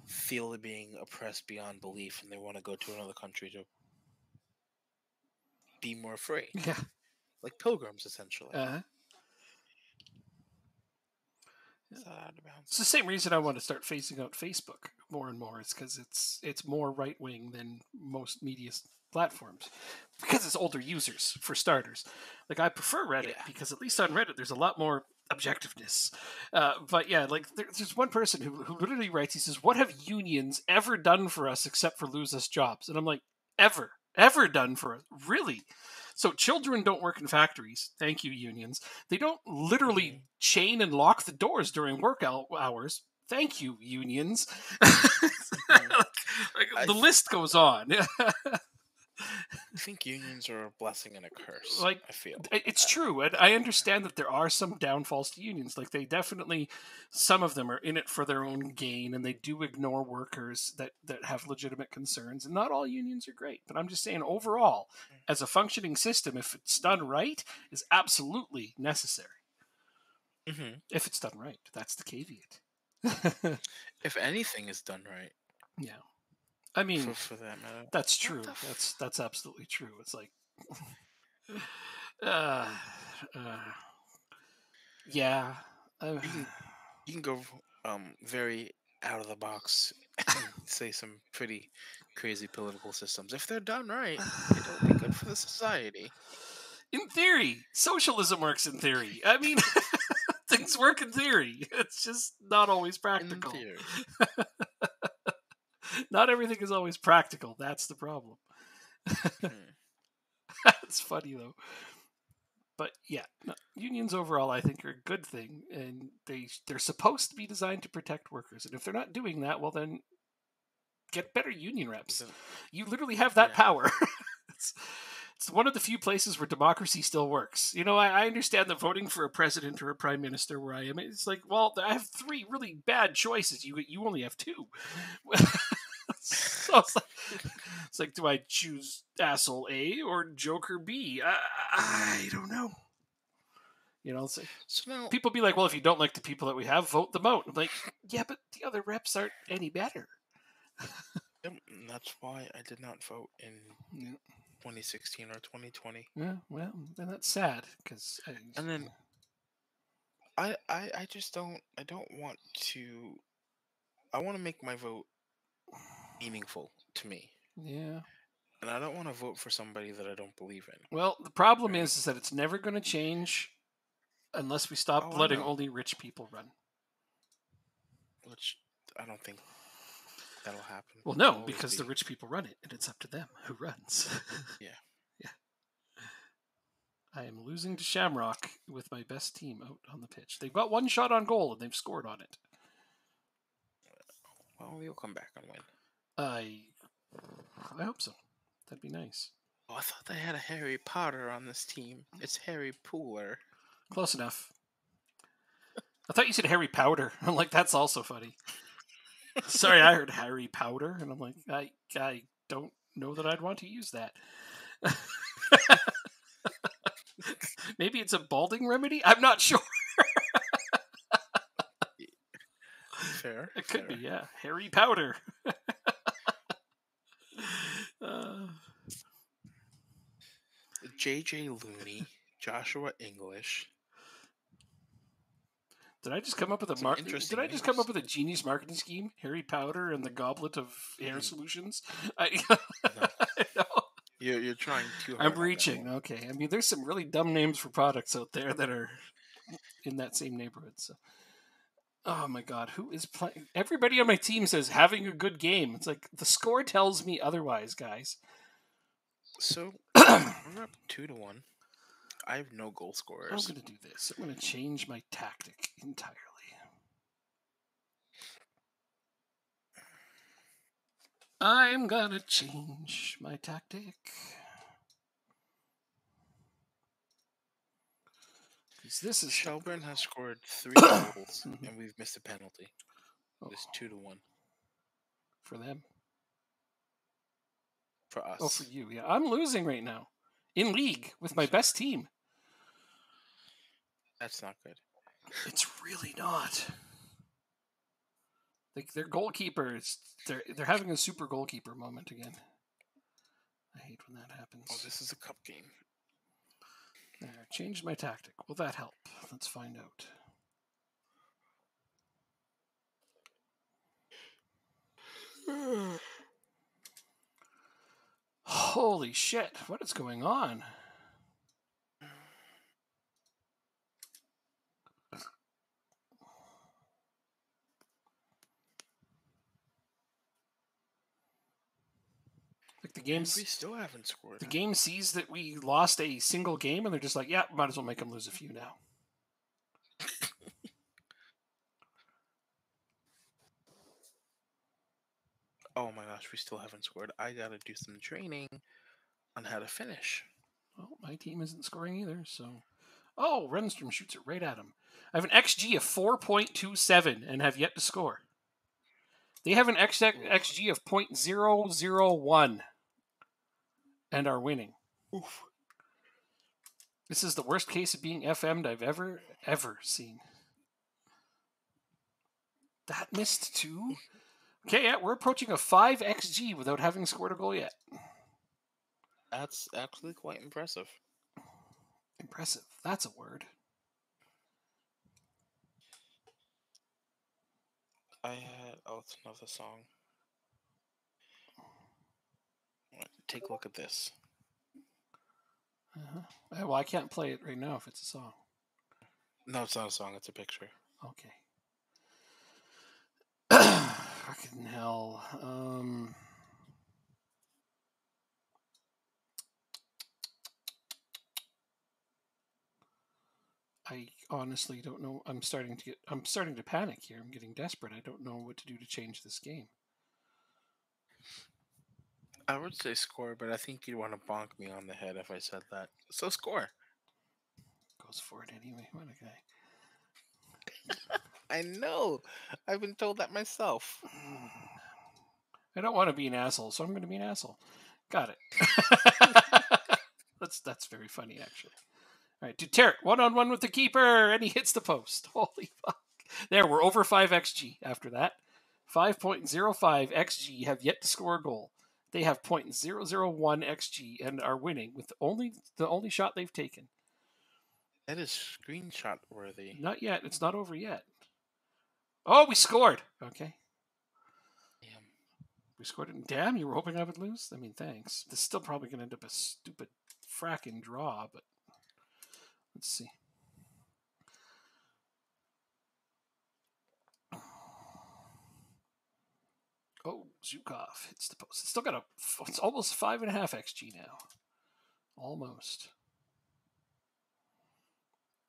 feel they're being oppressed beyond belief, and they want to go to another country to be more free. Yeah, like pilgrims, essentially. It's the same reason I want to start phasing out Facebook more and more. It's because it's more right wing than most media platforms, because it's older users for starters. Like, I prefer Reddit because at least on Reddit there's a lot more objectiveness. But yeah, like there's one person who literally writes, he says, "What have unions ever done for us except for lose us jobs?" And I'm like, ever done for us? Really? So children don't work in factories. Thank you, unions. They don't literally chain and lock the doors during work hours. Thank you, unions. The list goes on. I think unions are a blessing and a curse. Like, I feel it's true, and I understand that there are some downfalls to unions. Like, they definitely, some of them are in it for their own gain, and they do ignore workers that have legitimate concerns. And not all unions are great, but I'm just saying, overall, as a functioning system, if it's done right, is absolutely necessary. If it's done right, that's the caveat. If anything is done right, yeah. I mean, for that matter, that's true. That's absolutely true. It's like, yeah. You can go very out of the box and say some pretty crazy political systems. If they're done right, it'll be good for the society. In theory, socialism works in theory. I mean, things work in theory. It's just not always practical. In theory. Not everything is always practical. That's the problem. It's funny though. But yeah, no, unions overall, I think, are a good thing, and they're supposed to be designed to protect workers. And if they're not doing that, well, then get better union reps. You literally have that power. It's one of the few places where democracy still works. You know, I understand that voting for a president or a prime minister where I am, it's like, well, I have 3 really bad choices. You only have 2. So it's like, do I choose asshole A or Joker B? I don't know. You know, so now, people be like, well, if you don't like the people that we have, vote them out. I'm like, yeah, but the other reps aren't any better. That's why I did not vote in 2016 or 2020. Yeah, well, then that's sad because. And then I just don't. I don't want to. I want to make my vote meaningful to me. Yeah. And I don't want to vote for somebody that I don't believe in. Well, the problem is that it's never going to change unless we stop letting only rich people run. Which I don't think that'll happen. Well, no, because the rich people run it, and it's up to them who runs. Yeah. I am losing to Shamrock with my best team out on the pitch. They've got 1 shot on goal, and they've scored on it. Well, you'll come back and win. I hope so. That'd be nice. Oh, I thought they had a Harry Potter on this team. It's Harry Pooler. Close enough. I thought you said Harry Powder. I'm like, that's also funny. Sorry, I heard Harry Powder, and I'm like, I don't know that I'd want to use that. Maybe it's a balding remedy? I'm not sure. Fair. It could be, yeah. Harry Powder. JJ Looney, Joshua English. Did I just come up with a genius marketing scheme? Harry Powder and the Goblet of Hair Solutions? No. You're trying too hard. I'm reaching. Okay. I mean, there's some really dumb names for products out there that are in that same neighborhood. So. Oh my God, who is playing? Everybody on my team says having a good game. It's like the score tells me otherwise, guys. So we're up 2-1. I have no goal scorers. I'm going to do this. I'm going to change my tactic entirely. I'm going to change my tactic. This is Shelburne has scored 3 goals, and we've missed a penalty. It's 2-1. For them? For us. Oh, for you, yeah. I'm losing right now. In league with my best team. That's not good. It's really not. Like, their goalkeeper, they're having a super goalkeeper moment again. I hate when that happens. Oh, this is a cup game. There, changed my tactic. Will that help? Let's find out. Holy shit, what is going on? Like the And game's we still haven't scored. the game sees that we lost a single game, and they're just like, yeah, might as well make them lose a few now. Oh my gosh, we still haven't scored. I gotta do some training on how to finish. Well, my team isn't scoring either, so. Oh, Renstrom shoots it right at him. I have an XG of 4.27 and have yet to score. They have an XG of 0.001 and are winning. Oof. This is the worst case of being FM'd I've ever seen. That missed too? Okay, yeah, we're approaching a 5 XG without having scored a goal yet. That's actually quite impressive. Impressive. That's a word. It's another song. Take a look at this. Well, I can't play it right now if it's a song. No, it's not a song. It's a picture. Okay. Fucking hell. I honestly don't know. I'm starting to panic here. I'm getting desperate. I don't know what to do to change this game. I would say score, but I think you'd want to bonk me on the head if I said that. So score. Goes for it anyway. What a guy. I know. I've been told that myself. I don't want to be an asshole, so I'm going to be an asshole. Got it. That's very funny, actually. All right, Duterte, 1-on-1 with the keeper, and he hits the post. Holy fuck. There, we're over 5 XG after that. 5.05 XG have yet to score a goal. They have 0.001 XG and are winning with the only shot they've taken. That is screenshot worthy. Not yet. It's not over yet. Oh, we scored. Okay. Damn. We scored it. Damn, you were hoping I would lose? I mean, thanks. This is still probably going to end up a stupid fracking draw, but let's see. Oh, Zukov hits the post. It's still got it's almost 5.5 XG now. Almost.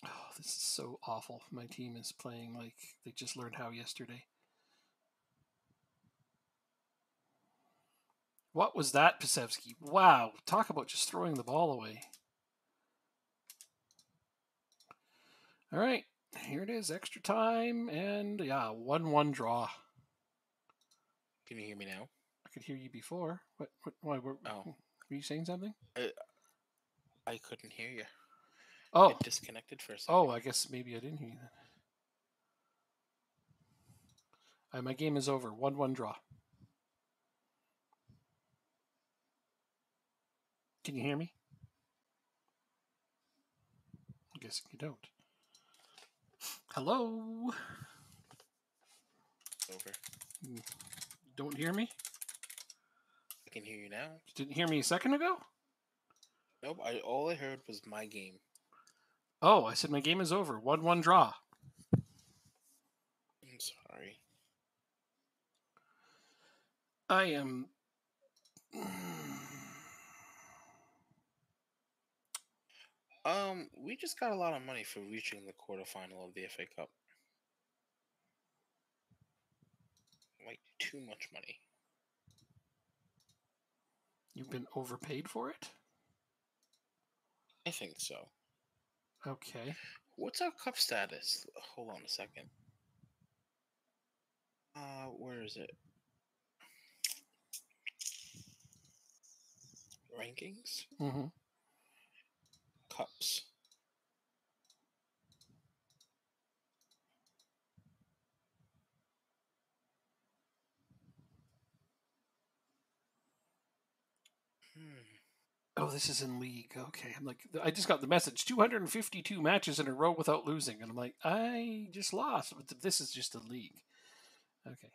Oh, this is so awful. My team is playing like they just learned how yesterday. What was that, Pisevsky? Wow, talk about just throwing the ball away. All right, here it is, extra time, and yeah, 1-1 draw. Can you hear me now? I could hear you before. Why? Were you saying something? I couldn't hear you. Oh. It disconnected for a second. Oh, I guess maybe I didn't hear you then. All right, my game is over. 1-1 draw. Can you hear me? I guess you don't. Hello? Over. Don't hear me? I can hear you now. You didn't hear me a second ago? Nope. All I heard was my game. Oh, I said my game is over. 1-1 draw. I'm sorry. I am... We just got a lot of money for reaching the quarterfinal of the FA Cup. Like, too much money. You've been overpaid for it? I think so. Okay. What's our cup status? Hold on a second. Where is it? Rankings? Mm-hmm. Cups. Oh, this is in league. Okay. I'm like, I just got the message. 252 matches in a row without losing. And I'm like, I just lost. But this is just a league. Okay.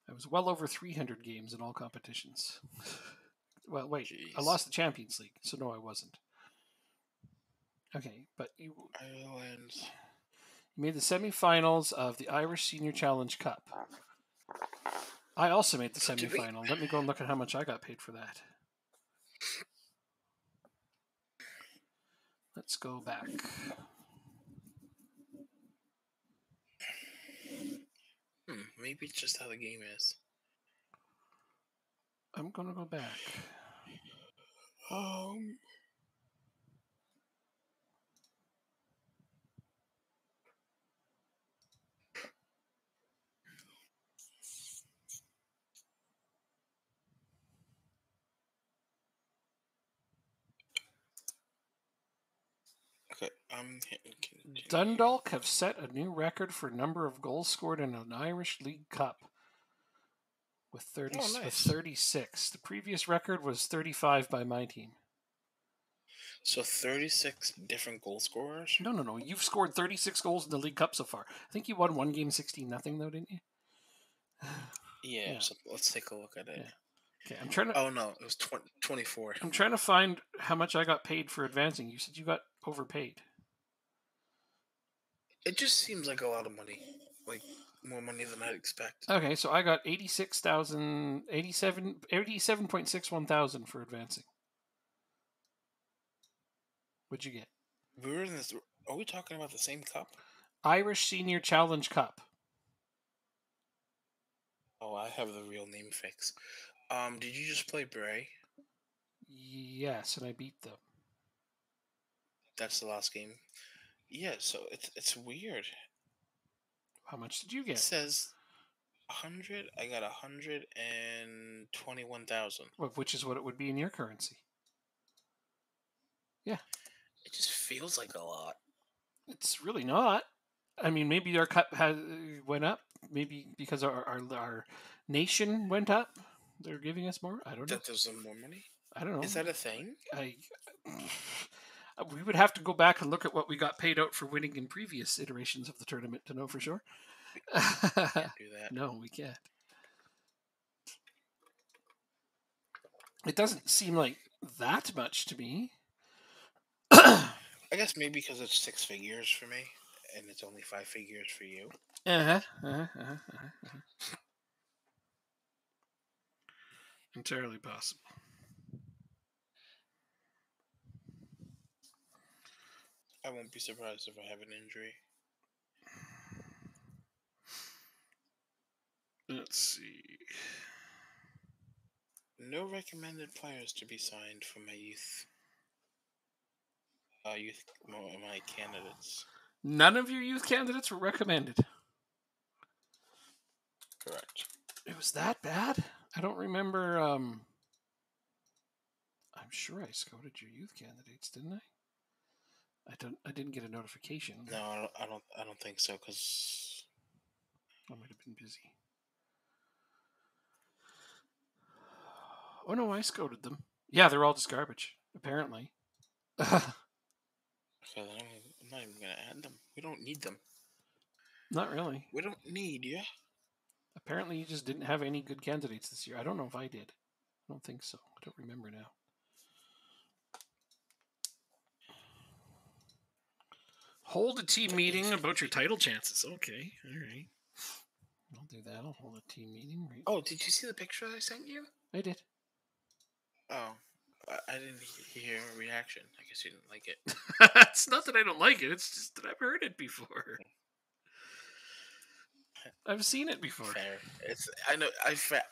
I was well over 300 games in all competitions. Well, wait. Jeez. I lost the Champions League, so no, I wasn't. Okay, but you made the semifinals of the Irish Senior Challenge Cup. I also made the Did we? semifinal. Let me go and look at how much I got paid for that. Let's go back. Maybe it's just how the game is. I'm gonna go back. Okay, I'm hitting continue. Dundalk have set a new record for number of goals scored in an Irish League Cup with 30, Oh, nice. with 36. The previous record was 35 by my team. So 36 different goal scorers? No. You've scored 36 goals in the League Cup so far. I think you won one game 16-0 though, didn't you? Yeah, so let's take a look at it. Yeah. Okay, I'm trying to. Oh no, it was 24. I'm trying to find how much I got paid for advancing. You said you got overpaid. It just seems like a lot of money. Like more money than I'd expect. Okay, so I got 87.61 thousand for advancing. What'd you get? We were in this. Are we talking about the same cup? Irish Senior Challenge Cup. Oh, I have the real name fix. Did you just play Bray? Yes, and I beat them. That's the last game. Yeah, so it's weird. How much did you It get? says 100. I got 121,000. Which is what it would be in your currency. Yeah. It just feels like a lot. It's really not. I mean, maybe our cup went up. Maybe because our nation went up. They're giving us more. I don't know. That there's some more money. I don't know. Is that a thing? We would have to go back and look at what we got paid out for winning in previous iterations of the tournament to know for sure. Can't do that. No, we can't. It doesn't seem like that much to me. I guess maybe because it's 6 figures for me, and it's only 5 figures for you. Entirely possible. I won't be surprised if I have an injury. Let's see. No recommended players to be signed for my my candidates. None of your youth candidates were recommended. Correct. It was that bad? I don't remember. I'm sure I scouted your youth candidates, didn't I? I didn't get a notification. No, I don't think so, because I might have been busy. Oh no, I scouted them. Yeah, they're all just garbage, apparently. Okay, then I'm not even gonna add them. We don't need them. Not really. We don't need you. Apparently, you just didn't have any good candidates this year. I don't know if I did. I don't think so. I don't remember now. Hold a team meeting about your title chances. Okay, all right. I'll do that. I'll hold a team meeting. Right. Oh, did you see the picture I sent you? I did. Oh, I didn't hear a reaction. I guess you didn't like it. It's not that I don't like it. It's just that I've heard it before. I've seen it before. Fair. I know.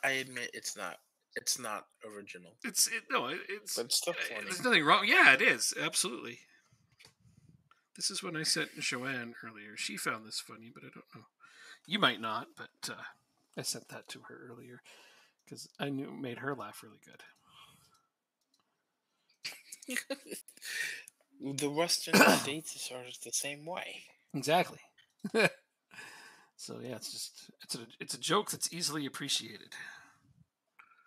I admit it's not original. It's But it's still funny. There's nothing wrong. Yeah, it is absolutely. This is when I sent Joanne earlier. She found this funny, but I don't know. You might not, but I sent that to her earlier because I knew it made her laugh really good. The Western States are the same way. Exactly. So yeah, it's a joke that's easily appreciated.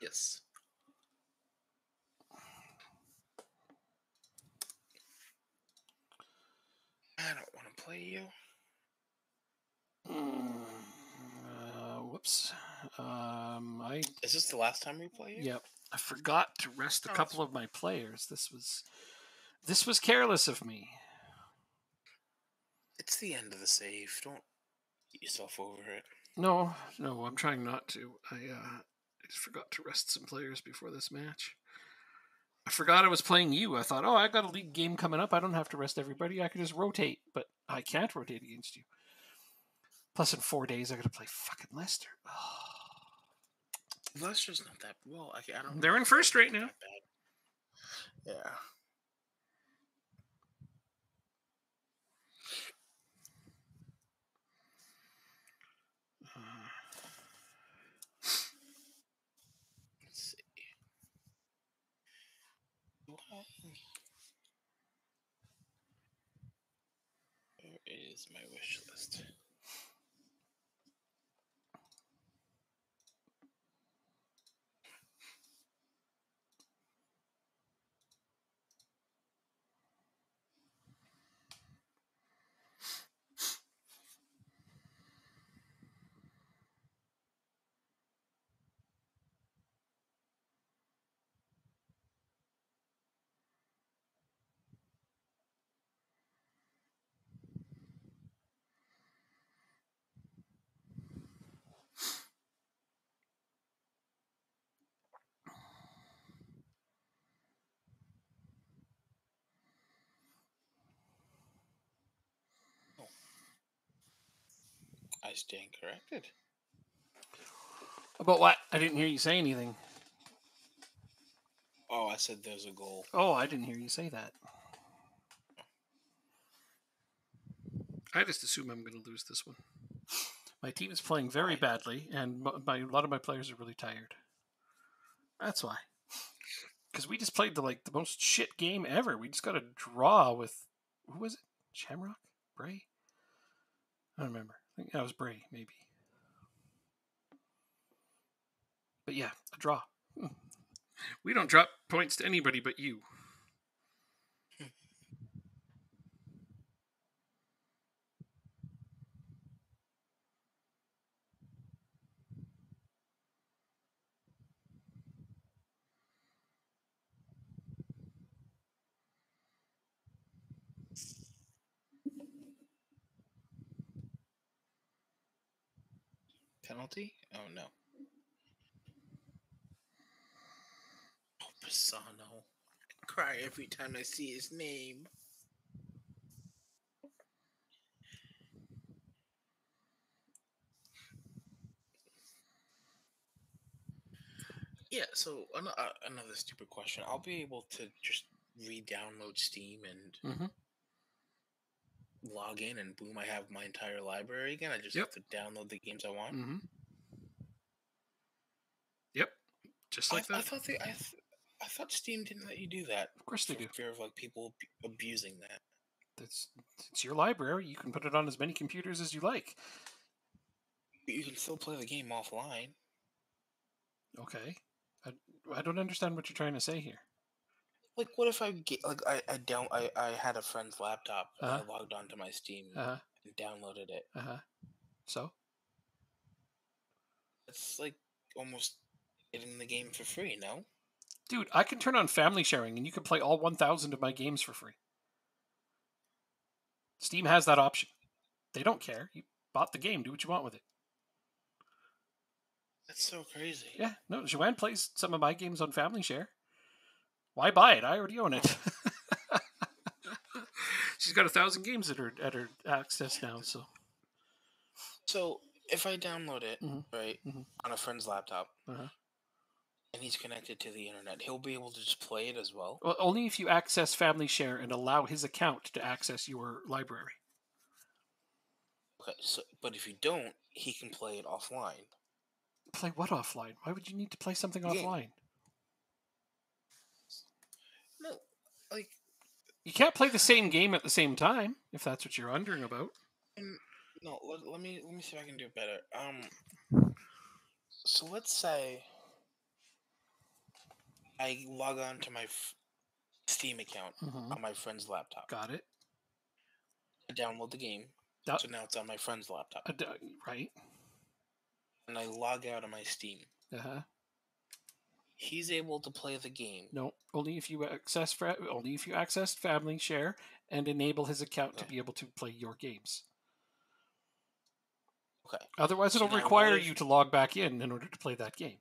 Yes. I don't want to play you. Whoops. Is this the last time we play you? Yep. I forgot to rest a couple of my players. This was careless of me. It's the end of the save. Don't beat yourself over it. No, no, I'm trying not to. I just forgot to rest some players before this match. I forgot I was playing you. I thought, oh, I got a league game coming up. I don't have to rest everybody. I can just rotate, but I can't rotate against you. Plus, in 4 days, I got to play fucking Leicester. Oh. Leicester's not that well. I don't. They're in first right now. That bad. Yeah. Let's see. Where is my wish list? I stand corrected. About what? I didn't hear you say anything. Oh, I said there's a goal. Oh, I didn't hear you say that. I just assume I'm going to lose this one. My team is playing very badly, and a lot of my players are really tired. That's why. Because we just played the most shit game ever. We just got a draw with, who was it? Shamrock? Bray? I don't remember. I think that was Bray, maybe. But yeah, a draw. We don't drop points to anybody but you. Penalty? Oh no. Oh, Pisano. I cry every time I see his name. Yeah, so another stupid question. I'll be able to just re-download Steam and log in, and boom, I have my entire library again. I just have to download the games I want. Yep, just like that. I thought Steam didn't let you do that. Of course they do. For fear of people abusing that. It's your library. You can put it on as many computers as you like. But you can still play the game offline. Okay, I don't understand what you're trying to say here. Like, what if I get I had a friend's laptop and I logged onto my Steam and downloaded it. So it's like almost getting the game for free, no? Dude, I can turn on family sharing and you can play all 1,000 of my games for free. Steam has that option. They don't care. You bought the game. Do what you want with it. That's so crazy. Yeah, no, Joanne plays some of my games on family share. Why buy it? I already own it. She's got 1,000 games at her access now. So if I download it on a friend's laptop, and he's connected to the internet, he'll be able to just play it as well? Well, only if you access family share and allow his account to access your library. Okay, but if you don't, he can play it offline. Play what offline? Why would you need to play something offline? No, like, you can't play the same game at the same time if that's what you're wondering about. No, let me see if I can do it better. So let's say I log on to my Steam account on my friend's laptop. Got it. I download the game. So now it's on my friend's laptop. Right. And I log out of my Steam. He's able to play the game. No, only if you access family share and enable his account to be able to play your games. Okay. Otherwise, So it'll now require you to log back in order to play that game.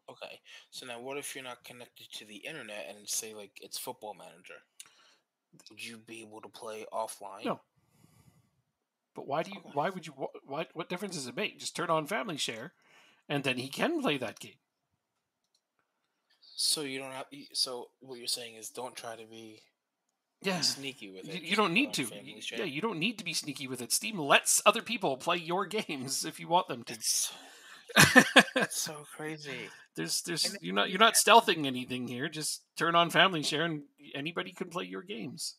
Okay. So now what if you're not connected to the internet and say like it's Football Manager? Would you be able to play offline? No. But why do you? Okay. Why would you? What difference does it make? Just turn on Family Share, and then he can play that game. So you don't have. So what you're saying is don't try to be Yeah. sneaky with it. You don't need to. Family Share. Yeah, you don't need to be sneaky with it. Steam lets other people play your games if you want them to. That's so crazy. There's you're not stealthing anything here. Just turn on Family Share and anybody can play your games.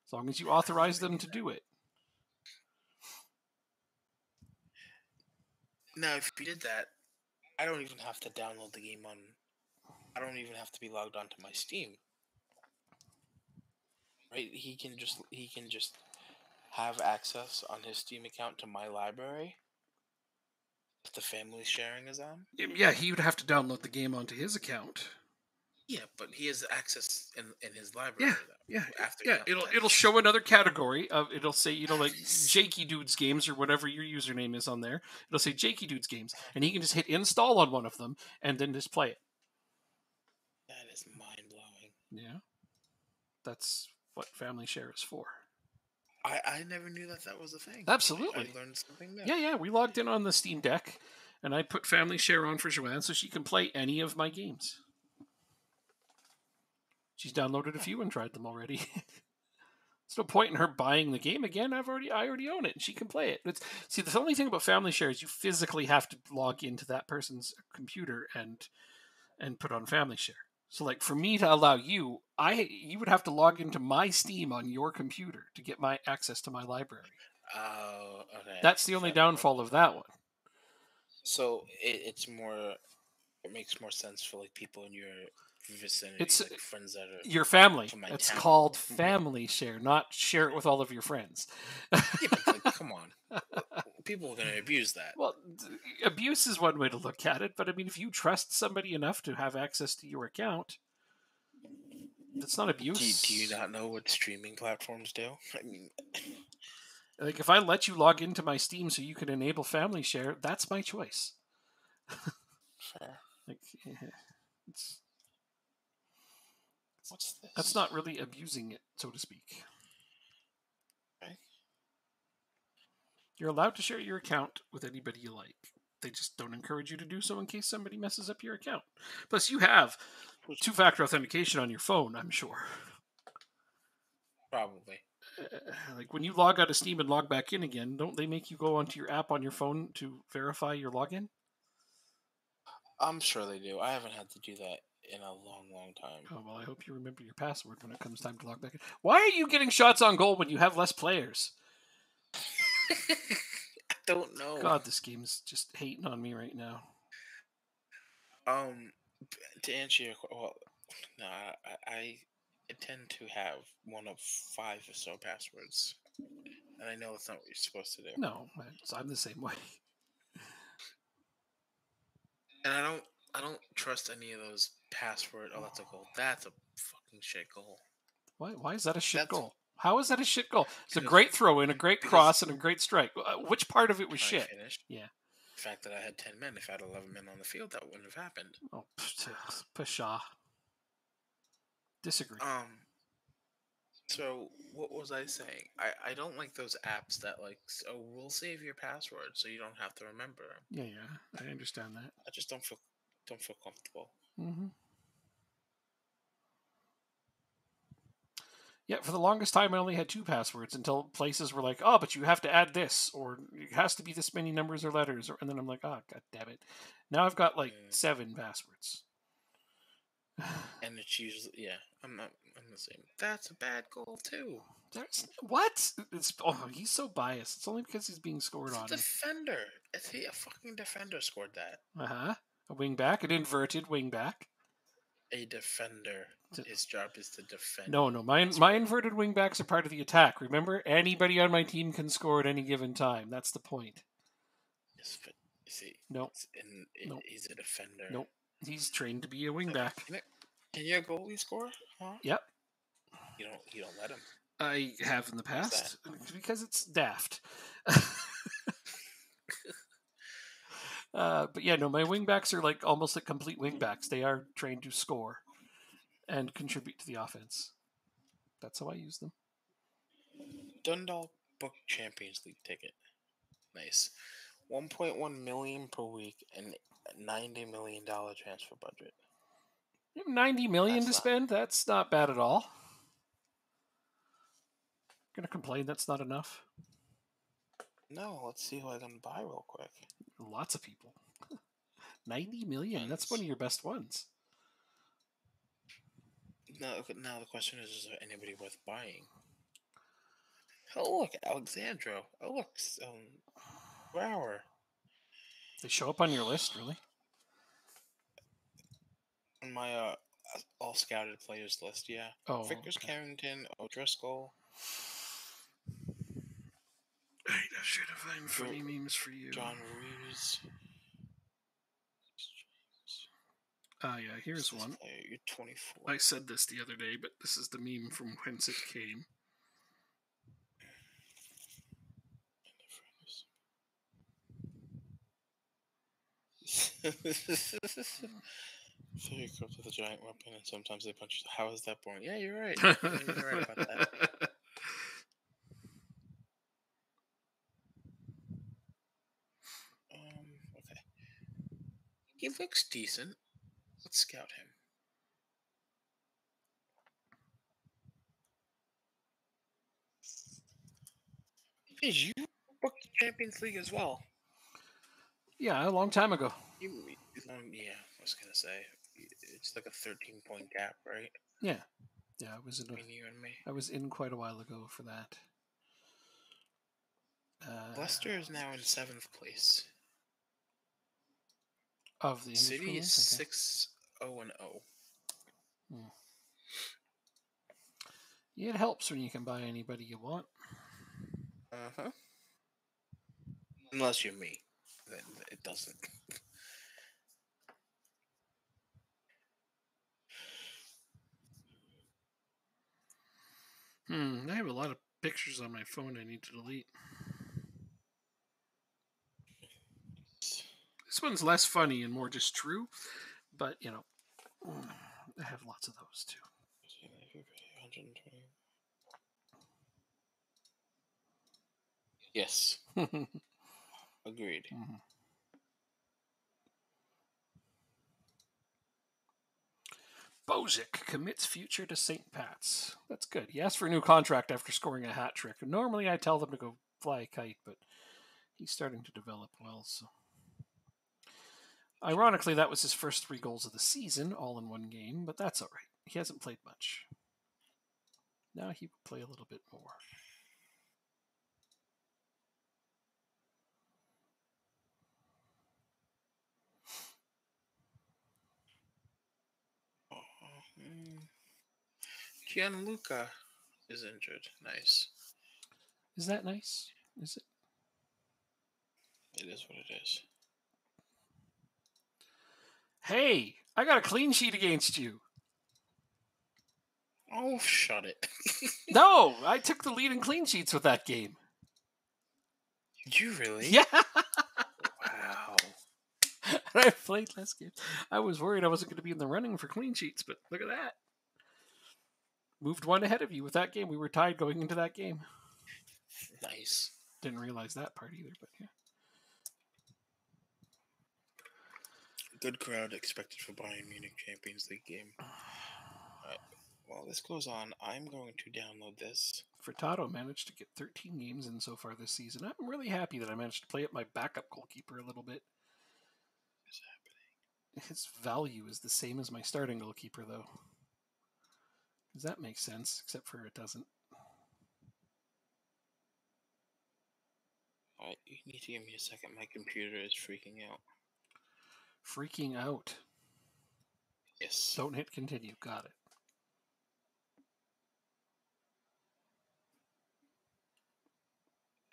As long as you authorize them to do it. Now if you did that, I don't even have to download the game on. I don't even have to be logged onto my Steam. Right? He can just have access on his Steam account to my library. If the family sharing is on. Yeah, he would have to download the game onto his account. Yeah, but he has access in his library. Yeah. After it'll show another category of it'll say like Jakey Dudes games or whatever your username is on there. It'll say Jakey Dudes games, and he can just hit install on one of them and then just play it. That is mind blowing. Yeah, that's what Family Share is for. I never knew that was a thing. Absolutely, I learned something new. Yeah. We logged in on the Steam Deck, and I put Family Share on for Joanne so she can play any of my games. She's downloaded a few and tried them already. There's no point in her buying the game again. I already own it, and she can play it. See, the only thing about Family Share is you physically have to log into that person's computer and put on Family Share. So, like, for me to allow you would have to log into my Steam on your computer to get my access to my library. Oh, okay. That's the only downfall of that one. So it makes more sense for like people in your vicinity, it's like friends that are your family. It's town. Called Family Share, not share it with all of your friends. Yeah, but like, come on, people are gonna abuse that. Well, abuse is one way to look at it, but I mean, if you trust somebody enough to have access to your account, that's not abuse. Do you not know what streaming platforms do? I mean, like if I let you log into my Steam so you can enable Family Share, that's my choice. Fair. Like, what's this? That's not really abusing it, so to speak. Okay. You're allowed to share your account with anybody you like. They just don't encourage you to do so in case somebody messes up your account. Plus, you have two-factor authentication on your phone, I'm sure. Probably. Like when you log out of Steam and log back in again, don't they make you go onto your app on your phone to verify your login? I'm sure they do. I haven't had to do that in a long time. Oh, well, I hope you remember your password when it comes time to log back in. Why are you getting shots on goal when you have less players? I don't know. God, this game's just hating on me right now. To answer your question, well, no, I tend to have one of 5 or so passwords, and I know that's not what you're supposed to do. No, I'm the same way. And I don't trust any of those password. Oh, that's a goal. That's a fucking shit goal. Why is that a shit goal? How is that a shit goal? It's a great throw in, a great cross, and a great strike. Which part of it was shit? Yeah. The fact that I had 10 men, if I had 11 men on the field, that wouldn't have happened. Oh, pshaw. Disagree. So what was I saying? I don't like those apps that like, oh, we'll save your password so you don't have to remember. Yeah, I understand that. I just don't feel comfortable. Mm-hmm. Yeah, for the longest time, I only had 2 passwords until places were like, "Oh, but you have to add this, or it has to be this many numbers or letters," and then I'm like, "Oh, god damn it!" Now I've got like 7 passwords. And it's usually I'm the same. That's a bad goal too. What? He's so biased. It's only because he's being scored on. Defender. A fucking defender scored that. A wing back, an inverted wing back. A defender. His job is to defend. No. My inverted wing backs are part of the attack. Remember, anybody on my team can score at any given time. That's the point. Yes, but see, no, he's a defender. Nope. He's trained to be a wing back. Can your goalie score? Huh? Yep. You don't let him. I have in the past because it's daft. But yeah, no, my wingbacks are like almost like complete wingbacks. They are trained to score and contribute to the offense. That's how I use them. Dundalk book Champions League ticket. Nice. 1.1 million per week and $90 million transfer budget. You have 90 million to spend. That's not bad at all. Gonna complain that's not enough. No, let's see who I can buy real quick. Lots of people. 90 million. That's one of your best ones. Now the question is there anybody worth buying? Oh, look, Alexandro. Oh, look, Brower. They show up on your list, really? On my all scouted players list, yeah. Oh, Vickers, okay. Carrington, O'Driscoll. I should have found funny memes for you. John Ruiz. Ah, yeah, here's one. Player, you're 24. I said this the other day, but this is the meme from whence it came. So you go up with a giant weapon and sometimes they punch. How is that born? Yeah, you're right. You're right about that. Okay. He looks decent. Let's scout him. Did you book the Champions League as well? Yeah, a long time ago. Yeah, I was gonna say it's like a 13-point gap, right? Yeah, I was in. Between you and me. I was in quite a while ago for that. Leicester is now in 7th place. Of the City is 6-0-0. Yeah, it helps when you can buy anybody you want. Unless you're me, then it doesn't. I have a lot of pictures on my phone I need to delete. This one's less funny and more just true, but you know, I have lots of those too. Yes. Agreed. Bozic commits future to St. Pat's. That's good. He asked for a new contract after scoring a hat trick. Normally I tell them to go fly a kite, but he's starting to develop well, so. Ironically, that was his first 3 goals of the season, all in one game, but that's all right. He hasn't played much. Now he will play a little bit more. Gianluca is injured. Nice. Is that nice? Is it? It is what it is. Hey, I got a clean sheet against you. Oh, shut it. No, I took the lead in clean sheets with that game. Did you really? Yeah. Wow. I played less games. I was worried I wasn't going to be in the running for clean sheets, but look at that. Moved one ahead of you with that game. We were tied going into that game. Nice. Didn't realize that part either, but yeah. Good crowd expected for Bayern Munich Champions League game. Alright. While this goes on, I'm going to download this. Furtado managed to get 13 games in so far this season. I'm really happy that I managed to play up my backup goalkeeper a little bit. What is happening? His value is the same as my starting goalkeeper, though. Does that make sense? Except for it doesn't. Alright, you need to give me a second. My computer is freaking out. Freaking out. Yes. Don't hit continue. Got it.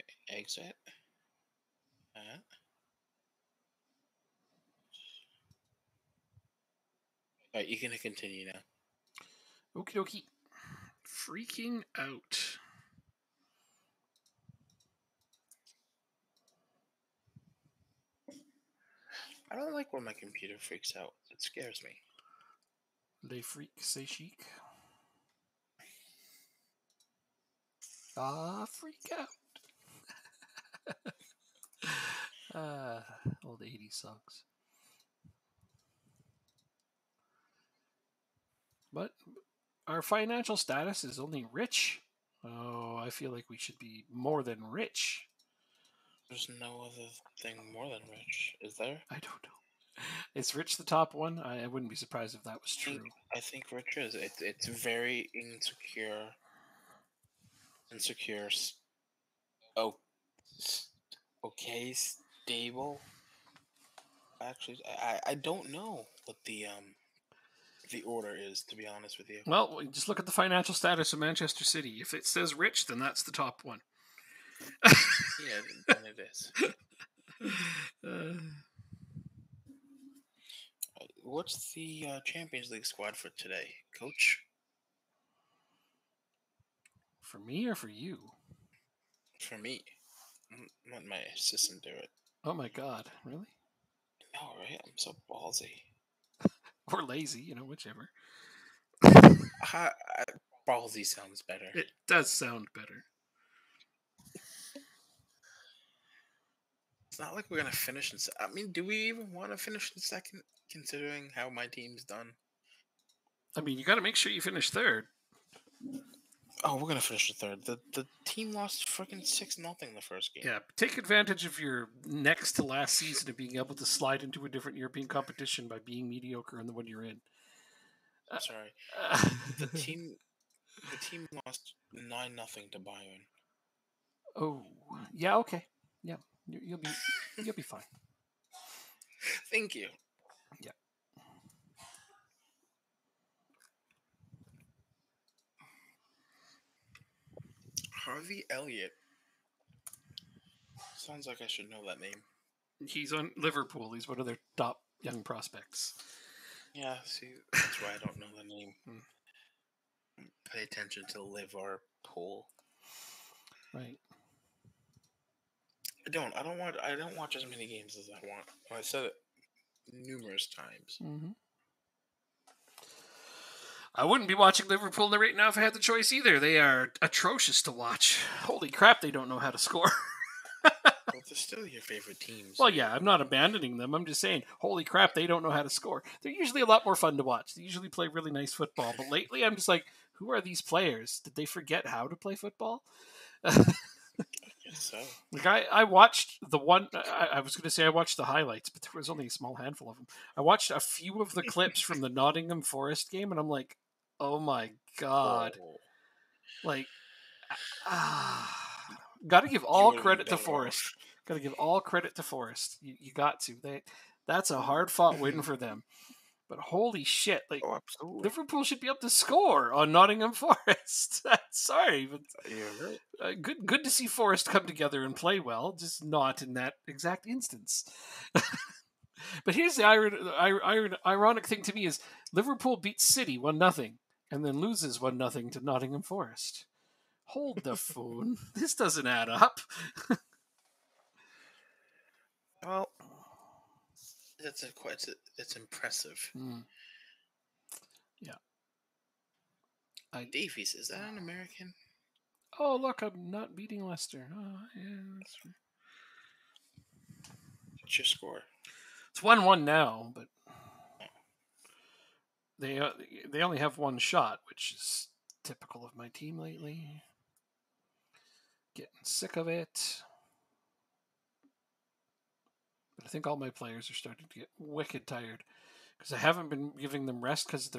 Okay, exit. Alright, you can continue now. Okie dokie. Freaking out. I don't like when my computer freaks out. It scares me. Les freaks, c'est chic. Ah, freak out. Old 80s songs. But our financial status is only rich. Oh, I feel like we should be more than rich. There's no other thing more than rich, is there? I don't know. Is rich the top one? I wouldn't be surprised if that was true. I think rich is. It's very insecure. Insecure. Oh, okay, stable. Actually, I don't know what the order is, to be honest with you. Well, just look at the financial status of Manchester City. If it says rich, then that's the top one. Yeah, then it is. What's the Champions League squad for today, Coach? For me or for you? For me. Let my assistant do it. Oh my God, really? No, right? I'm so ballsy. Or lazy, whichever. Ballsy sounds better. It does sound better. It's not like we're gonna finish in. I mean, do we even want to finish in second, considering how my team's done? I mean, you got to make sure you finish third. Oh, we're gonna finish the third. The team lost freaking 6-0 the first game. Yeah, take advantage of your next to last season of being able to slide into a different European competition by being mediocre in the one you're in. Sorry, the team lost 9-0 to Bayern. Oh, yeah, okay, yeah, you'll be fine. Thank you. Yeah. Harvey Elliott. Sounds like I should know that name. He's on Liverpool. He's one of their top young prospects. Yeah, see, that's why I don't know the name. Pay attention to Liverpool. Right. I don't watch as many games as I want. I said it numerous times. Mm-hmm. I wouldn't be watching Liverpool right now if I had the choice either. They are atrocious to watch. Holy crap, they don't know how to score. Well, they're still your favorite teams. Well, yeah, I'm not abandoning them. I'm just saying, holy crap, they don't know how to score. They're usually a lot more fun to watch. They usually play really nice football. But lately, I'm just like, who are these players? Did they forget how to play football? I guess so. Like I watched the one. I was going to say I watched the highlights, but there was only a small handful of them. I watched a few of the clips from the Nottingham Forest game, and I'm like, oh my God. Oh. Like, got to give all credit to Forest. Got to give all credit to Forest. You got to. That's a hard fought win for them. But holy shit! Like, Liverpool should be able to score on Nottingham Forest. Sorry, but you're right. Good to see Forest come together and play well. Just not in that exact instance. But here's the ironic thing to me is Liverpool beats City 1-0 and then loses 1-0 to Nottingham Forest. Hold the phone. This doesn't add up. Well, it's impressive. Yeah. Davies, is that an American? Oh, look, I'm not beating Leicester. Oh, yeah, that's right. What's your score? It's 1-1 now, but they only have one shot, which is typical of my team lately. Getting sick of it. But I think all my players are starting to get wicked tired because I haven't been giving them rest because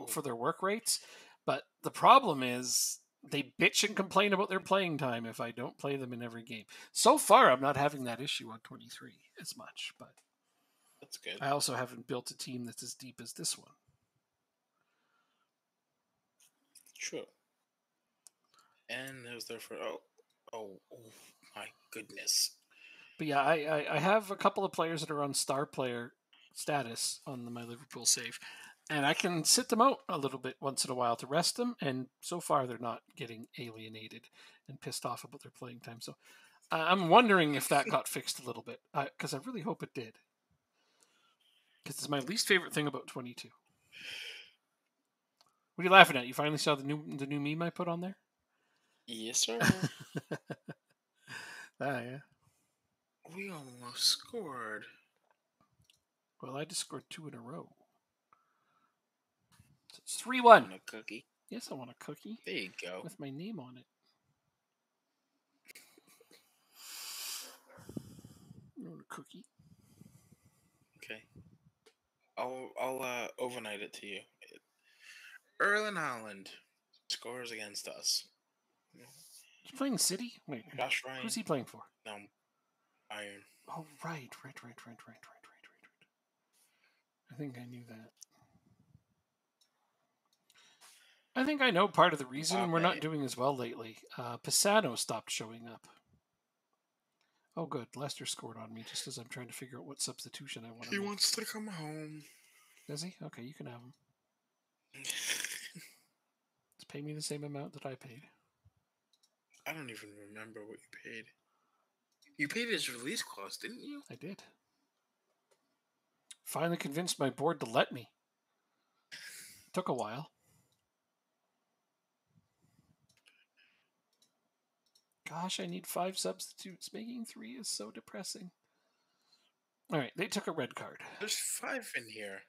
for their work rates. But the problem is they bitch and complain about their playing time if I don't play them in every game. So far, I'm not having that issue on 23 as much, but that's good. I also haven't built a team that's as deep as this one. True. And it was there for oh my goodness. But yeah, I have a couple of players that are on star player status on my Liverpool save. And I can sit them out a little bit once in a while to rest them. And so far, they're not getting alienated and pissed off about their playing time. So I'm wondering if that got fixed a little bit. Because I really hope it did. Because it's my least favorite thing about 22. What are you laughing at? You finally saw the new meme I put on there? Yes, sir. Yeah. We almost scored. Well, I just scored 2 in a row. So it's 3-1. Want a cookie? Yes, I want a cookie. There you go. With my name on it. You want a cookie? Okay. I'll overnight it to you. Erling Haaland scores against us. He's playing City? Wait, Josh Ryan. who's he playing for? No, Bayern. Oh, right. I think I knew that. I think I know part of the reason we're not doing as well lately. Pisano stopped showing up. Oh, good. Leicester scored on me just as I'm trying to figure out what substitution I want to make. He wants to come home. Does he? Okay, you can have him. Just pay me the same amount that I paid. I don't even remember what you paid. You paid his release clause, didn't you? I did. Finally convinced my board to let me. Took a while. Gosh, I need 5 substitutes. Making 3 is so depressing. All right, they took a red card. There's 5 in here.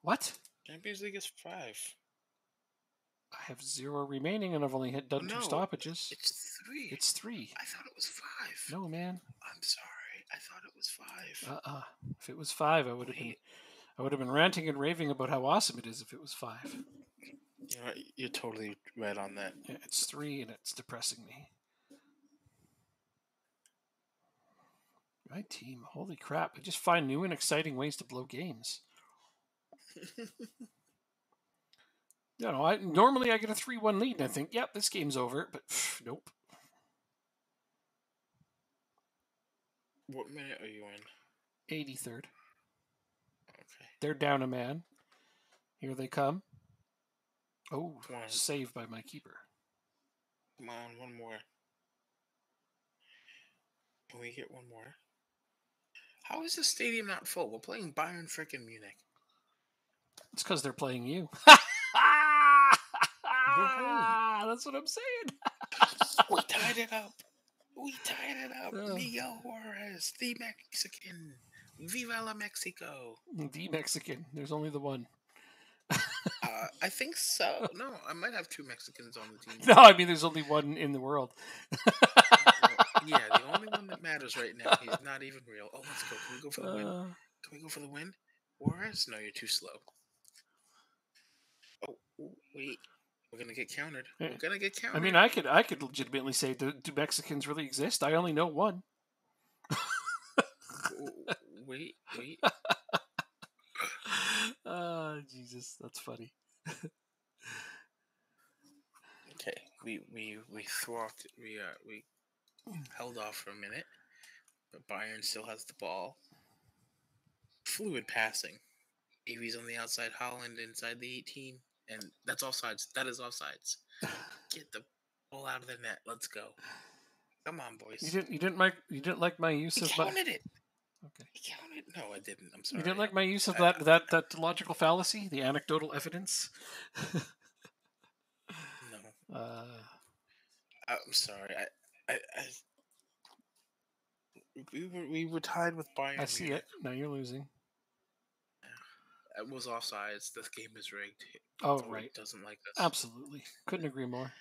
What? Champions League is 5. I have 0 remaining, and I've only done 2 stoppages. It's 3. It's 3. I thought it was 5. No, man. I'm sorry. I thought it was 5. If it was 5, I would have been ranting and raving about how awesome it is. If it was 5. You're totally right on that. Yeah, it's 3, and it's depressing me. My team, holy crap! I just find new and exciting ways to blow games. Normally I get a 3-1 lead, and I think, yep, this game's over. But nope. What minute are you in? 83rd. Okay. They're down a man. Here they come. Oh, saved by my keeper. Come on, one more. Can we get one more? How is the stadium not full? We're playing Bayern freaking Munich. It's because they're playing you. That's what I'm saying. We tied it up. Miguel Juarez, the Mexican. Viva la Mexico. The Mexican. There's only the one. I think so. No, I might have 2 Mexicans on the team. No, I mean there's only one in the world. Yeah, the only one that matters right now. He's not even real. Oh, let's go. Can we go for the win? Can we go for the win? Juarez? No, you're too slow. Oh, wait. We're gonna get countered. Yeah. We're gonna get countered. I mean, I could legitimately say, do Mexicans really exist? I only know one. Wait. Jesus, that's funny. Okay, we held off for a minute, but Bayern still has the ball. Fluid passing. Avi's on the outside, Haaland inside the 18, and that's offsides. That is offsides. Get the ball out of the net. Let's go. Come on, boys. You didn't like my use of counted it. Okay. He counted. No, I didn't. I'm sorry. You didn't like my use of that logical fallacy, the anecdotal evidence. No. I'm sorry. We were tied with Bayern. I see it. Now you're losing. It was offsides. This game is rigged. Oh, right. Doesn't like this. Absolutely. Couldn't agree more.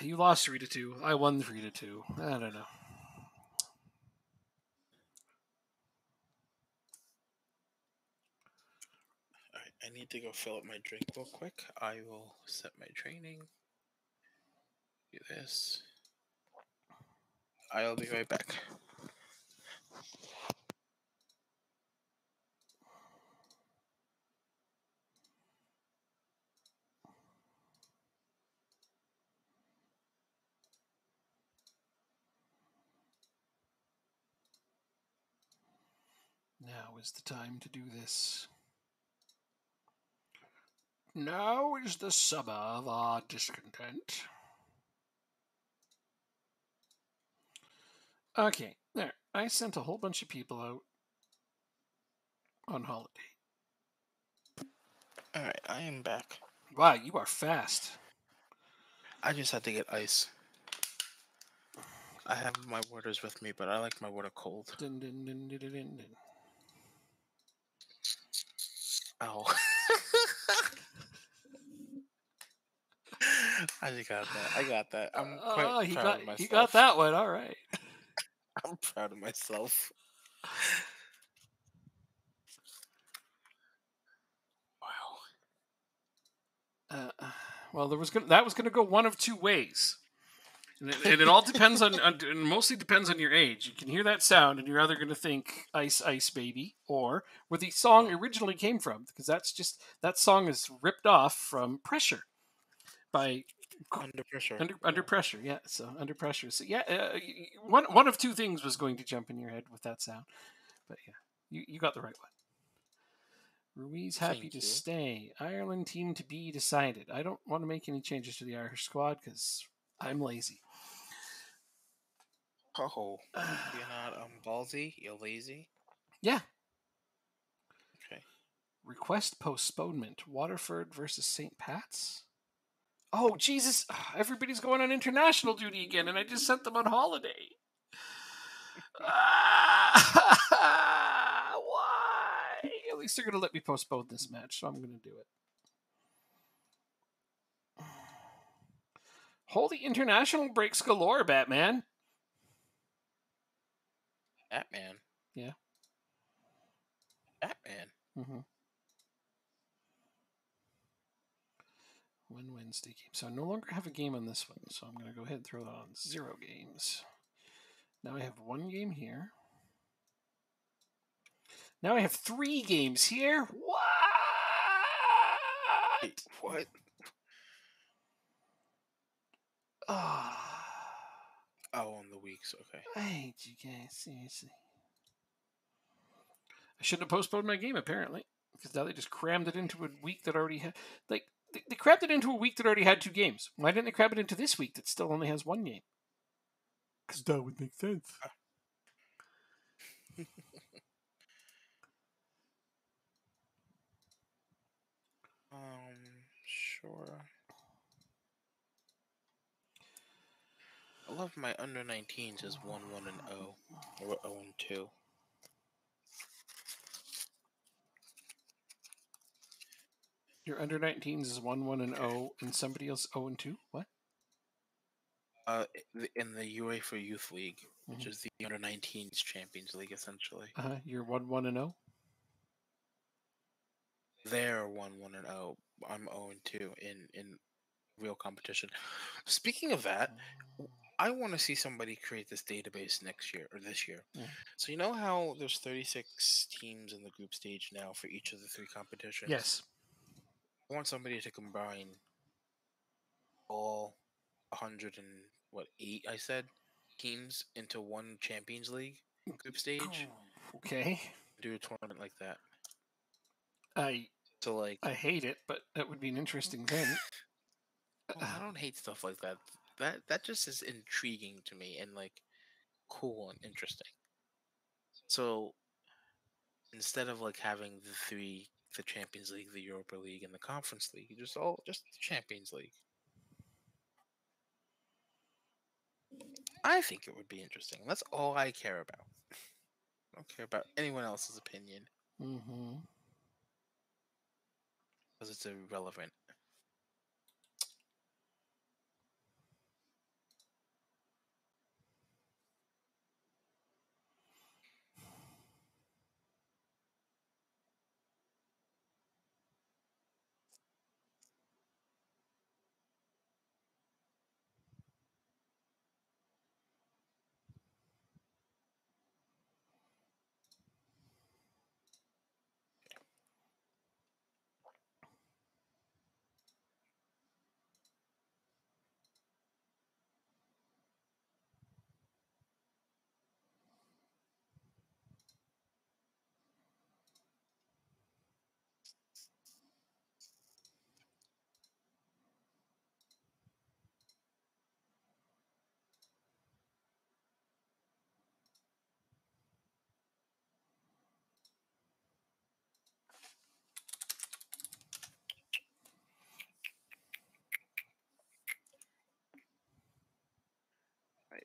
You lost 3-2. I won 3-2. I don't know. All right. I need to go fill up my drink real quick. I will set my training. Do this. I'll be right back. Now is the time to do this. Now is the summer of our discontent. Okay, there. I sent a whole bunch of people out on holiday. All right, I am back. Wow, you are fast. I just had to get ice. I have my waters with me, but I like my water cold. Dun, dun, dun, dun, dun, dun, dun. Ow. I just got that. I got that. I'm quite proud of myself. He got that one. All right. I'm proud of myself. Wow. Well, that was gonna go one of two ways. And it all depends on and mostly depends on your age. You can hear that sound, and you're either going to think "Ice Ice Baby" or where the song originally came from, because that song is ripped off from "Pressure" by Under Pressure. Under Pressure, yeah. So Under Pressure. So yeah, one of two things was going to jump in your head with that sound, but yeah, you got the right one. Ruiz happy to stay. Ireland team to be decided. I don't want to make any changes to the Irish squad because I'm lazy. Oh, you're not ballsy? You're lazy? Yeah. Okay. Request postponement. Waterford versus St. Pat's? Oh, Jesus. Everybody's going on international duty again, and I just sent them on holiday. Why? At least they're going to let me postpone this match, so I'm going to do it. Holy international breaks galore, Batman. Batman? Yeah. Batman? Mm-hmm. One Wednesday game. So I no longer have a game on this one, so I'm going to go ahead and throw that on 0 games. Now I have 1 game here. Now I have 3 games here. What? Wait, what? Oh, on the weeks. Okay. I hate you guys, seriously. I shouldn't have postponed my game, apparently, because now they just crammed it into a week that already had... Like, they crammed it into a week that already had 2 games. Why didn't they cram it into this week that still only has 1 game? Because that would make sense. Sure. I love my under 19s as 1-1 and 0 or 0 and 2. Your under 19s is 1-1 and 0, and somebody else 0 and 2. What? In the UEFA Youth League, which is the under 19s Champions League, essentially. You're 1-1 and 0. They're 1-1 and 0. I'm 0 and 2 in real competition. Speaking of that, I want to see somebody create this database next year or this year. So you know how there's 36 teams in the group stage now for each of the 3 competitions? Yes. I want somebody to combine all 108, I said, teams into one Champions League group stage. Okay. Do a tournament like that. I hate it, but that would be an interesting thing. Well, I don't hate stuff like that. That just is intriguing to me and like cool and interesting. So instead of like having the Champions League, the Europa League, and the Conference League, just the Champions League. I think it would be interesting. That's all I care about. I don't care about anyone else's opinion. Because it's irrelevant.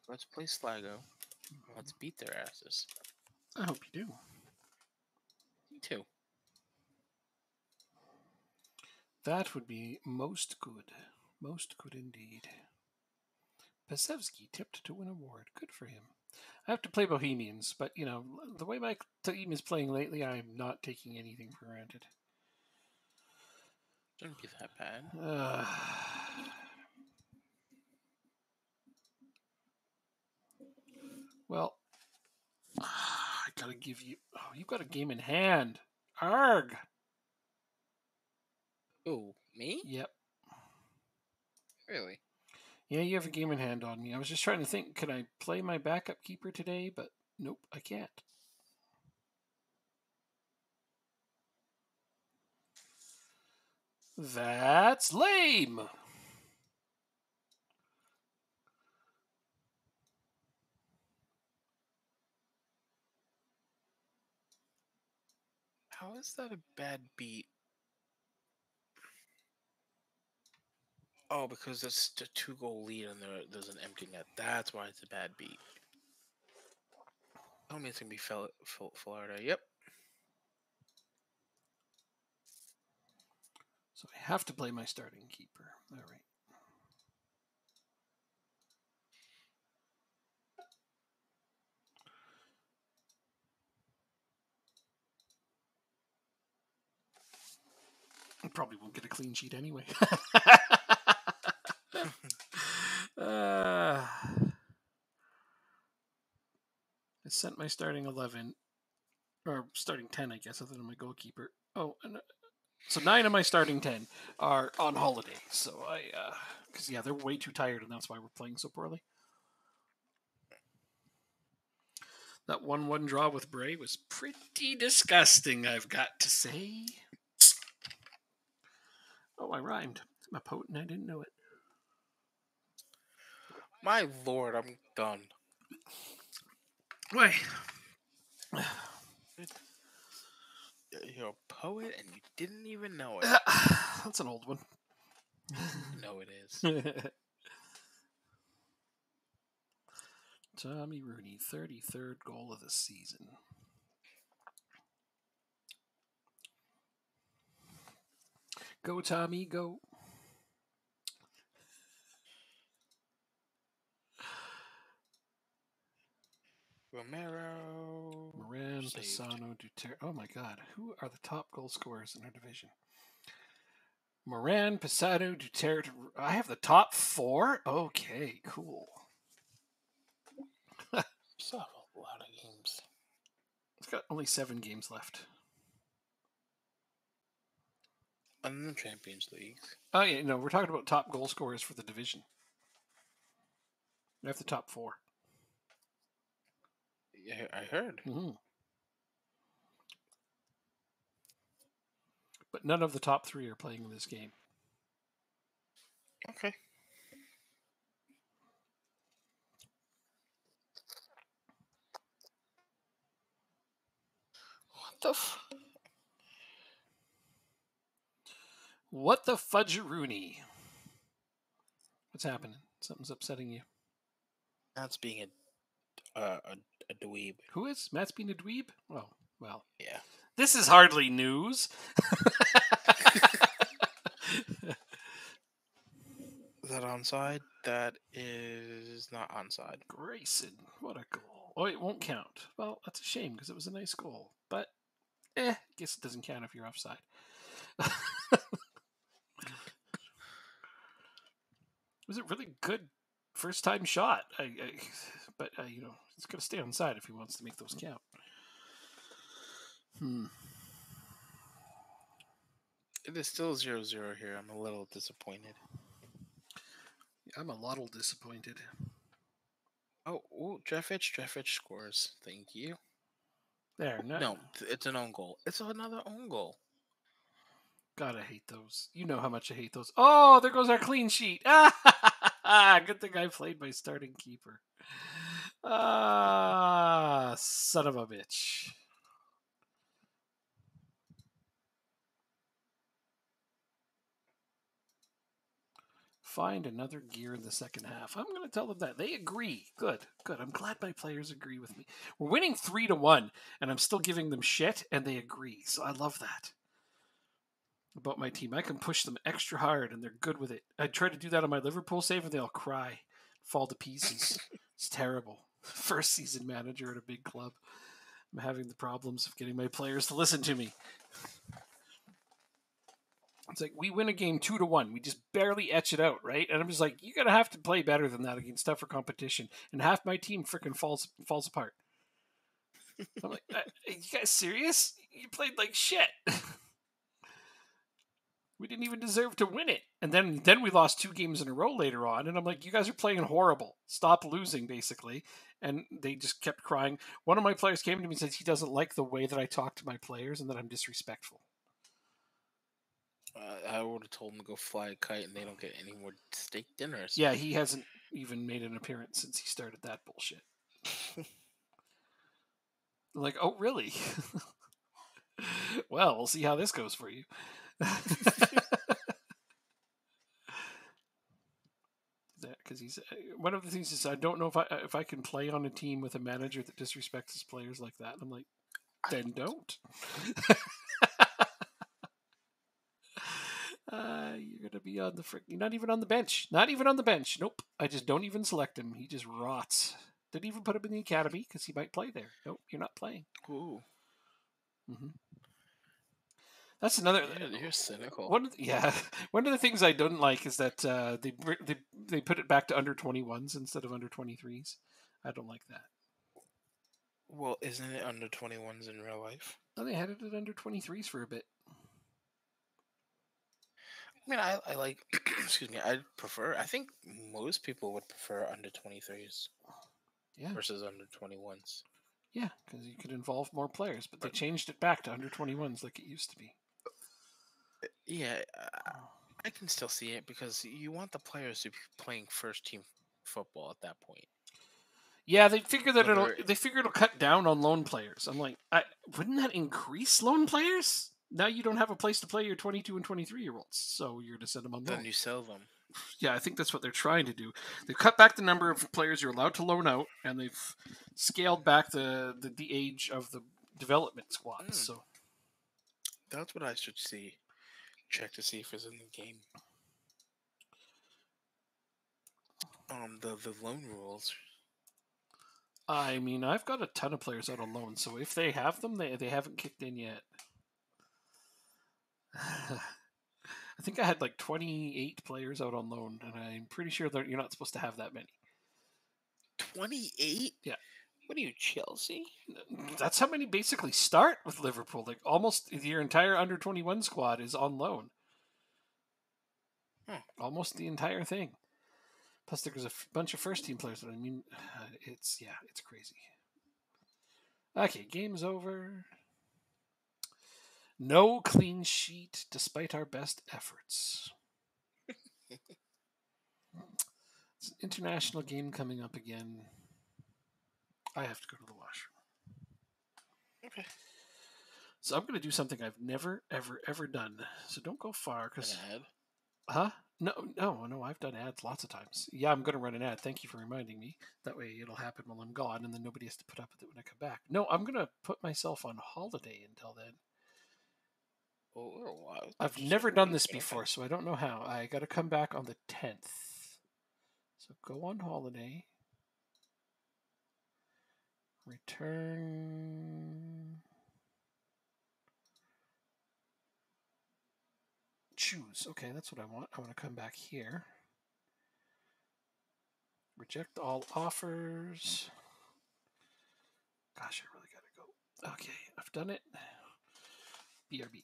Let's play Sligo. Let's beat their asses. I hope you do. Me too. That would be most good. Most good indeed. Pasevsky tipped to win award. Good for him. I have to play Bohemians, but, you know, the way my team is playing lately, I'm not taking anything for granted. Shouldn't be that bad. Well, I gotta give you... Oh, you've got a game in hand. Arg! Oh, me? Yep. Really? Yeah, you have a game in hand on me. I was just trying to think, could I play my backup keeper today? But nope, I can't. That's lame! How is that a bad beat? Oh, because it's a 2-goal lead and there's an empty net. That's why it's a bad beat. Tell me it's going to be Florida. Yep. So I have to play my starting keeper. All right. I probably won't get a clean sheet anyway. I sent my starting 11, or starting 10, I guess, other than my goalkeeper. Oh, and, so 9 of my starting 10 are on holiday. So because yeah, they're way too tired, and that's why we're playing so poorly. That 1-1 draw with Bray was pretty disgusting, I've got to say. Oh, I rhymed. I'm a poet and I didn't know it. My lord, I'm done. Why? You're a poet and you didn't even know it. That's an old one. No, it is. Tommy Rooney, 33rd goal of the season. Go, Tommy, go. Romero. Moran, Saved. Pisano, Duterte. Oh my God. Who are the top goal scorers in our division? Moran, Pisano, Duterte. I have the top 4? Okay, cool. Still have a lot of games. It's got only 7 games left. In the Champions League. Oh, yeah, no, we're talking about top goal scorers for the division. I have the top 4. Yeah, I heard. Mm-hmm. But none of the top 3 are playing in this game. Okay. What the fudgeroonie? What's happening? Something's upsetting you. That's being a dweeb. Who is? Matt's being a dweeb? Oh, well. Yeah. This is hardly news. Is that onside? That is not onside. Grayson, what a goal. Oh, it won't count. Well, that's a shame because it was a nice goal. But, I guess it doesn't count if you're offside. Was it really good first time shot? But he's got to stay on side if he wants to make those count. It is still 0-0 here. I'm a little disappointed. I'm a little disappointed. Oh, Jeffitch scores. Thank you. There, no, it's an own goal. It's another own goal. God, I hate those. You know how much I hate those. Oh, there goes our clean sheet. Good thing I played my starting keeper. Son of a bitch. find another gear in the second half. I'm going to tell them that. They agree. Good. I'm glad my players agree with me. We're winning 3-1, and I'm still giving them shit, and they agree. So I love that about my team. I can push them extra hard, and they're good with it. I try to do that on my Liverpool save, and they all cry, fall to pieces. It's terrible. First season manager at a big club. I'm having the problems of getting my players to listen to me. It's like we win a game 2-1. We just barely etch it out, right? And I'm just like, you're gonna have to play better than that against tougher competition. And half my team freaking falls apart. I'm like, are you guys serious? You played like shit. We didn't even deserve to win it. And then we lost 2 games in a row later on. And I'm like, you guys are playing horrible. Stop losing, basically. And they just kept crying. One of my players came to me and said he doesn't like the way that I talk to my players and that I'm disrespectful. I would have told him to go fly a kite and they don't get any more steak dinners. Yeah, he hasn't even made an appearance since he started that bullshit. Like, oh, really? Well, we'll see how this goes for you. Because he's one of the things is I don't know if I can play on a team with a manager that disrespects his players like that. And I'm like, then don't. You're gonna be on the you're not even on the bench. Not even on the bench. Nope. I just don't even select him. He just rots. Didn't even put him in the academy because he might play there. Nope, you're not playing. Ooh. Mm-hmm. That's another. You're cynical. One of the things I don't like is that they put it back to under 21s instead of under 23s. I don't like that. Well, isn't it under 21s in real life? No, they had it at under 23s for a bit. I mean, I like. Excuse me. I think most people would prefer under 23s. Yeah. Versus under 21s. Yeah, because you could involve more players, but they changed it back to under 21s like it used to be. Yeah, I can still see it because you want the players to be playing first team football at that point. Yeah, they figure that it'll cut down on loan players. I'm like, wouldn't that increase loan players? Now you don't have a place to play your 22 and 23-year-olds, so you're to send them on loan. Then you sell them. Yeah, I think that's what they're trying to do. They've cut back the number of players you're allowed to loan out, and they've scaled back the age of the development squads. So that's what I should see. Check to see if it's in the game. The loan rules. I mean, I've got a ton of players out on loan, so if they have them, they haven't kicked in yet. I think I had like 28 players out on loan, and I'm pretty sure that you're not supposed to have that many. 28? Yeah. What are you, Chelsea? That's how many basically start with Liverpool. Like almost your entire under 21 squad is on loan. Almost the entire thing. Plus, there's a bunch of first team players. I mean, it's crazy. Okay, game's over. No clean sheet despite our best efforts. It's an international game coming up again. I have to go to the washroom. Okay. So I'm going to do something I've never, ever, ever done. So don't go far. Cause, an ad? Huh? No. I've done ads lots of times. Yeah, I'm going to run an ad. Thank you for reminding me. That way it'll happen while I'm gone, and then nobody has to put up with it when I come back. No, I'm going to put myself on holiday until then. Oh, I've never done this before, so I don't know how. I got to come back on the 10th. So go on holiday. Return. Choose. Okay, that's what I want. I want to come back here. Reject all offers. Gosh, I really got to go. Okay, I've done it. BRB.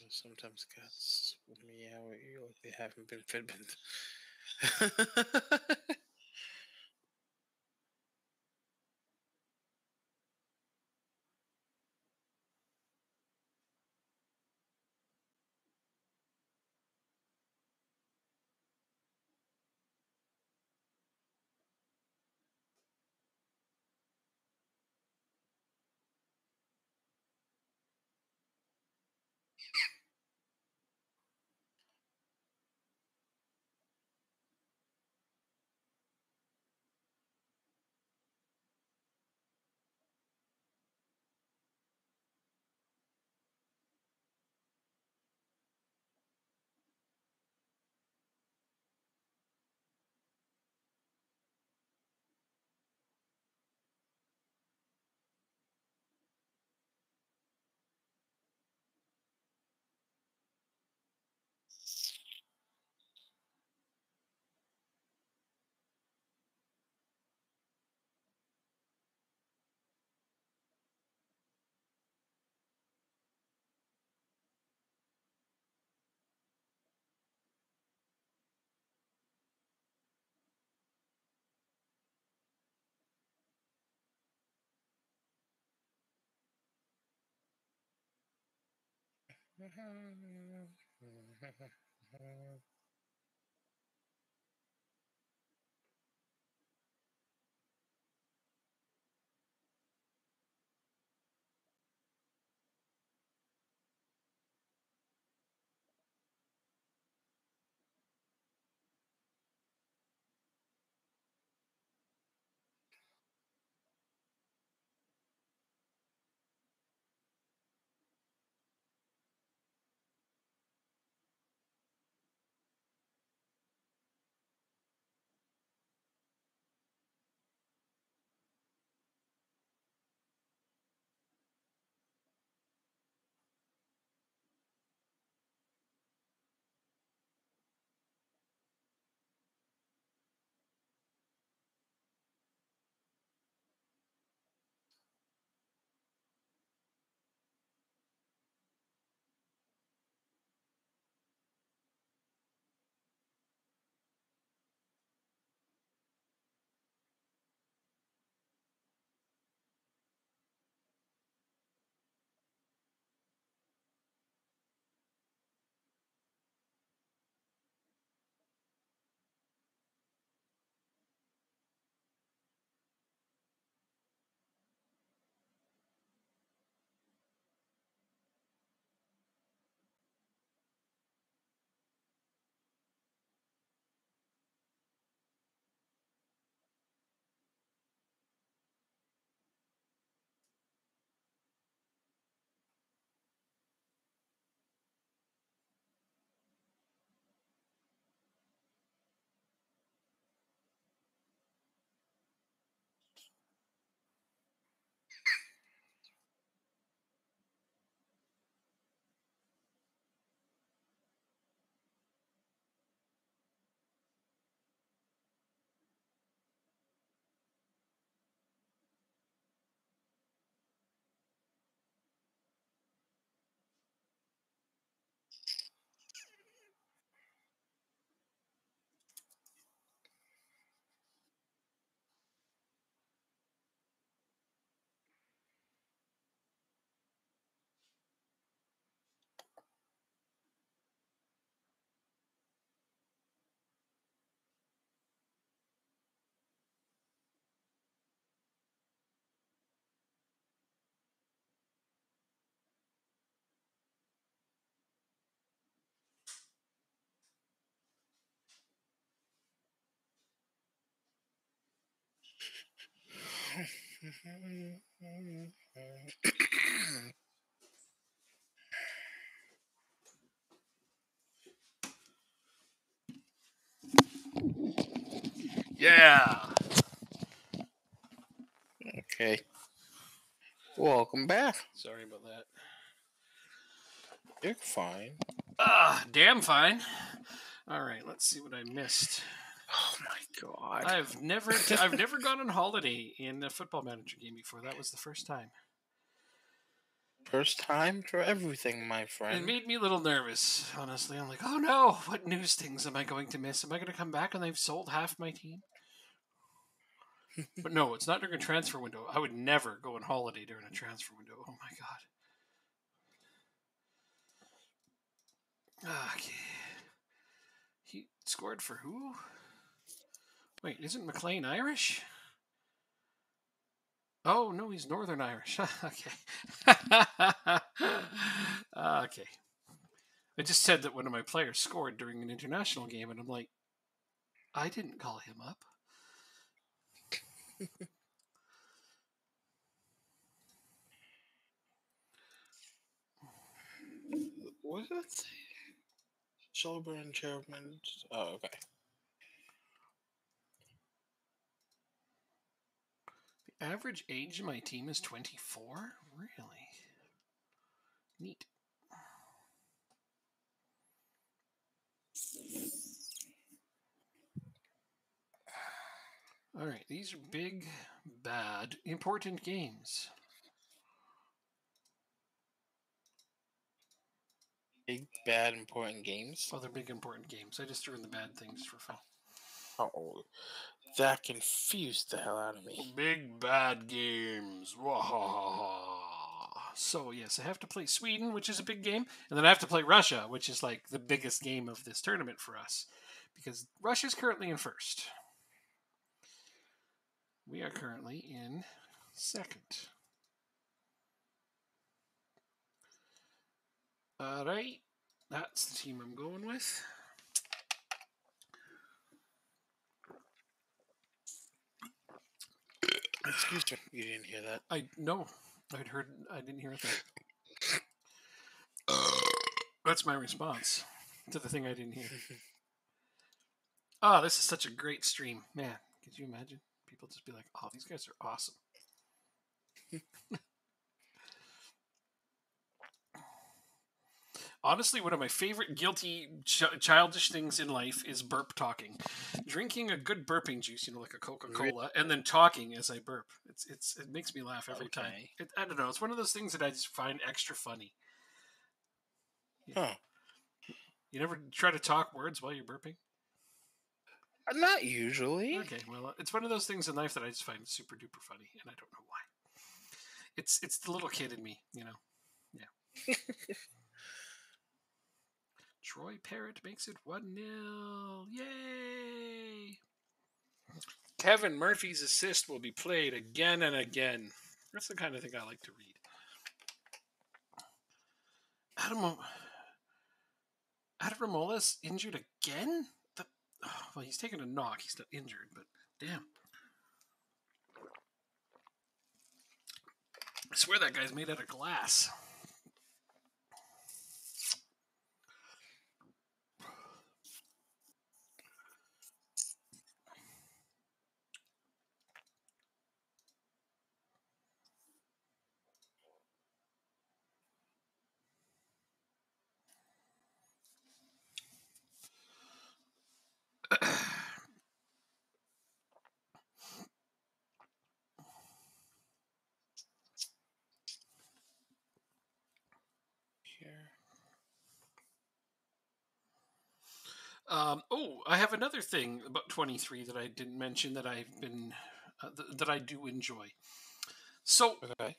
Sometimes cats meow at you like they haven't been fed. Yeah. Okay. Welcome back. Sorry about that. You're fine. Damn fine. All right, let's see what I missed. Oh my god. I've never gone on holiday in a Football Manager game before. That was the first time. First time for everything, my It friend. made me a little nervous, honestly. I'm like, oh no, what news things am I going to miss? Am I going to come back and they've sold half my team? But no, it's not during a transfer window. I would never go on holiday during a transfer window. Oh my god. Okay. He scored for who? Wait, isn't McLean Irish? Oh no, he's Northern Irish. Okay. Okay. I just said that one of my players scored during an international game, and I'm like, I didn't call him up. What did that say? Shelburne chairman. Oh, okay. The average age of my team is 24? Really? Neat. All right, these are big, bad, important games. Big, bad, important games. Well, they're big, important games. I just threw in the bad things for fun. Oh, that confused the hell out of me. Big, bad games. Wahahaha. So, yes, I have to play Sweden, which is a big game, and then I have to play Russia, which is like the biggest game of this tournament for us, because Russia's currently in first. We are currently in second. All right, that's the team I'm going with. Excuse me, you didn't hear that? I didn't hear a thing. That's my response to the thing I didn't hear. Oh, this is such a great stream. Man, could you imagine? People just be like, oh, these guys are awesome. Honestly, one of my favorite guilty, childish things in life is burp talking. Drinking a good burping juice, like a Coca-Cola, and then talking as I burp. It makes me laugh every time. I don't know. It's one of those things that I just find extra funny. Huh. You never try to talk words while you're burping? Not usually. Okay, well, it's one of those things in life that I just find super duper funny, and I don't know why. It's the little kid in me, Yeah. Troy Parrott makes it 1-0. Yay! Kevin Murphy's assist will be played again and again. That's the kind of thing I like to read. Adam Ramola's injured again? Well, he's taken a knock. He's not injured, but damn. I swear that guy's made out of glass. I have another thing about 23 that I didn't mention that I've been that I do enjoy. So, Okay.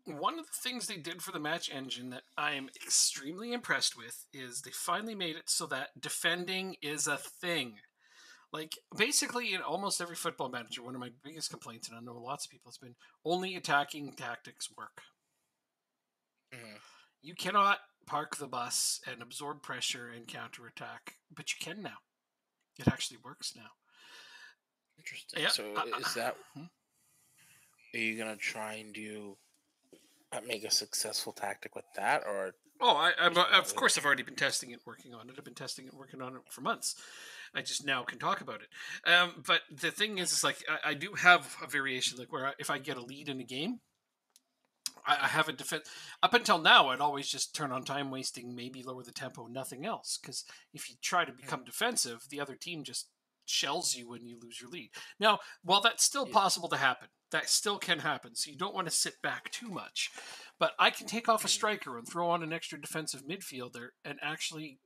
One of the things they did for the match engine that I am extremely impressed with is they finally made it so that defending is a thing. Like, basically, in almost every football manager, one of my biggest complaints, and I know lots of people, has been only attacking tactics work. Mm-hmm. You cannot park the bus and absorb pressure and counterattack, but you can now. It actually works now. Interesting. Yeah, so is that... Are you going to try and make a successful tactic with that, or... Oh, of course I've already been testing it, working on it. I've been testing it, working on it for months. I just now can talk about it. But the thing is like I do have a variation, like where if I get a lead in a game, I have a defense. Up until now, I'd always just turn on time wasting, maybe lower the tempo, nothing else. Because if you try to become defensive, the other team just shells you when you lose your lead. Now, while that's still possible to happen, that still can happen. So you don't want to sit back too much. But I can take off a striker and throw on an extra defensive midfielder and actually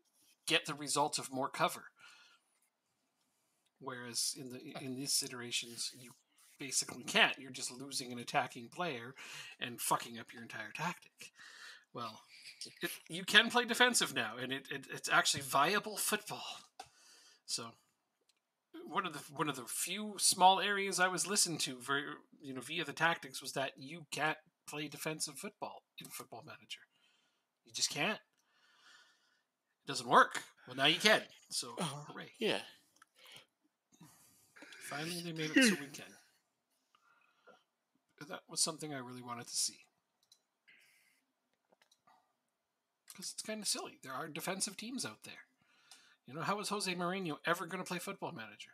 get the results of more cover. Whereas in these iterations, you basically can't. You're just losing an attacking player and fucking up your entire tactic. Well, you can play defensive now, and it's actually viable football. So one of the few small areas I was listened to via the tactics was that you can't play defensive football in Football Manager. You just can't. It doesn't work. Well, now you can. So hooray! Yeah. Finally, they made it so we can. That was something I really wanted to see. Because it's kind of silly. There are defensive teams out there. You know, how is Jose Mourinho ever going to play Football Manager?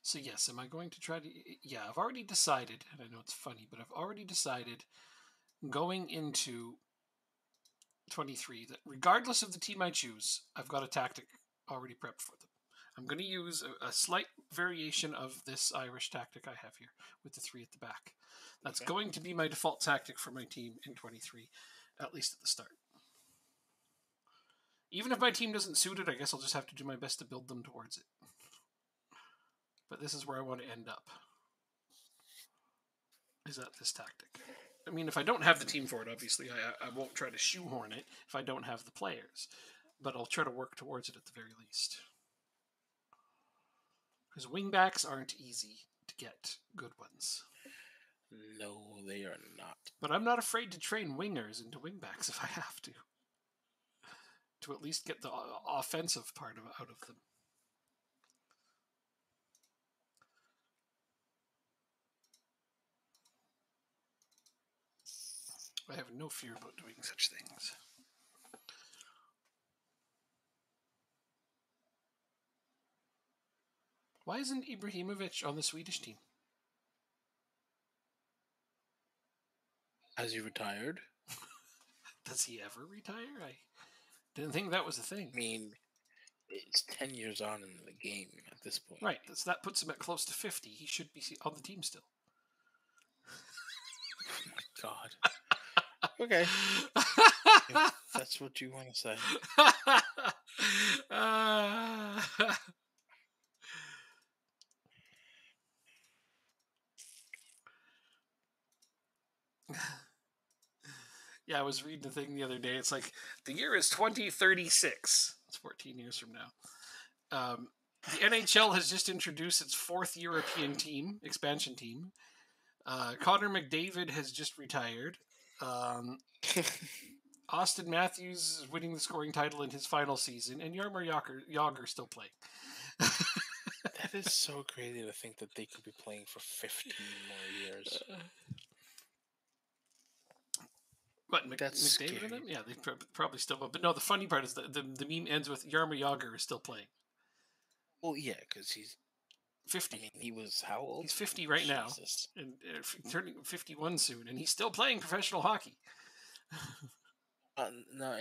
So yes, am I going to try to... Yeah, I've already decided, and I know it's funny, but I've already decided going into 23 that regardless of the team I choose, I've got a tactic already prepped for them. I'm going to use a slight variation of this Irish tactic I have here with the 3 at the back. That's going to be my default tactic for my team in 23, at least at the start. Even if my team doesn't suit it, I guess I'll just have to do my best to build them towards it. But this is where I want to end up. Is that this tactic? I mean, if I don't have the team for it, obviously, I won't try to shoehorn it if I don't have the players. But I'll try to work towards it at the very least. Because wingbacks aren't easy to get good ones. No, they are not. But I'm not afraid to train wingers into wingbacks if I have to. To at least get the offensive part out of them. I have no fear about doing such things. Why isn't Ibrahimovic on the Swedish team? Has he retired? Does he ever retire? I didn't think that was a thing. I mean, it's 10 years on in the game at this point. Right, so that puts him at close to 50. He should be on the team still. Oh my god. Okay. If that's what you want to say. Yeah, I was reading a thing the other day. It's like, the year is 2036. It's 14 years from now. The NHL has just introduced its 4th European team, expansion team. Connor McDavid has just retired. Austin Matthews is winning the scoring title in his final season, and Jaromir Jagr still playing. That is so crazy to think that they could be playing for 15 more years. What, That's McDavid scary. and them? Yeah, they probably still will. But no, the funny part is the meme ends with Jaromir Jagr is still playing. Well, yeah, because he's 50. I mean, he was how old? He's 50 right now, and turning 51 soon, and he's still playing professional hockey. Not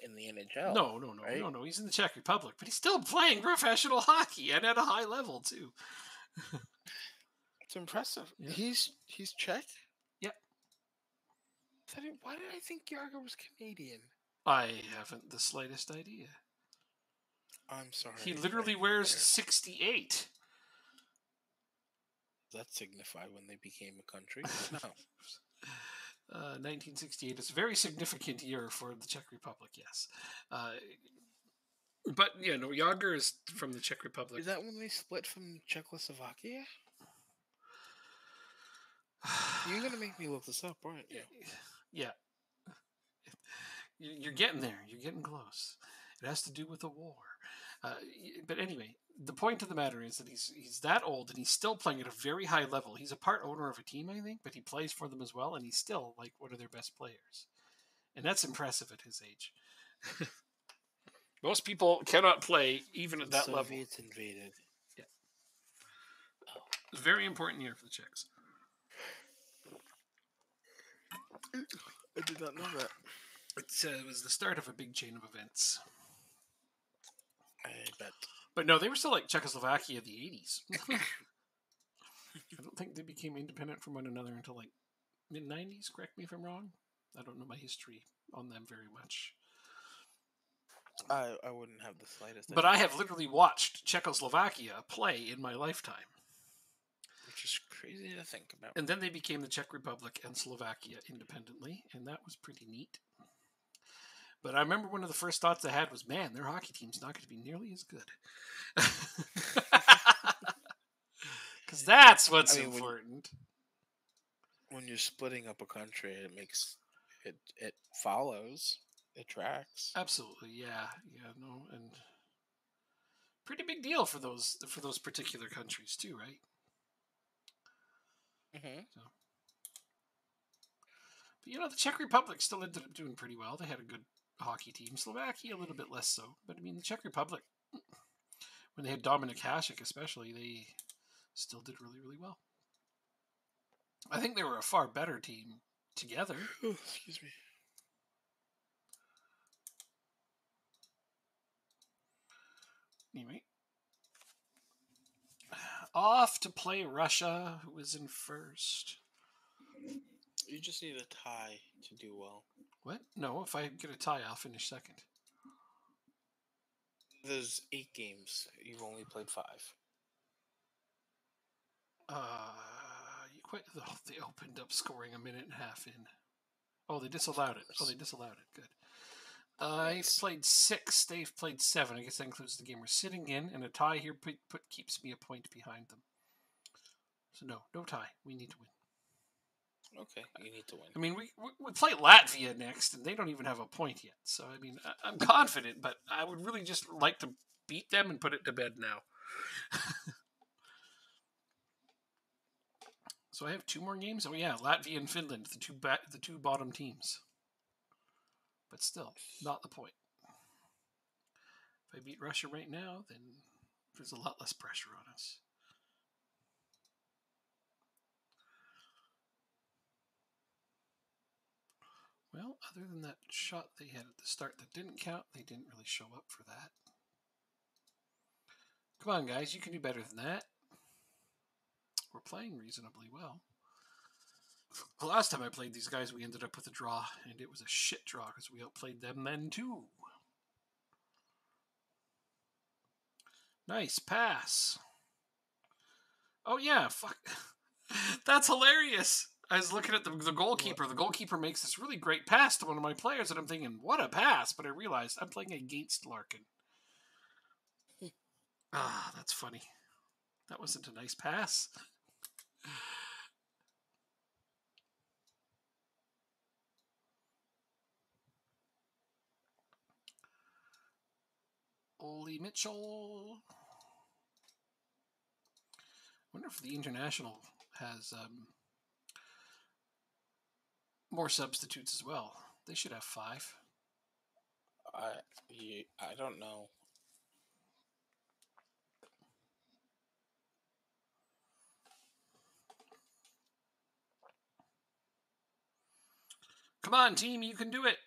in the NHL. No, right? No. He's in the Czech Republic, but he's still playing professional hockey and at a high level too. It's impressive. Yeah. He's Czech. Yep. Why did I think Jagr was Canadian? I haven't the slightest idea. I'm sorry. He literally wears 68. Does that signify when they became a country? No. 1968 is a very significant year for the Czech Republic, yes. But, yeah, no, Jagr is from the Czech Republic. Is that when they split from Czechoslovakia? You're going to make me look this up, aren't you? Yeah. You're getting there. You're getting close. It has to do with the war. But anyway, the point of the matter is that he's that old and he's still playing at a very high level. He's a part owner of a team, I think, but he plays for them as well, and he's still like one of their best players. And that's impressive at his age. Most people cannot play even at The that level. Soviets invaded. Yeah. Oh. It was a very important year for the Czechs. I did not know that. It was the start of a big chain of events. I bet. But no, they were still like Czechoslovakia of the 80s. I don't think they became independent from one another until like mid-90s. Correct me if I'm wrong. I don't know my history on them very much. I wouldn't have the slightest idea. But I have literally watched Czechoslovakia play in my lifetime. Which is crazy to think about. And then they became the Czech Republic and Slovakia independently, and that was pretty neat. But I remember one of the first thoughts I had was, man, their hockey team's not going to be nearly as good. Because that's what's important. When you're splitting up a country, it follows. It tracks. Absolutely, yeah, no, and pretty big deal for those particular countries too, right? Mm-hmm. So, but the Czech Republic still ended up doing pretty well. They had a good hockey team. Slovakia a little bit less so, but I mean the Czech Republic, when they had Dominik Hasek especially, they still did really, really well. I think they were a far better team together. Oh, excuse me. Anyway, off to play Russia, who is in first. You just need a tie to do well. What? No, if I get a tie, I'll finish second. There's 8 games. You've only played 5. They opened up scoring a minute and a half in. Oh, they disallowed it. Good. I played 6. They've played 7. I guess that includes the game we're sitting in, and a tie here keeps me a point behind them. So no tie. We need to win. Okay, you need to win. I mean, we play Latvia next, and they don't even have a point yet. So, I mean, I'm confident, but I would really just like to beat them and put it to bed now. So I have 2 more games. Oh yeah, Latvia and Finland, the two bottom teams. But still, not the point. If I beat Russia right now, then there's a lot less pressure on us. Well, other than that shot they had at the start that didn't count, they didn't really show up for that. Come on, guys, you can do better than that. We're playing reasonably well. The last time I played these guys, we ended up with a draw, and it was a shit draw because we outplayed them then too. Nice pass. Oh yeah, fuck. That's hilarious. I was looking at the goalkeeper. The goalkeeper makes this really great pass to one of my players, and I'm thinking, what a pass. But I realized I'm playing against Larkin. That's funny. That wasn't a nice pass. Ole Mitchell. I wonder if the International has more substitutes as well. They should have 5. I don't know. Come on, team, you can do it.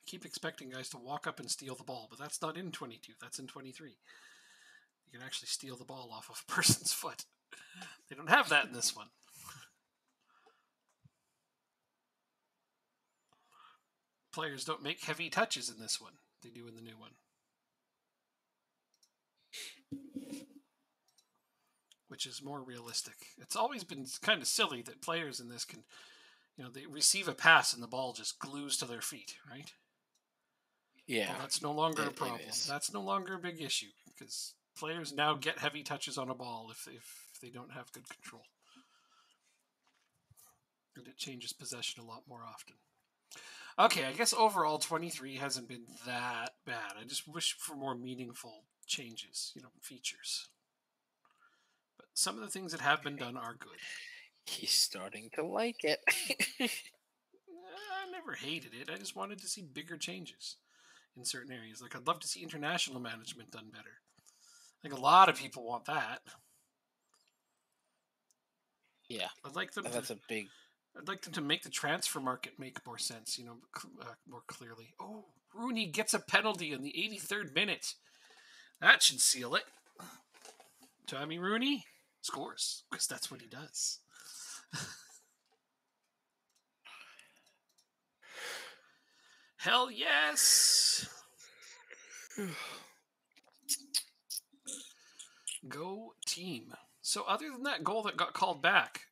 Keep expecting guys to walk up and steal the ball, but that's not in 22. That's in 23. You can actually steal the ball off of a person's foot. They don't have that in this one. Players don't make heavy touches in this one. They do in the new one. Which is more realistic. It's always been kind of silly that players in this can, they receive a pass and the ball just glues to their feet, right? Yeah. Well, that's no longer a problem. That's no longer a big issue because players now get heavy touches on a ball if they don't have good control. And it changes possession a lot more often. Okay, I guess overall 23 hasn't been that bad. I just wish for more meaningful changes, features. But some of the things that have been done are good. He's starting to like it. I never hated it. I just wanted to see bigger changes in certain areas. Like I'd love to see international management done better. Like a lot of people want that. Yeah, I'd like them that's a big. I'd like them to make the transfer market make more sense, more clearly. Oh, Rooney gets a penalty in the 83rd minute. That should seal it. Tommy Rooney scores because that's what he does. Hell yes. Go team. So other than that goal that got called back,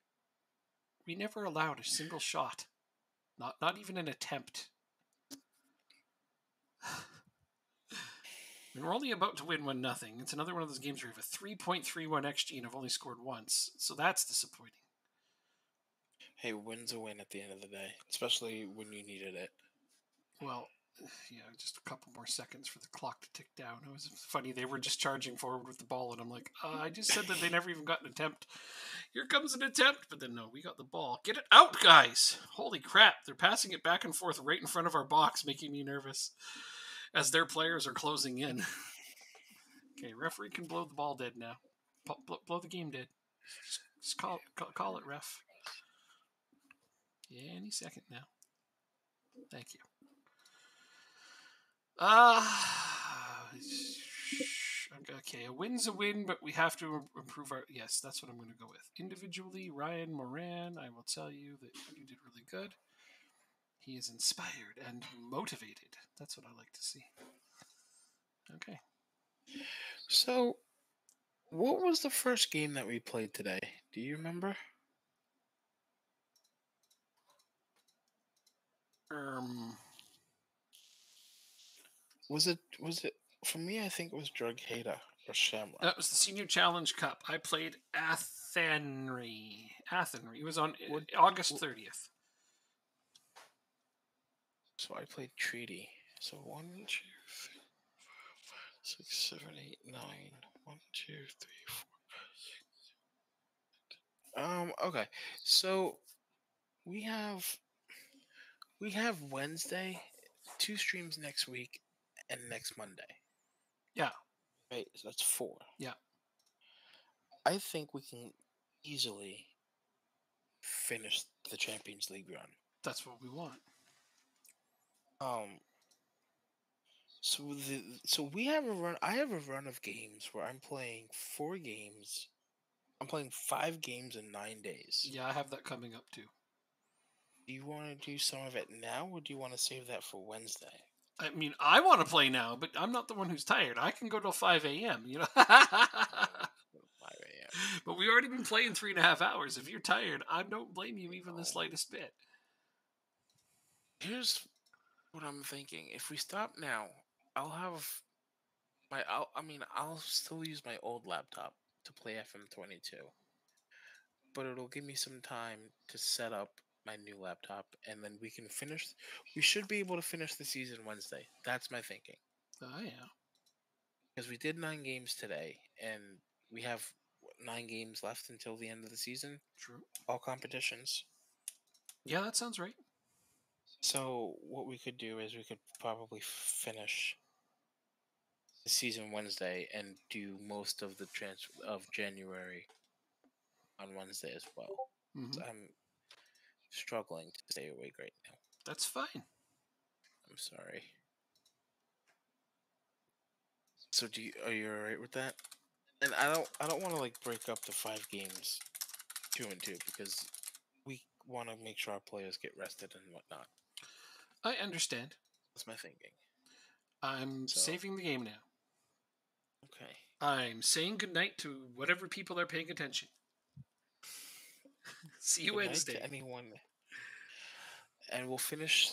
we never allowed a single shot. Not even an attempt. We're only about to win 1-0. It's another one of those games where you have a 3.31 XG and have only scored once. So that's disappointing. Hey, win's a win at the end of the day, especially when you needed it. Well, yeah, just a couple more seconds for the clock to tick down. It was funny. They were just charging forward with the ball, and I'm like, I just said that they never even got an attempt. Here comes an attempt, but then no, we got the ball. Get it out, guys! Holy crap. They're passing it back and forth right in front of our box, making me nervous as their players are closing in. Okay, referee can blow the ball dead now. Blow the game dead. Just call it, ref. Yeah, any second now. Thank you. Okay, a win's a win, but we have to improve our. Yes, that's what I'm going to go with. Individually, Ryan Moran, I will tell you that you did really good. He is inspired and motivated. That's what I like to see. Okay. So, what was the first game that we played today? Do you remember? Was it for me? I think it was Drogheda or Shamrock. That was the Senior Challenge Cup. I played Athenry. It was on August 30th. So I played Treaty. So 1, 2, 3, 4, 6, 7, 8, 9. 1, 2, 3, 4. Okay. So we have Wednesday, 2 streams next week, and next Monday. Yeah. Right. So that's 4. Yeah. I think we can easily finish the Champions League run. That's what we want. So we have a run. I have a run of games where I'm playing 4 games. I'm playing 5 games in 9 days. Yeah, I have that coming up too. Do you want to do some of it now, or do you want to save that for Wednesday? I mean, I want to play now, but I'm not the one who's tired. I can go till 5 a.m., 5 a.m. But we've already been playing 3.5 hours. If you're tired, I don't blame you even the slightest bit. Here's what I'm thinking. If we stop now, I'll still use my old laptop to play FM22. But it'll give me some time to set up my new laptop, and then we should be able to finish the season Wednesday. That's my thinking. Oh, yeah. Because we did 9 games today, and we have 9 games left until the end of the season. True. All competitions. Yeah, that sounds right. So what we could do is we could probably finish the season Wednesday and do most of the of January on Wednesday as well. Mm-hmm. So I'm struggling to stay awake right now. That's fine. I'm sorry. So are you alright with that? And I don't want to break up the 5 games 2 and 2 because we want to make sure our players get rested and whatnot. I understand. That's my thinking. I'm saving the game now. Okay. I'm saying goodnight to whatever people are paying attention. See you Wednesday. To anyone. And we'll finish